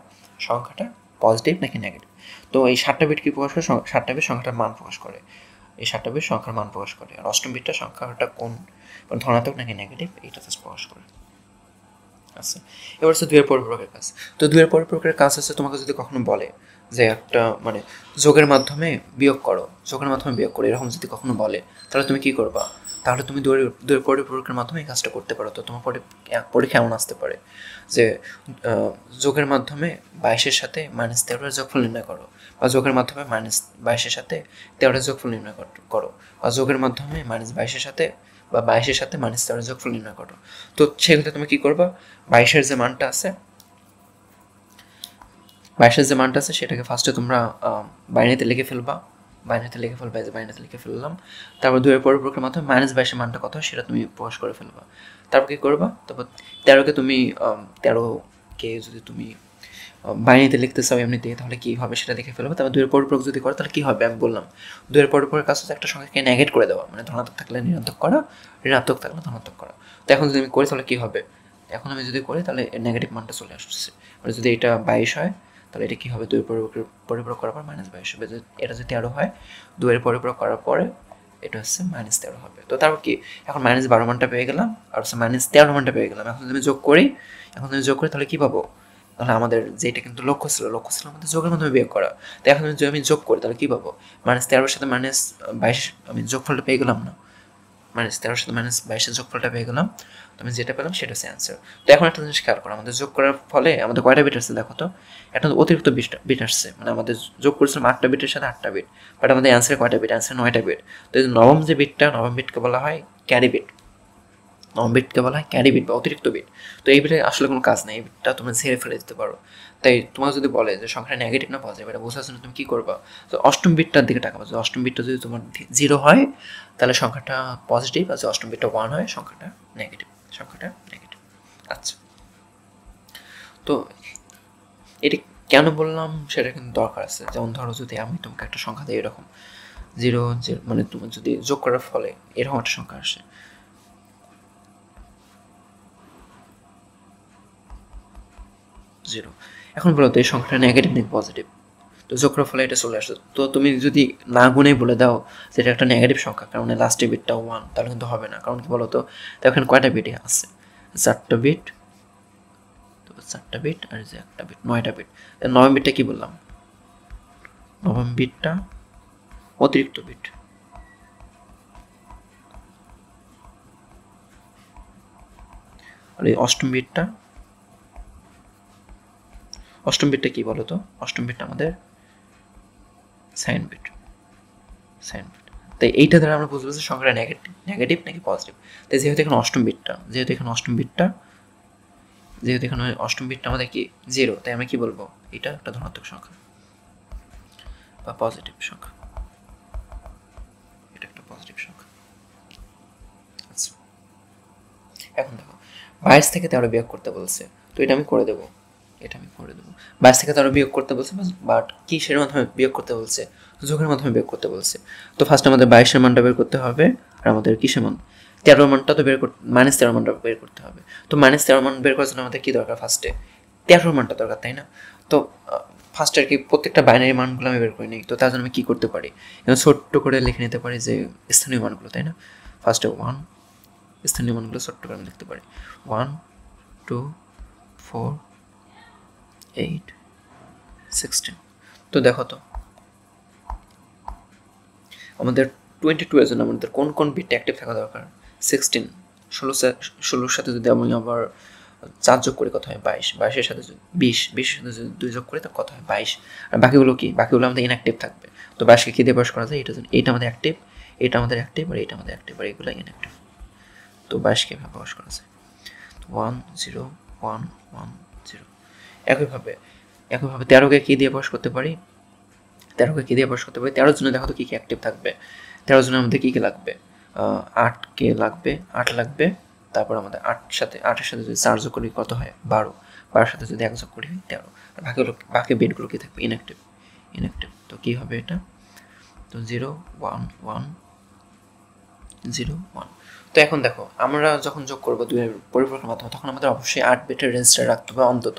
পজিটিভ নাকি নেগেটিভ। তো এই 7টা বিট কী প্রকাশ করে, 7টা বিট সংখ্যাটার মান প্রকাশ করে, এই 7টা বিট সংখ্যার মান প্রকাশ করে, আর অষ্টম বিটটা সংখ্যাটা কোন ধনাত্মক নাকি নেগেটিভ এইটা জাস্ট প্রকাশ করে। আচ্ছা, এবার হচ্ছে 2-এর পরিপূরকের কাজ। তো 2-এর পরিপূরকের কাজ হচ্ছে, তোমাকে যদি কখনো বলে যে একটা মানে যোগের মাধ্যমে বিয়োগ করো, এরকম যদি কখনো বলে, তাহলে তুমি কী করবা, তাহলে তুমি 2-এর পরিপূরকের মাধ্যমে এই কাজটা করতে পারো। তো তোমার পরীক্ষা এমন আসতে পারে যে যোগের মাধ্যমে 22-এর সাথে -13-এর যোগফল নির্ণয় করো, বা যোগের মাধ্যমে -22-এর সাথে 13-এর যোগফল নির্ণয় করো, বা যোগের মাধ্যমে -22-এর সাথে বা 22-এর সাথে -13 যোগফল নির্ণয় করো। তো সেক্ষেত্রে তুমি কী করবা, 22-এর যে মানটা আছে, 22-এর যে মানটা আছে সেটাকে ফার্স্টে তোমরা বাইনারিতে লিখে ফেলবা, বাইনারিতে লিখে ফেলবা, এই যে বাইনারিতে লিখে ফেললাম। তারপর 2 এর পরিপূরকের মাধ্যমে -22-এর মানটা কত সেটা তুমি প্রকাশ করে ফেলবা। তারপর কী করবা, তারপর 13কে তুমি 13কে যদি তুমি বাইনারিতে লিখতে চাও এমনিতে, তাহলে কী হবে সেটা দেখে ফেলবো। তারপর 2 এর পরিপূরক যদি করো তাহলে কী হবে আমি বললাম, 2 এর পরিপূরকের কাজ হচ্ছে একটা সংখ্যাকে নেগেট করে দেওয়া, মানে ধনাত্মক থাকলে ঋণাত্মক করা, ঋণাত্মক থাকলে ধনাত্মক করা। তো এখন যদি আমি করি তাহলে কী হবে, এখন আমি যদি করি তাহলে নেগেটিভ মানটা চলে আসছে। আর যদি এটা 22 হয় তাহলে এটা কী হবে, 2 এর পরিপূরক করার পর -22 হবে। এটা যদি 13 হয়, 2 এর পরিপূরক করার পরে এটা হচ্ছে -13 হবে। তো তারপর কি, এখন -12 মানটা পেয়ে গেলাম আর হচ্ছে -13 মানটা পেয়ে গেলাম। এখন যদি আমি যোগ করি, তাহলে কী পাবো, তাহলে আমাদের যেটা কিন্তু লক্ষ্য ছিল আমাদের যোগের মাধ্যমে বিয়োগ করা। তো এখন যদি আমি যোগ করি তাহলে কী পাবো, -13-এর সাথে -22 আমি যোগফলটা পেয়ে গেলাম না, -13-এর সাথে -22-এর যোগফলটা পেয়ে গেলাম। তো আমি যেটা পেলাম সেটা হচ্ছে অ্যান্সার। তো এখন একটা জিনিস খেয়াল করো, আমাদের যোগ করার ফলে আমাদের কয়টা বিট আসছে দেখো তো, একটা অতিরিক্ত বিট আসছে, মানে আমাদের যোগ করেছিলাম 8টা বিটের সাথে 8টা বিট, বাট আমাদের অ্যান্সারে কয়টা বিট, অ্যান্সারে 9টা বিট। তো নবম যে বিটটা, নবম বিটকে বলা হয় ক্যারি বিট, নবম বিটকে বলা হয় ক্যারি বিট বা অতিরিক্ত বিট। তো এই বিটে আসলে কোনো কাজ নেই, এই বিটটা তোমরা ঝেড়ে ফেলে দিতে পারো। তাই তোমার যদি বলে যে সংখ্যাটা নেগেটিভ না পজিটিভ, এটা বোঝার জন্য তুমি কী করবা, তো অষ্টম বিটটার দিকে তাকাবো। যদি অষ্টম বিটটা যদি তোমার 0 হয় তাহলে সংখ্যাটা পজিটিভ, আর যদি অষ্টম বিটটা 1 হয় সংখ্যাটা নেগেটিভ, আচ্ছা। তো এটি কেন বললাম সেটা কিন্তু দরকার আছে। যেমন ধরো যদি আমি তোমাকে একটা সংখ্যা দিই এরকম 0, মানে তুমি যদি যোগ করার ফলে এরকম একটা সংখ্যা আসে 0, এখন বলো তো এই সংখ্যাটা নেগেটিভ নাকি পজিটিভ, তো যোগ করার ফলে এটা চলে আসে। তো তুমি যদি না গুনে বলে দাও যে এটা একটা নেগেটিভ সংখ্যা কারণ লাস্টের বিটটা 1, তাহলে কিন্তু হবে না। কারণ কি বলো তো, এখানে কয়টা বিট আছে, 4টা বিট, তো 4টা বিট আর যে একটা বিট, 9টা বিট। নবম বিটটা কি বললাম, নবম বিটটা অতিরিক্ত বিট, আর এই অষ্টম বিটটা কি বলো তো, অষ্টম বিটটা আমাদের সাইন বিট। তাই এইটা দ্বারা আমরা বুঝবো যে সংখ্যাটা নেগেটিভ নাকি পজিটিভ। তাই যেহেতু এখানে অষ্টম বিটটা আমাদের কি 0, তাই আমরা কি বলবো, এটা একটা ধনাত্মক সংখ্যা বা পজিটিভ সংখ্যা, এটা একটা পজিটিভ সংখ্যা। আচ্ছা, এখন দেখো 22 থেকে 13 বিয়োগ করতে বলছে, তো এটা আমি করে দেবো, 22 থেকে 13 বিয়োগ করতে বলছে, বাট কিসের মাধ্যমে বিয়োগ করতে বলছে, যোগের মাধ্যমে বিয়োগ করতে বলছে। তো ফার্স্ট আমাদের 22-এর মানটা বের করতে হবে, আর আমাদের কিসের মান 13 মানটা তো বের করতে, -13 মানটা বের করতে হবে। তো -13 মান বের করার জন্য আমাদের কি দরকার, ফার্স্টে 13 মানটা দরকার, তাই না? তো ফার্স্ট আর কি প্রত্যেকটা বাইনারি মানগুলো আমি বের করে নিই। তো তার জন্য আমি কী করতে পারি, ছোট্ট করে লিখে নিতে পারি যে স্থানীয় মানগুলো, তাই না? ফার্স্টে 1, স্থানীয় মানগুলো ছোট্ট করে আমি লিখতে পারি 1, 2, 4, 8, 16। তো দেখো তো আমাদের 22 এর জন্য আমাদের কোন কোন বিটটা অ্যাক্টিভ থাকা দরকার, 16, 16 সাথে যদি আমি আবার 4 যোগ করি কত হয় 22, 22-এর সাথে 20-এর সাথে যদি 2 যোগ করি তো কত হয় 22, আর বাকিগুলো কি, বাকিগুলো আমাদের ইনঅ্যাক্টিভ থাকবে। তো 22-কে কী দিয়ে প্রকাশ করা যায়, এইটা আমাদের অ্যাক্টিভ, এটা আমাদের অ্যাক্টিভ, আর এইটা আমাদের অ্যাক্টিভ, আর এগুলো ইনঅ্যাক্টিভ। তো 22-কে এভাবে প্রকাশ করা যায় 1 0 1 1 0। একইভাবে 13-কে কী দিয়ে প্রকাশ করতে পারি, 13-র জন্য দেখো তো কী কী অ্যাক্টিভ থাকবে। 13-র জন্য আমাদের কী কী লাগবে, 8 লাগবে। তারপর আমাদের 8-এর সাথে যদি 4 যোগ করি কত হয় 12, 12-এর সাথে যদি 1 যোগ করি হয় 13। আর বাকি বিটগুলো কী থাকবে, ইনঅ্যাক্টিভ। তো কী হবে এটা, তো 0 1 1 0 1। তো এখন দেখো আমরা যখন যোগ করবো 2-এর পরিপূরকের মাধ্যমে, তখন আমাদের অবশ্যই 8 বিটের রেজিস্টার রাখতে হবে অন্তত,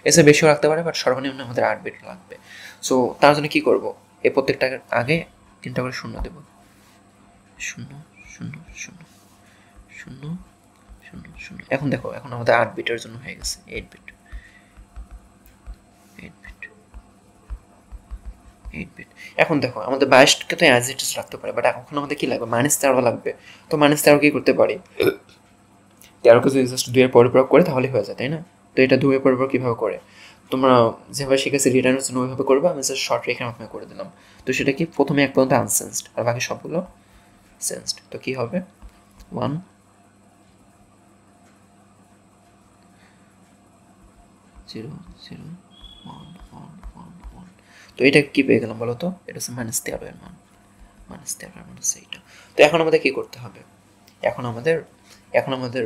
এসে বেশিও রাখতে পারে, বাট সর্বনিম্ন আমাদের 8 বিট লাগবে। সো তার জন্য কী করবো, এই প্রত্যেকটার আগে 3টা করে শূন্য দেবো, 0 0 0 0 0 0। এখন দেখো এখন আমাদের 8 বিটের জন্য হয়ে গেছে 8 বিট। এখন দেখো আমাদের 22-কে তো অ্যাজ ইট ইজ রাখতে পারে, বাট এখন আমাদের কী লাগবে, -13 লাগবে। তো -13 কী করতে পারি, 13-কে যদি জাস্ট 2-এর পরিপূরক করে তাহলেই হয়ে যায়, তাই না? তো এটা 2-এর পরিপূরক কীভাবে করে, তোমরা যেভাবে শিখেছি রিটার্নের জন্য ওইভাবে করবে, আমি জাস্ট শর্ট রেখার মাধ্যমে করে দিলাম। তো সেটা কি, প্রথমে 1 পর্যন্ত আনসেন্সড আর বাকি সবগুলো সেন্সড। তো কী হবে, 1 0 0 1 1 1 1। তো এটা কি পেয়ে গেলাম বলো তো? এটা হচ্ছে -13 এর মান, -13 এর মান হচ্ছে এইটা। তো এখন আমাদের কি করতে হবে? এখন আমাদের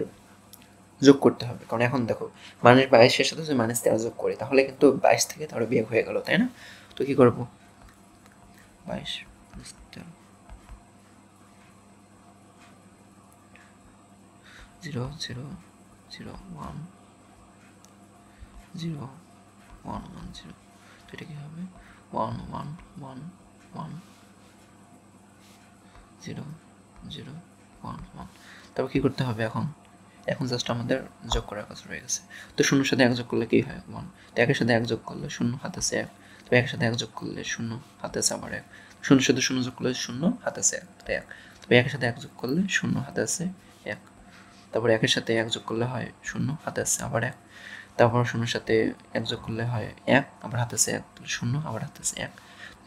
যোগ করতে হবে, কারণ এখন দেখো -22 সাথে যদি -13 যোগ করি তাহলে কিন্তু 22 থেকে তাহলে বিয়োগ হয়ে গেল, তাই না? তো কি করব? 22 -13 0 0 0 1 0 1 1 0। তো এটা কি হবে? 1 1 1 1 0 0 1 1। তারপর কি করতে হবে এখন? এখন জাস্ট আমাদের যোগ করার কাজ রয়ে গেছে। তো শূন্যর সাথে 1 যোগ করলে কি হয়? 1। তো 1 এর সাথে 1 যোগ করলে 0 হাতে আছে 1। তো 1 এর সাথে 1 যোগ করলে 0 হাতে আছে আবার 1। 0 এর সাথে 0 যোগ করলে 0 হাতে আছে 1, তো 1। তো 1 এর সাথে 1 যোগ করলে 0 হাতে আছে 1। তারপর 1 এর সাথে 1 যোগ করলে হয় 0 হাতে আছে আবার 1। তারপর 0 এর সাথে 1 যোগ করলে হয় 1 আবার হাতে আছে 1, তাহলে 0 আবার হাতে আছে 1।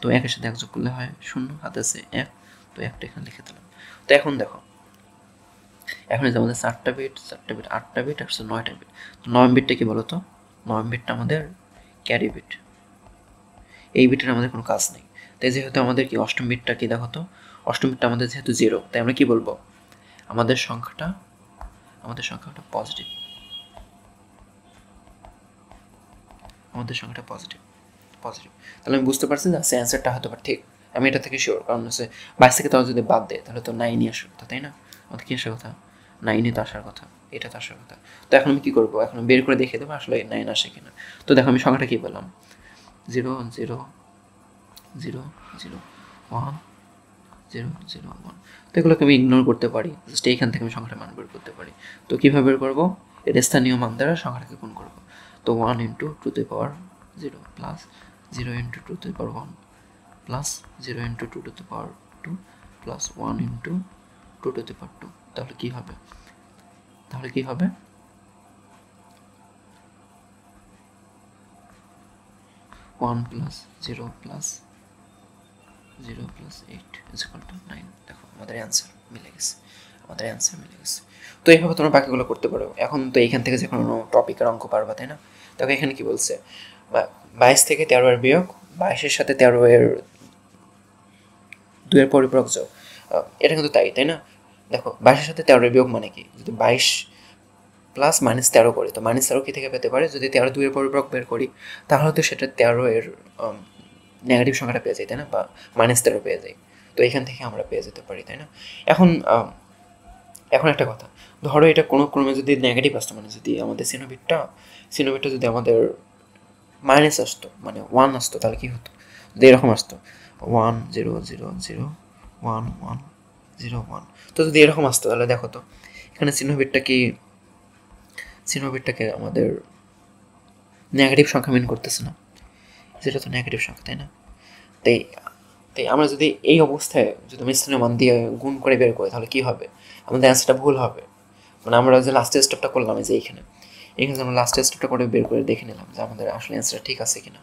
তো 1 এর সাথে 1 যোগ করলে হয় 0 হাতে আছে 1, তো 1টা এখানে লিখে দিলাম। তো এখন দেখো, এখন এই যে আমাদের 4টা বিট 8টা বিট আর 9টা বিট। তো 9 বিটটা কি বলো তো? 9 বিটটা আমাদের ক্যারি বিট, এই বিটের আমাদের কোনো কাজ নেই। তাই যেহেতু আমাদের কি অষ্টম বিটটা কি দেখো তো? অষ্টম বিটটা আমাদের যেহেতু 0, তাই আমরা কি বলবো? আমাদের সংখ্যাটা পজিটিভ, পজিটিভ। তাহলে আমি বুঝতে পারছি যে অ্যান্সারটা হয়তো বা ঠিক। আমি এটা থেকে শিওর, কারণ হচ্ছে 22 থেকে তাও যদি বাদ দেয় তাহলে তো 9ই আসার কথা, তাই না? আমাদের কি আসার কথা? 9ই তো আসার কথা, এটা তো আসার কথা। তো এখন আমি কি করবো? এখন বের করে দেখিয়ে দেবো আসলে 9 আসে কিনা। তো দেখো আমি সংখ্যাটা কি পেলাম? 0 0 0 0 1 0 0 1। তো এগুলোকে আমি ইগনোর করতে পারি, জাস্ট এইখান থেকে আমি সংখ্যাটা মান বের করতে পারি। তো কীভাবে বের করবো? এর স্থানীয় মান দ্বারা সংখ্যাটাকে গুণ করবো। তো 1 into 2 to the power 0 plus 0 into 2 to the power 1 plus 0 into 2 to the power 2 plus 1 into 2 to the power 2। তাহলে কি হবে? 1 plus 0 plus 0 plus 8 is equal to 9। দেখো আমাদের অ্যান্সার মিলে গেছে, তো এইভাবে তোমরা বাকিগুলো করতে পারো। এখন তো এইখান থেকে যে কোনো টপিকের অঙ্ক পারবা, তাই না? দেখো এখানে কি বলছে? 22 থেকে 13 এর বিয়োগ, 22-এর সাথে 13 এর 2 এর পরিপূরক যোগ। এটা কিন্তু তাই না? দেখো 22-এর সাথে 13 এর বিয়োগ মানে কি? যদি 22 প্লাস -13 করি, তো -13 কি থেকে পেতে পারে? যদি 13 2 এর পরিপূরক বের করি তাহলে তো সেটা 13 এর নেগেটিভ সংখ্যাটা পেয়ে যাই, তাই না? বা -13 পেয়ে যাই। তো এখান থেকে আমরা পেয়ে যেতে পারি, তাই না? এখন একটা কথা, ধরো এটা কোনো ক্রমে যদি নেগেটিভ আসতো, মানে যদি আমাদের সিনোবিটটা যদি আমাদের মাইনাস আসতো, মানে 1 আসতো, তাহলে কি হতো? যদি এরকম আসতো 1 0 0 0 1 1 0 1, তো যদি এরকম আসতো তাহলে দেখো তো এখানে সিনোবিটটাকে আমাদের নেগেটিভ সংখ্যা মিন করতেছে না, যেটা তো নেগেটিভ সংখ্যা, তাই না? তাই আমরা যদি এই অবস্থায় যদি আমি স্থানীয় মান দিয়ে গুণ করে বের করি তাহলে কি হবে? আমাদের অ্যান্সারটা ভুল হবে। মানে আমরা যে লাস্টের স্টেপটা করলাম, যে এইখানে আমরা লাস্টের স্টেপটা করে বের করে দেখে নিলাম যে আমাদের আসলে অ্যান্সারটা ঠিক আছে কিনা।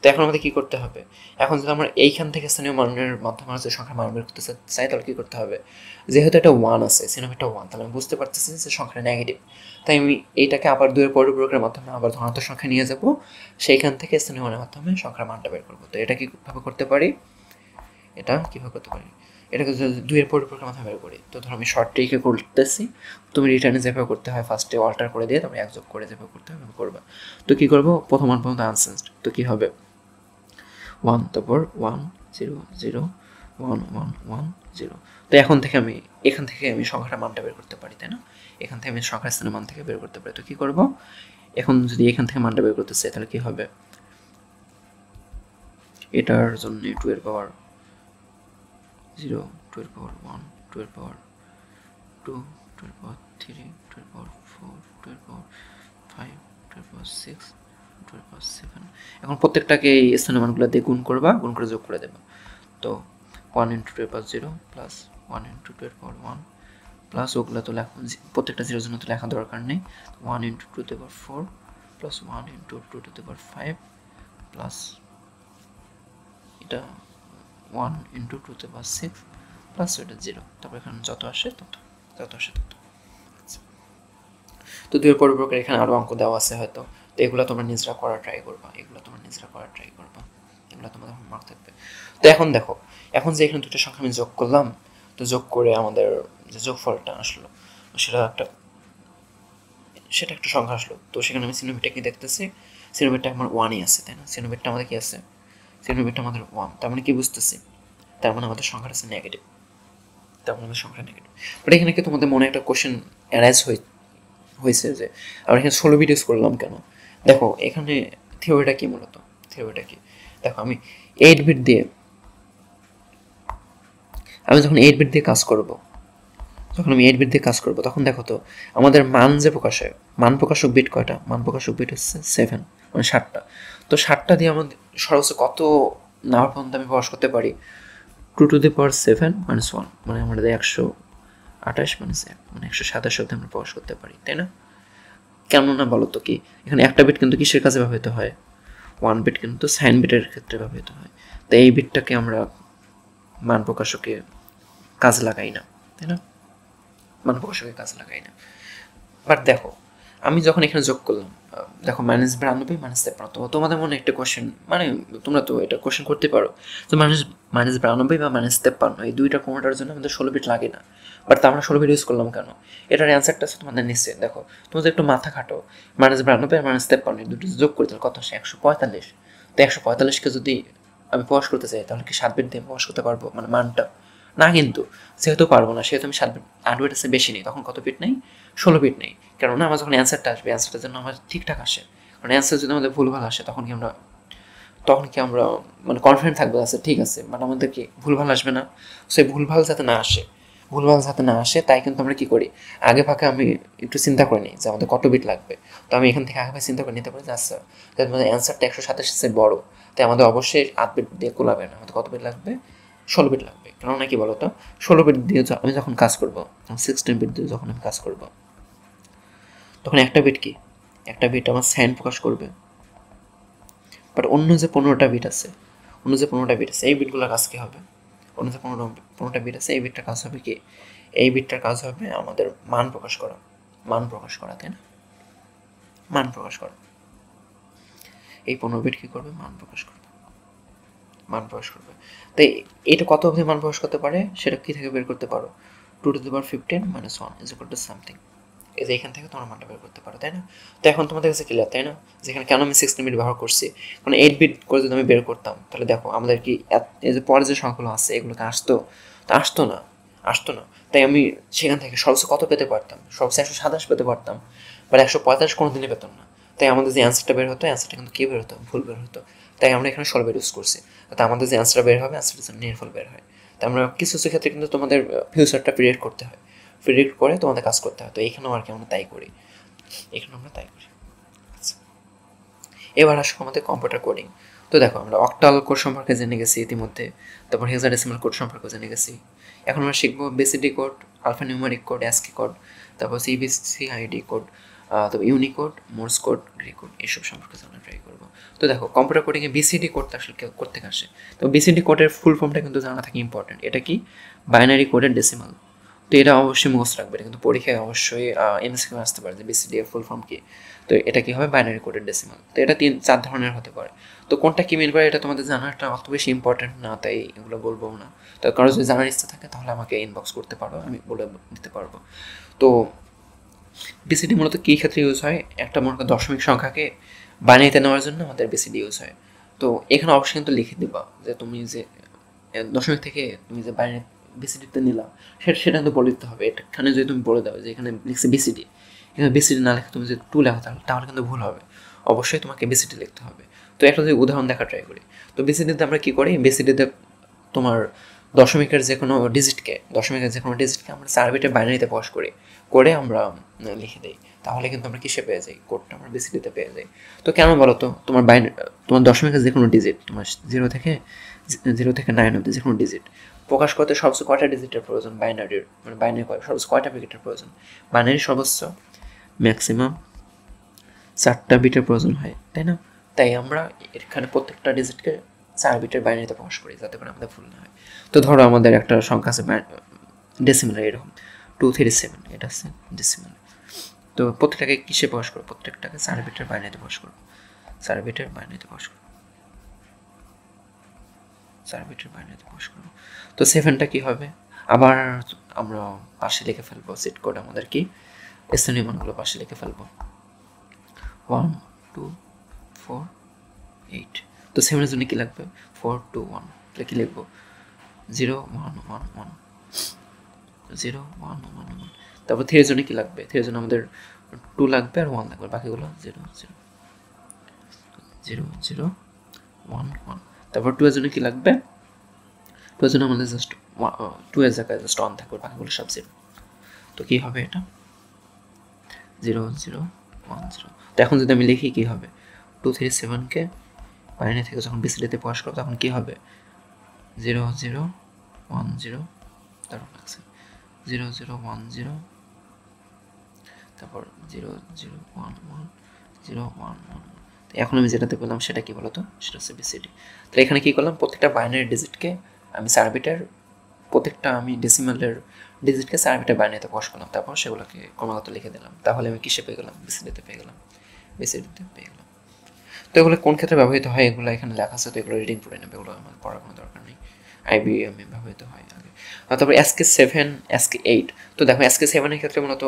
তো এখন আমাদের কী করতে হবে? এখন যদি আমরা এইখান থেকে স্থানীয় মানের মাধ্যমে যে সংখ্যার মান বের করতে চাই তাহলে কী করতে হবে? যেহেতু এটা 1 আছে, সিনোমিটা 1, তাহলে আমি বুঝতে পারতেছি যে সংখ্যাটা নেগেটিভ। তাই আমি এইটাকে আবার 2 এর পরিপূরকের মাধ্যমে আবার ধনাত্মক সংখ্যা নিয়ে যাব, সেইখান থেকে স্থানীয় মানের মাধ্যমে সংখ্যার মানটা বের করবো। তো এটা কীভাবে করতে পারি? এটাকে যদি 2 এর পরিপূরকের মাধ্যমে বের করি, তো ধরো আমি শর্ট ট্রিকে করতেছি, তুমি রিটার্নে যেভাবে করতে হয় ফার্স্টে অল্টার করে দিয়ে তারপরে 1 যোগ করে যেভাবে করতে হয় করবা। তো কী করবো? প্রথম মান পর্যন্ত আনসেন্সড, তো কী হবে? 1, তারপর 1 0 0 1 1 1 0। তো এখান থেকে আমি সংখ্যাটার মানটা বের করতে পারি, তাই না? এখান থেকে আমি সংখ্যার স্থানের মান থেকে বের করতে পারি। তো কী করবো? এখন যদি এখান থেকে মানটা বের করতে চাই তাহলে কী হবে? এটার জন্য 2 এর পাওয়ার 0, 2 এর পাওয়ার 1, 2 এর পাওয়ার 2, 2 এর পাওয়ার 3, 2 এর পাওয়ার 4, 2 এর পাওয়ার 5, 2 এর পাওয়ার 6, 2 এর পাওয়ার 7। এখন প্রত্যেকটাকে এই স্থানীয় মানগুলো দিয়ে গুণ করে যোগ করে দেবা। তো 1 ইন্টু 2 এর পাওয়ার 0 প্লাস 1 ইন্টু 2 এর পাওয়ার 1 প্লাস ওগুলো তো প্রত্যেকটা জিরোর জন্য তো লেখা দরকার নেই। 1 into 2 to the power 4 plus 1 into 2 to the power 5 plus এটা 1 into 2 to the power 6 plus এটা 0। তারপর এখানে যত আসে তত। যত আসে তত। আচ্ছা, তো 2 এর পরের প্রকার এখানে আরও অঙ্ক দেওয়া আছে হয়তো, তো এগুলো তোমরা নিজেরা করার ট্রাই করবা, এগুলো তোমাদের হোমওয়ার্ক থাকবে। তো এখন দেখো, এখন যে এখানে দুটো সংখ্যা আমি যোগ করলাম, তো যোগ করে আমাদের যে যোগফলটা আসলো সেটা একটা সংখ্যা আসলো। তো সেখানে আমি সিনোমিটটা কি দেখতেছি, সিনোমিটটা আমার 1ই আছে, তাই না? সিনোমিটটা আমাদের কি আছে, সিনোমিটটা আমাদের 1, তার মানে কি বুঝতেছি, তার মানে আমাদের সংখ্যাটা আছে নেগেটিভ, তার মানে আমাদের সংখ্যা নেগেটিভ। বাট এখানে কি তোমাদের মনে একটা কোশ্চেন অ্যারাইজ হয়েছে যে আমরা এখানে 16 বিট ইউজ করলাম কেন? দেখো এখানে থিওরিটা কি, মূলত থিওরিটা কি, দেখো আমি 8 বিট দিয়ে যখন 8 বিট দিয়ে কাজ করব, তখন দেখো তো আমাদের মান যে প্রকাশ হয়, মান প্রকাশক বিট কয়টা? মান প্রকাশক বিট হচ্ছে 7, মানে 7টা। তো 7টা দিয়ে আমাদের সর্বোচ্চ কত নাম্বার পর্যন্ত আমি প্রকাশ করতে পারি? 2⁻7 - 1, মানে আমাদের 128 - 1, মানে 127 অবধি আমরা প্রকাশ করতে পারি, তাই না? কেন না বলো তো, কি এখানে একটা বিট কিন্তু কিসের কাজে ব্যবহৃত হয়? 1 বিট কিন্তু সাইন বিটের ক্ষেত্রে ব্যবহৃত হয়। তো এই বিটটাকে আমরা মান প্রকাশকে কাজে লাগাই না, তাই না? মান প্রকাশকে কাজে লাগাই না। বাট দেখো আমি যখন এখানে যোগ করলাম, দেখো -92 -53, তো তোমাদের মনে একটা কোশ্চেন, মানে তোমরা তো এটা কোশ্চেন করতে পারো, তো -92 বা -53 এই দুইটা কোনোটার জন্য আমাদের 16 বিট লাগে না, বাট আমরা 16 বিট ইউজ করলাম কেন? এটার অ্যান্সারটা আছে তোমাদের নিশ্চয়। দেখো তোমাদের একটু মাথা খাটো, -92 আর -53 এই দুটো যোগ করে তাহলে কত আসে? 145। তো 145কে যদি আমি প্রকাশ করতে চাই তাহলে কি 7 বিট দিয়ে প্রকাশ করতে পারবো, মানে মানটা? না, কিন্তু যেহেতু পারবো না সেহেতু আমি 7 বিট 8 বিট আছে বেশি নেই, তখন কত বিট নেই? 16 বিট নেই। কেননা আমার যখন অ্যান্সারটা আসবে, অ্যান্সারটার জন্য আমার ঠিকঠাক আসে, কারণ অ্যান্সার যদি আমাদের ভুলভাল আসে তখন কি আমরা মানে কনফিডেন্ট থাকবো আছে ঠিক আছে, বাট আমাদের কি ভুলভাল আসবে না? সেই ভুলভাল যাতে না আসে তাই কিন্তু আমরা কি করি, আগে ফাঁকে আমি একটু চিন্তা করে নিই যে আমাদের কত বিট লাগবে। তো আমি এখান থেকে আগে ভাগে চিন্তা করে নিতে পারি যে আচ্ছা আমাদের অ্যান্সারটা 127 বড়, তাই আমাদের অবশ্যই 8 বিট দিয়ে কোলাবে না, আমাদের কত বিট লাগবে? 16 বিট লাগবে। কেননা কি বলতো, 16 বিট দিয়ে আমি যখন কাজ করবো, 16 বিট দিয়ে যখন আমি কাজ করবো, তখন একটা বিট আমার সাইন প্রকাশ করবে, বাট অন্য যে 15টা বিট আছে, এই বিটগুলোর কাজ কী হবে? অন্য যে 15টা বিট আছে এই বিটটার কাজ হবে কি? এই বিটটার কাজ হবে আমাদের মান প্রকাশ করা, তাই না? মান প্রকাশ করা। এই 15 বিট কী করবে? মান প্রকাশ করবে। তাই এটা কত অবধি মান প্রকাশ করতে পারে সেটা কি থেকে বের করতে পারো? 2⁻15 - 1 = সামথিং। এই যে এখান থেকে তোমরা মানটা বের করতে পারো, তাই না? তো এখন তোমাদের কাছে ক্লিয়ার, তাই না, যেখানে কেন আমি 16 বিট ব্যবহার করছি? কারণ 8 বিট করে যদি আমি বের করতাম তাহলে দেখো আমাদের কি এই যে পরে যে সংখ্যাগুলো আছে এগুলোকে আসতো না। তাই আমি সেখান থেকে সর্বোচ্চ কত পেতে পারতাম? সর্বোচ্চ 127 পেতে পারতাম, বাট 145 কোনো দিনই পেতাম না। তাই আমাদের যে অ্যান্সারটা বের হতো, অ্যান্সারটা কিন্তু কী বের হতো? ভুল বের হতো। তাই আমরা এখানে 16 বিট ইউজ করছি, তাতে আমাদের যে অ্যান্সারটা বের হবে অ্যান্সারটা নির্ভুল বের হয়। তাই আমরা কিছু ক্ষেত্রে কিন্তু তোমাদের ফিউচারটা প্রিডিক্ট করতে হয়, প্রিডিক্ট করে তোমাদের কাজ করতে হয়। তো এখানেও আর কি আমরা তাই করি, আচ্ছা, এবার আসো আমাদের কম্পিউটার কোডিং। তো দেখো আমরা অক্টাল কোড সম্পর্কে জেনে গেছি ইতিমধ্যে, তারপর হেক্সাডেসিমাল কোড সম্পর্কে জেনে গেছি। এখন আমরা শিখবো BCD code, alphanumeric code, ASCII code, তারপর সিবিসিআইডি কোড, তারপর Unicode, Morse code, Greek code, এসব সম্পর্কে আমরা ট্রাই করবো। তো দেখো কম্পিউটার কোডিংয়ে বিসিডি কোডটা আসলে করতে আসে। তো বিসিডি কোডের ফুল ফর্মটা কিন্তু জানা থাকে ইম্পর্টেন্ট। এটা কি? বাইনারি কোডের ডেসিমাল। তো এটা অবশ্যই মুখস্থ রাখবে, এটা কিন্তু পরীক্ষায় অবশ্যই এমসিকিউ আসতে পারে যে বিসিডি এর ফুল ফর্ম কি। তো এটা কি হবে? বাইনারি কোডের ডেসিমাল। তো এটা 3-4 ধরনের হতে পারে। তো কোনটা কি মিন করে এটা তোমাদের জানাটা অত বেশি ইম্পর্টেন্ট না, তাই এগুলো বলবো না। তো কারো যদি জানার ইচ্ছা থাকে তাহলে আমাকে ইনবক্স করতে পারো, আমি বলে দিতে পারবো। তো বিসিডি মূলত কী ক্ষেত্রে ইউজ হয়? একটা মনে করো দশমিক সংখ্যাকে বানিয়ে নেওয়ার জন্য আমাদের বিসিডি ইউজ হয়। তো এখানে অবশ্যই কিন্তু লিখে দেবা যে তুমি যে দশমিক থেকে তুমি যে বাইরে বিসিডিতে নিলাম সেটা কিন্তু বলে দিতে হবে। এখানে যদি তুমি বলে দাও যে এখানে লিখছে বিসিডি, এখানে বিসিডি না লিখে তুমি যদি 2 লেখো তাহলে কিন্তু ভুল হবে। অবশ্যই তোমাকে বিসিডি লিখতে হবে। তো একটা যদি উদাহরণ দেখা ট্রাই করি, তো বিসিডিতে আমরা কী করি? বিসিডিতে তোমার দশমিকের যে কোনো ডিজিটকে আমরা 4 বিটের বাইনারিতে প্রকাশ করে আমরা লিখে দিই। তাহলে কিন্তু আমরা কিসে পেয়ে যাই? কোডটা আমরা বিসিডিতে পেয়ে যাই। তো কেন বলো তো? তোমার দশমিকের যে কোনো ডিজিট, তোমার 0 থেকে 9 অব্দি যে কোনো ডিজিট প্রকাশ করতে সর্বোচ্চ কয়টা ডিজিটের প্রয়োজন? বাইনারির, মানে বাইনারি সর্বোচ্চ কয়টা বিটের প্রয়োজন? বাইনারি সর্বোচ্চ ম্যাক্সিমাম 4টা বিটের প্রয়োজন হয়, তাই না? তাই আমরা এখানে প্রত্যেকটা ডিজিটকে 4 বিটের বাইনারিতে প্রকাশ করি যাতে করে আমাদের ভুল না হয়। তো ধরো আমাদের একটা সংখ্যা আছে ডেসিমাল এরকম 237 এটা আছে ডেসিমাল। তো প্রত্যেকটাকে কিসে প্রকাশ করবো? প্রত্যেকটাকে 4 বিটের বাইনারিতে প্রকাশ করবো, 4 বিটের বাইনারিতে প্রকাশ করবো, 4 বিটের বাইনারিতে প্রকাশ করবো। তো 7টা কি হবে? আবার আমরা পাশে লিখে ফেলবো সেট কোড আমাদের কি স্থানীয় মানগুলো পাশে লিখে ফেলবো 1 2 4 8। তো 7 এর জন্য কি লাগবে? 4 2 1। তাহলে কি লিখবো? 0 1 1 1 0 1 1 1। তারপর 3 এর জন্য কি লাগবে? 3 এর জন্য আমাদের 2 লাগবে আর 1 লাগবে, বাকিগুলো 0 0 0 0 1 1। তারপর 2 এর জন্য কি লাগবে? 2 এর জন্য আমাদের জাস্ট 2 এর জায়গায় জাস্ট 1 থাকবে, বাকিগুলো সব 0। তো কি হবে এটা? 0 0 1 0। তো এখন যদি আমি লিখি কি হবে? 237কে বাইনারি থেকে যখন বিসিডিতে প্রকাশ করবো তখন কি হবে? 0 0 1 0, তারপর লাগছে 0 0 1 0, তারপর 0 0 1 1 0 1 1। তো এখন আমি যেটাতে পেলাম সেটা কি বলতো? সেটা হচ্ছে বিসিডি। তো এখানে কি করলাম? প্রত্যেকটা বাইনারি ডিজিটকে আমি 4 বিটের, প্রত্যেকটা আমি ডেসিমালের ডিজিটকে 4 বিটের বাইনারিতে প্রকাশ করলাম, তারপর সেগুলোকে ক্রমাগত লিখে দিলাম। তাহলে আমি কিসে পেয়ে গেলাম? বিসিডিতে পেয়ে গেলাম, বিসিডিতে পেয়ে গেলাম। তো এগুলো কোন ক্ষেত্রে ব্যবহৃত হয় এগুলো এখানে লেখা আছে, তো এগুলো রিডিং করে নেবে, এগুলো আমার পড়ার কোনো দরকার নেই। IBM এ ব্যবহৃত হয় আগে। তারপর SK7 SK8। তো দেখো SK7 এর ক্ষেত্রে মূলত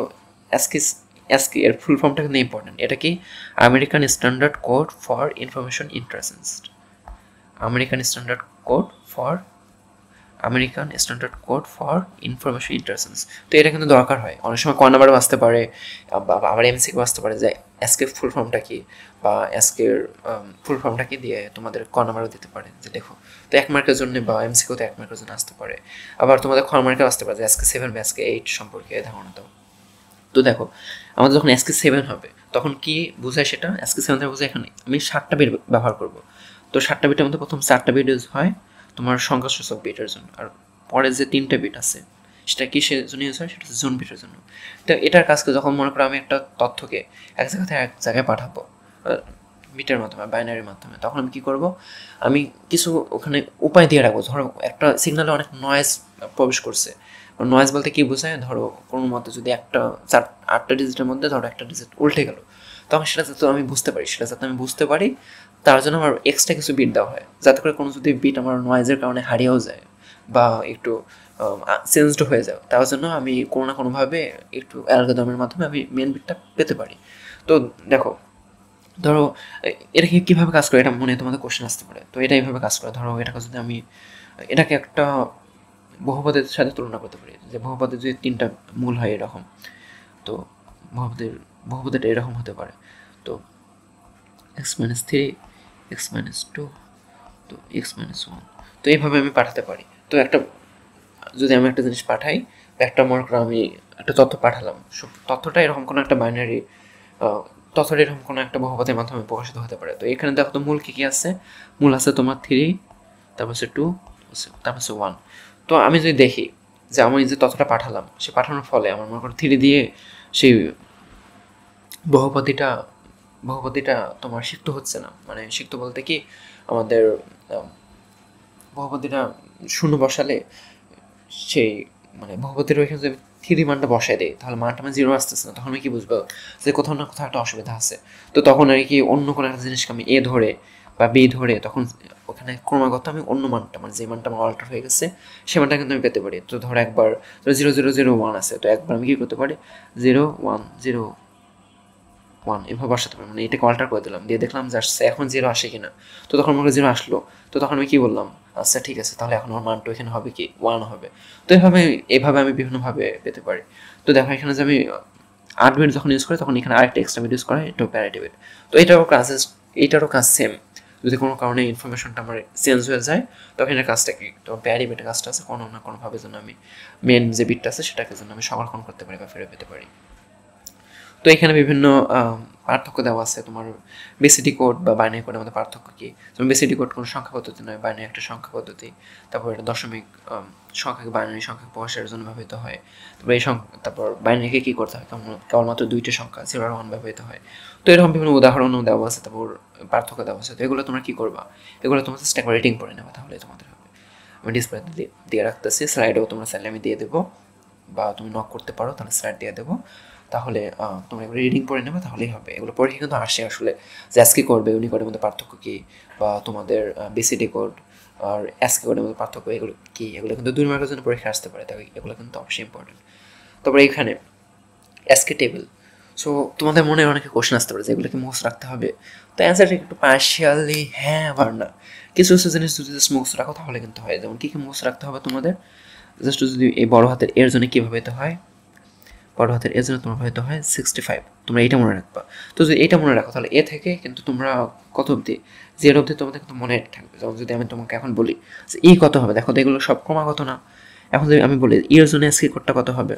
SK এর ফুল ফর্মটা কিন্তু ইম্পর্টেন্ট। এটা কি? American standard code for information interchange, American standard code for information interchange. তো এটা কিন্তু দরকার হয়, অনেক সময় কয় নাম্বারও আসতে পারে, আবার MCQ আসতে পারে যে এসকে ফুল ফর্মটা কি বা এসকের ফুল ফর্মটা কি দিয়ে তোমাদের ক নাম্বারও দিতে পারে যে দেখো। তো 1 মার্কের জন্য বা MCQতে 1 মার্কের জন্য আসতে পারে, আবার তোমাদের খ মার্কেও আসতে পারে যে SK7 বা SK8 সম্পর্কে ধারণা দাও। তো দেখো আমাদের যখন SK7 হবে তখন কি বোঝায় সেটা? SK7 থেকে বোঝায় এখানে আমি 7টা বিট ব্যবহার করব। তো 7টা বিটের মধ্যে প্রথম 4টা বিট ইউজ হয় তোমার সংখ্যাসূচক বিটের জন্য, আর পরে যে 3টে বিট আছে সেটা কিসের জন্য ইউজ হয়? সেটা হচ্ছে জোন বিটের জন্য। তো এটার কাজকে যখন মনে করো আমি একটা তথ্যকে এক জায়গা থেকে এক জায়গায় পাঠাবো বিটের মাধ্যমে, বাইনারির মাধ্যমে, তখন আমি কী করব? আমি কিছু ওখানে উপায় দিয়ে রাখবো। ধরো একটা সিগনালে অনেক নয়েজ প্রবেশ করছে, নয়েজ বলতে কী বোঝায়? ধরো কোনো মতে যদি 8টা ডিজিটের মধ্যে ধরো একটা ডিজিট উল্টে গেল, তখন সেটা যাতে আমি বুঝতে পারি, তার জন্য আমার এক্সট্রা কিছু বিট দেওয়া হয়, যাতে করে কোনো যদি বিট আমার নয়েজের কারণে হারিয়েও যায় বা একটু চেঞ্জড হয়ে যায়, তার জন্য আমি কোনো না কোনোভাবে একটু অ্যালগরিদমের মাধ্যমে আমি মেন বিটটা পেতে পারি। তো দেখো ধরো এটা কীভাবে কাজ করে এটা মনে তোমাদের কোশ্চেন আসতে পারে। তো এটা এইভাবে কাজ করে। ধরো এটাকে যদি আমি এটাকে একটা বহুপদের সাথে তুলনা করতে পারি, যে বহুপদের যদি 3টা মূল হয় এরকম, তো বহুপদেরটা এরকম হতে পারে। তো x-3 x-2 তো x-1, তো এইভাবে আমি পাঠাতে পারি। তো যদি আমি একটা জিনিস পাঠাই, একটা মনে করো আমি একটা তথ্য পাঠালাম, তথ্যটা এরকম কোনো একটা বাইনারি তথ্যটা এরকম কোনো একটা বহুপদের মাধ্যমে প্রকাশিত হতে পারে। তো এখানে দেখো তো মূল কী আছে? মূল আছে তোমার 3, তারপর হচ্ছে 2, তারপর হচ্ছে 1। তো আমি যদি দেখি যে আমি যে তথ্যটা পাঠালাম, সে পাঠানোর ফলে আমার মনে করো 3 দিয়ে সেই বহুপদীটা তোমার সিক্ত হচ্ছে না। মানে সিক্ত বলতে কি, আমাদের বহুপদীটা শূন্য বসালে সেই মানে বহুপদীর ওইখানে যদি 3 মানটা বসাই দেয় তাহলে মানটা আমার 0 আসতেছে না, তখন আমি কি বুঝবো যে কোথাও না কোথাও একটা অসুবিধা আছে। তো তখন আর কি অন্য কোনো একটা জিনিসকে আমি A ধরে বা B ধরে তখন ওখানে ক্রমাগত আমি অন্য মানটা, মানে যে মানটা আমার অল্টার হয়ে গেছে সে মানটা কিন্তু আমি পেতে পারি। তো ধরো একবার 0 0 0 1 আছে, তো একবার আমি কি করতে পারি 0 1 0 1 এভাবে বসাতে পারি, মানে এটাকে অল্টার করে দিলাম, দিয়ে দেখলাম যে আসছে এখন 0 আসে কিনা। তো তখন মনে 0 আসলো, তো তখন আমি কি বললাম, আচ্ছা ঠিক আছে তাহলে এখন আমার মানটা এখানে হবে কি 1 হবে। তো এইভাবে আমি বিভিন্নভাবে পেতে পারি। তো দেখো এখানে যে আমি 8 বিট যখন ইউজ করি তখন এখানে আরেকটা এক্সট্রা বিট ইউজ করা, এটাও প্যারিটি বিট। তো এইটারও কাজ সেম। যদি কোনো কারণে ইনফরমেশনটা আমার চেঞ্জ হয়ে যায় তখন এটার কাজটা কি, তো প্যারি বিটের কাজটা আছে কোনো না কোনোভাবে যেন আমি মেন যে বিটটা আছে সেটাকে যেন আমি সংরক্ষণ করতে পারি বা ফিরে পেতে পারি। তো এখানে বিভিন্ন পার্থক্য দেওয়া আছে তোমার বিসিডি কোড বা বাইনারি কোডের মধ্যে পার্থক্য কী। যেমন বিসিডি কোড কোনো সংখ্যা পদ্ধতি নয়, বাইনারি একটা সংখ্যা পদ্ধতি। তারপর এটা দশমিক সংখ্যাকে বাইনারি সংখ্যা প্রকাশের জন্য ব্যবহৃত হয়। তারপর বাইনারিকে কী করতে হয়, কেবলমাত্র 2টি সংখ্যা 0 আর 1 ব্যবহৃত হয়। তো এরকম বিভিন্ন উদাহরণও দেওয়া আছে, তারপর পার্থক্য দেওয়া আছে। তো এগুলো তোমরা কী করবা, এগুলো তোমাদের স্ট্যাক রেটিং করে নেবা, তাহলে তোমাদের হবে। আমি ডিসপ্লে দিয়ে রাখতেছি, স্লাইডেও তোমরা চাইলে আমি দিয়ে দেবো, বা তুমি নক করতে পারো, তাহলে স্যার দিয়ে দেবো। তাহলে তোমরা এগুলো রিডিং পড়ে নেবে, তাহলেই হবে। এগুলো পরীক্ষা কিন্তু আসে আসলে, যে অ্যাসকি কোড বা ইউনিকোডের মধ্যে পার্থক্য কী, বা তোমাদের বিসিডি কোড আর অ্যাসকি কোডের মধ্যে পার্থক্য এগুলো কী, এগুলো কিন্তু 2 মার্কের জন্য পরীক্ষা আসতে পারে, তাই এগুলো কিন্তু অবশ্যই ইম্পর্টেন্ট। তারপরে এখানে অ্যাসকি টেবিল। সো তোমাদের মনে অনেকে কোশ্চেন আসতে পারে যে এগুলো কি মুখস্থ রাখতে হবে, তো অ্যান্সারটা একটু পার্শিয়ালি হ্যাঁ আবার না। কিছু কিছু জিনিস যদি জাস্ট মুখস্থ রাখো তাহলে কিন্তু হয়। যেমন কী কী মুখস্থ রাখতে হবে তোমাদের, জাস্ট যদি এই বড় হাতের এর জন্য কীভাবে হতে হয়, বড় হাতের এর জন্য তোমার হয়তো হয় 65, তোমরা এইটা মনে রাখবা। তো যদি এইটা মনে রাখো তাহলে এ থেকে কিন্তু তোমরা কত অবধি, 0 অবধি তোমাদের কিন্তু মনে থাকবে। যেমন যদি আমি তোমাকে এখন বলি যে ই কত হবে, দেখো তো এগুলো সব ক্রমাগত না। এখন যদি আমি বলি এর জন্য আজকে কোডটা কত হবে,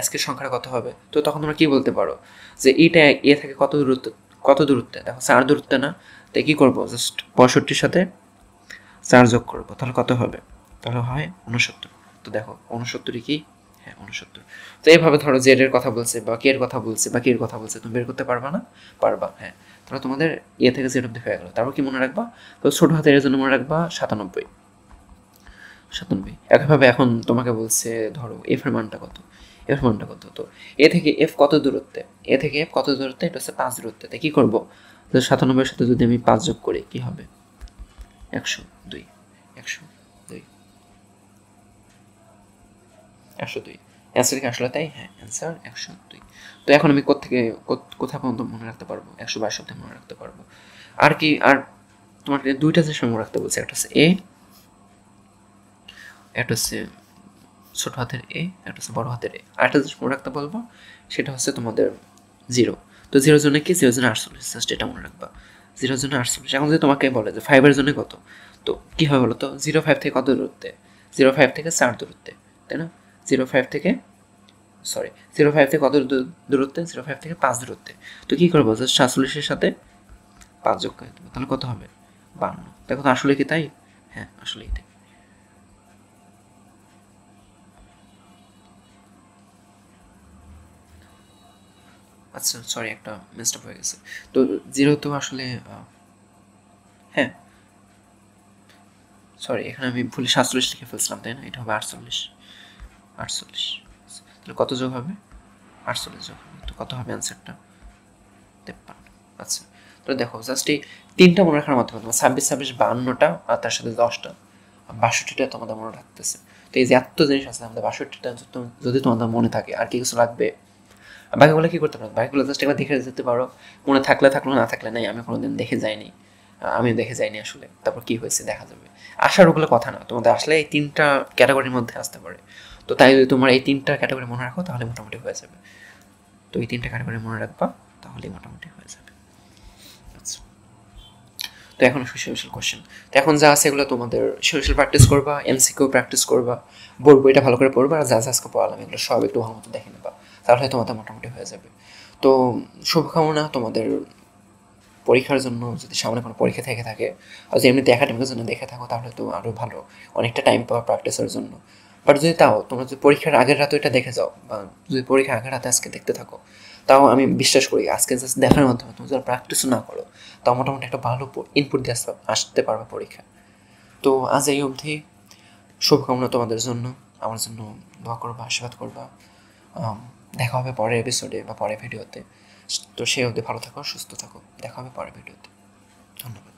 আজকের সংখ্যাটা কত হবে, তো তখন তোমরা কী বলতে পারো যে এইটা এ থেকে কত দূরত্বে, দেখো 4 দূরত্বে না, তাই কী করবো, জাস্ট 65-র সাথে 4 যোগ করবো, তাহলে কত হবে, তাহলে হয় 69। তো দেখো 69 কি, হ্যাঁ 69। তো এইভাবে ধরো জেড এর কথা বলছে বা কে এর কথা বলছে বা কে এর কথা বলছে, তুমি বের করতে পারবা না, পারবা, হ্যাঁ। তাহলে তোমাদের এ থেকে জেড অব্দি হয়ে গেল। তারপর কি মনে রাখবা, তো ছোট হাতের জন্য মনে রাখবা 97। একইভাবে এখন তোমাকে বলছে ধরো এফ এর মানটা কত, এফ এর মানটা কত, তো এ থেকে এফ কত দূরত্বে, এ থেকে এফ কত দূরত্বে, এটা হচ্ছে 5 দূরত্বে। তাই কী করবো, 97-এর সাথে যদি আমি 5 যোগ করি কী হবে, 102, 102, 102। অ্যান্সার কি আসলে তাই, হ্যাঁ অ্যান্সার 102। তো এখন আমি কোথা পর্যন্ত মনে রাখতে পারবো, 122 অব্দি মনে রাখতে পারবো। আর কি, আর তোমাকে 2টা জিনিস মনে রাখতে বলছে, একটা হচ্ছে এ, একটা হচ্ছে ছোট হাতের এ, একটা হচ্ছে বড় হাতের এ। আরেকটা জিনিস মনে রাখতে বলবো, সেটা হচ্ছে তোমাদের 0। তো 0-র জন্য কি, 0-র জন্য 48, জাস্ট এটা মনে রাখবা, 0-র জন্য 48। এখন যদি তোমাকে বলে যে 5-এর জন্য কত, তো কী হবে বলো তো, 05 থেকে কত দূরত্বে, 05 থেকে 4 দূরত্বে, তাই না, 05 থেকে 05 থেকে কত দূরত্বে, 05 থেকে 5 দূরত্বে। তো কী করবো, জাস্ট 47-এর সাথে 5 যোগ করে দেবো, তাহলে কত হবে, 52। দেখো তো আসলে কি তাই, হ্যাঁ আসলেই তাই। আচ্ছা সরি, একটা মিসড আপ হয়ে গেছে। তো 0 তো আসলে হ্যাঁ সরি, এখানে আমি ভুলে 47 লিখে ফেলছিলাম, তাই না, এটা হবে 48। 48, তাহলে কত যোগ হবে, 48 যোগ হবে, তো কত হবে অ্যান্সারটা, 53। আচ্ছা, তো দেখো জাস্ট এই 3টা মনে রাখার মাধ্যমে তোমার 26, 26, 52টা আর তার সাথে 10টা, 62টা তোমাদের মনে রাখতেছে। তো এই যে এত জিনিস আছে আমাদের, 62টা যদি তোমাদের মনে থাকে, আর কি কিছু লাগবে, বাকিগুলো কী করতে পারো, বাকিগুলো জাস্ট একবার দেখে যেতে পারো, মনে থাকলে থাকলো, না থাকলে নাই। আমি কোনোদিন দেখে যাইনি, আমিও দেখে যাইনি আসলে, তারপর কী হয়েছে দেখা যাবে। আসার ওগুলো কথা না, তোমাদের আসলে এই 3টা ক্যাটাগরির মধ্যে আসতে পারে। তো তাই যদি তোমার এই 3টা ক্যাটাগরি মনে রাখো তাহলে মোটামুটি হয়ে যাবে। তো এই 3টা ক্যাটাগরি মনে রাখবা, তাহলেই মোটামুটি হয়ে যাবে। আচ্ছা, তো এখন সোশ্যাল কোশ্চেন। তো এখন যা আছে এগুলো তোমাদের সোশ্যাল প্র্যাকটিস করবা, এমসিকিউ প্র্যাকটিস করবা, বোর্ড বইটা ভালো করে পড়বা, আর যা যা আজকে পড়ালাম এগুলো সব একটু ভালো মতো দেখে নেবা, তাহলে তোমাদের মোটামুটি হয়ে যাবে। তো শুভকামনা তোমাদের পরীক্ষার জন্য। যদি সামনে কোনো পরীক্ষা থেকে থাকে, আর যদি এমনিতে একাডেমিকের জন্য দেখে থাকো তাহলে তো আরও ভালো, অনেকটা টাইম পাওয়া প্র্যাকটিসের জন্য। বাট যদি তাও তোমরা যদি পরীক্ষার আগের রাতে এটা দেখে যাও, বা যদি পরীক্ষার আগের রাতে আজকে দেখতে থাকো, তাও আমি বিশ্বাস করি আজকে জাস্ট দেখার মাধ্যমে তুমি যারা প্র্যাকটিসও না করো, তাও মোটামুটি একটা ভালো ইনপুট দিয়ে আসতে পারবে পরীক্ষা। তো আজ এই অবধি, শুভকামনা তোমাদের জন্য, আমার জন্য দোয়া করবা, আশীর্বাদ করবা। দেখা হবে পরের এপিসোডে বা পরের ভিডিওতে। তো সেই অবধি ভালো থাকো, সুস্থ থাকো, দেখা হবে পরের ভিডিওতে। ধন্যবাদ।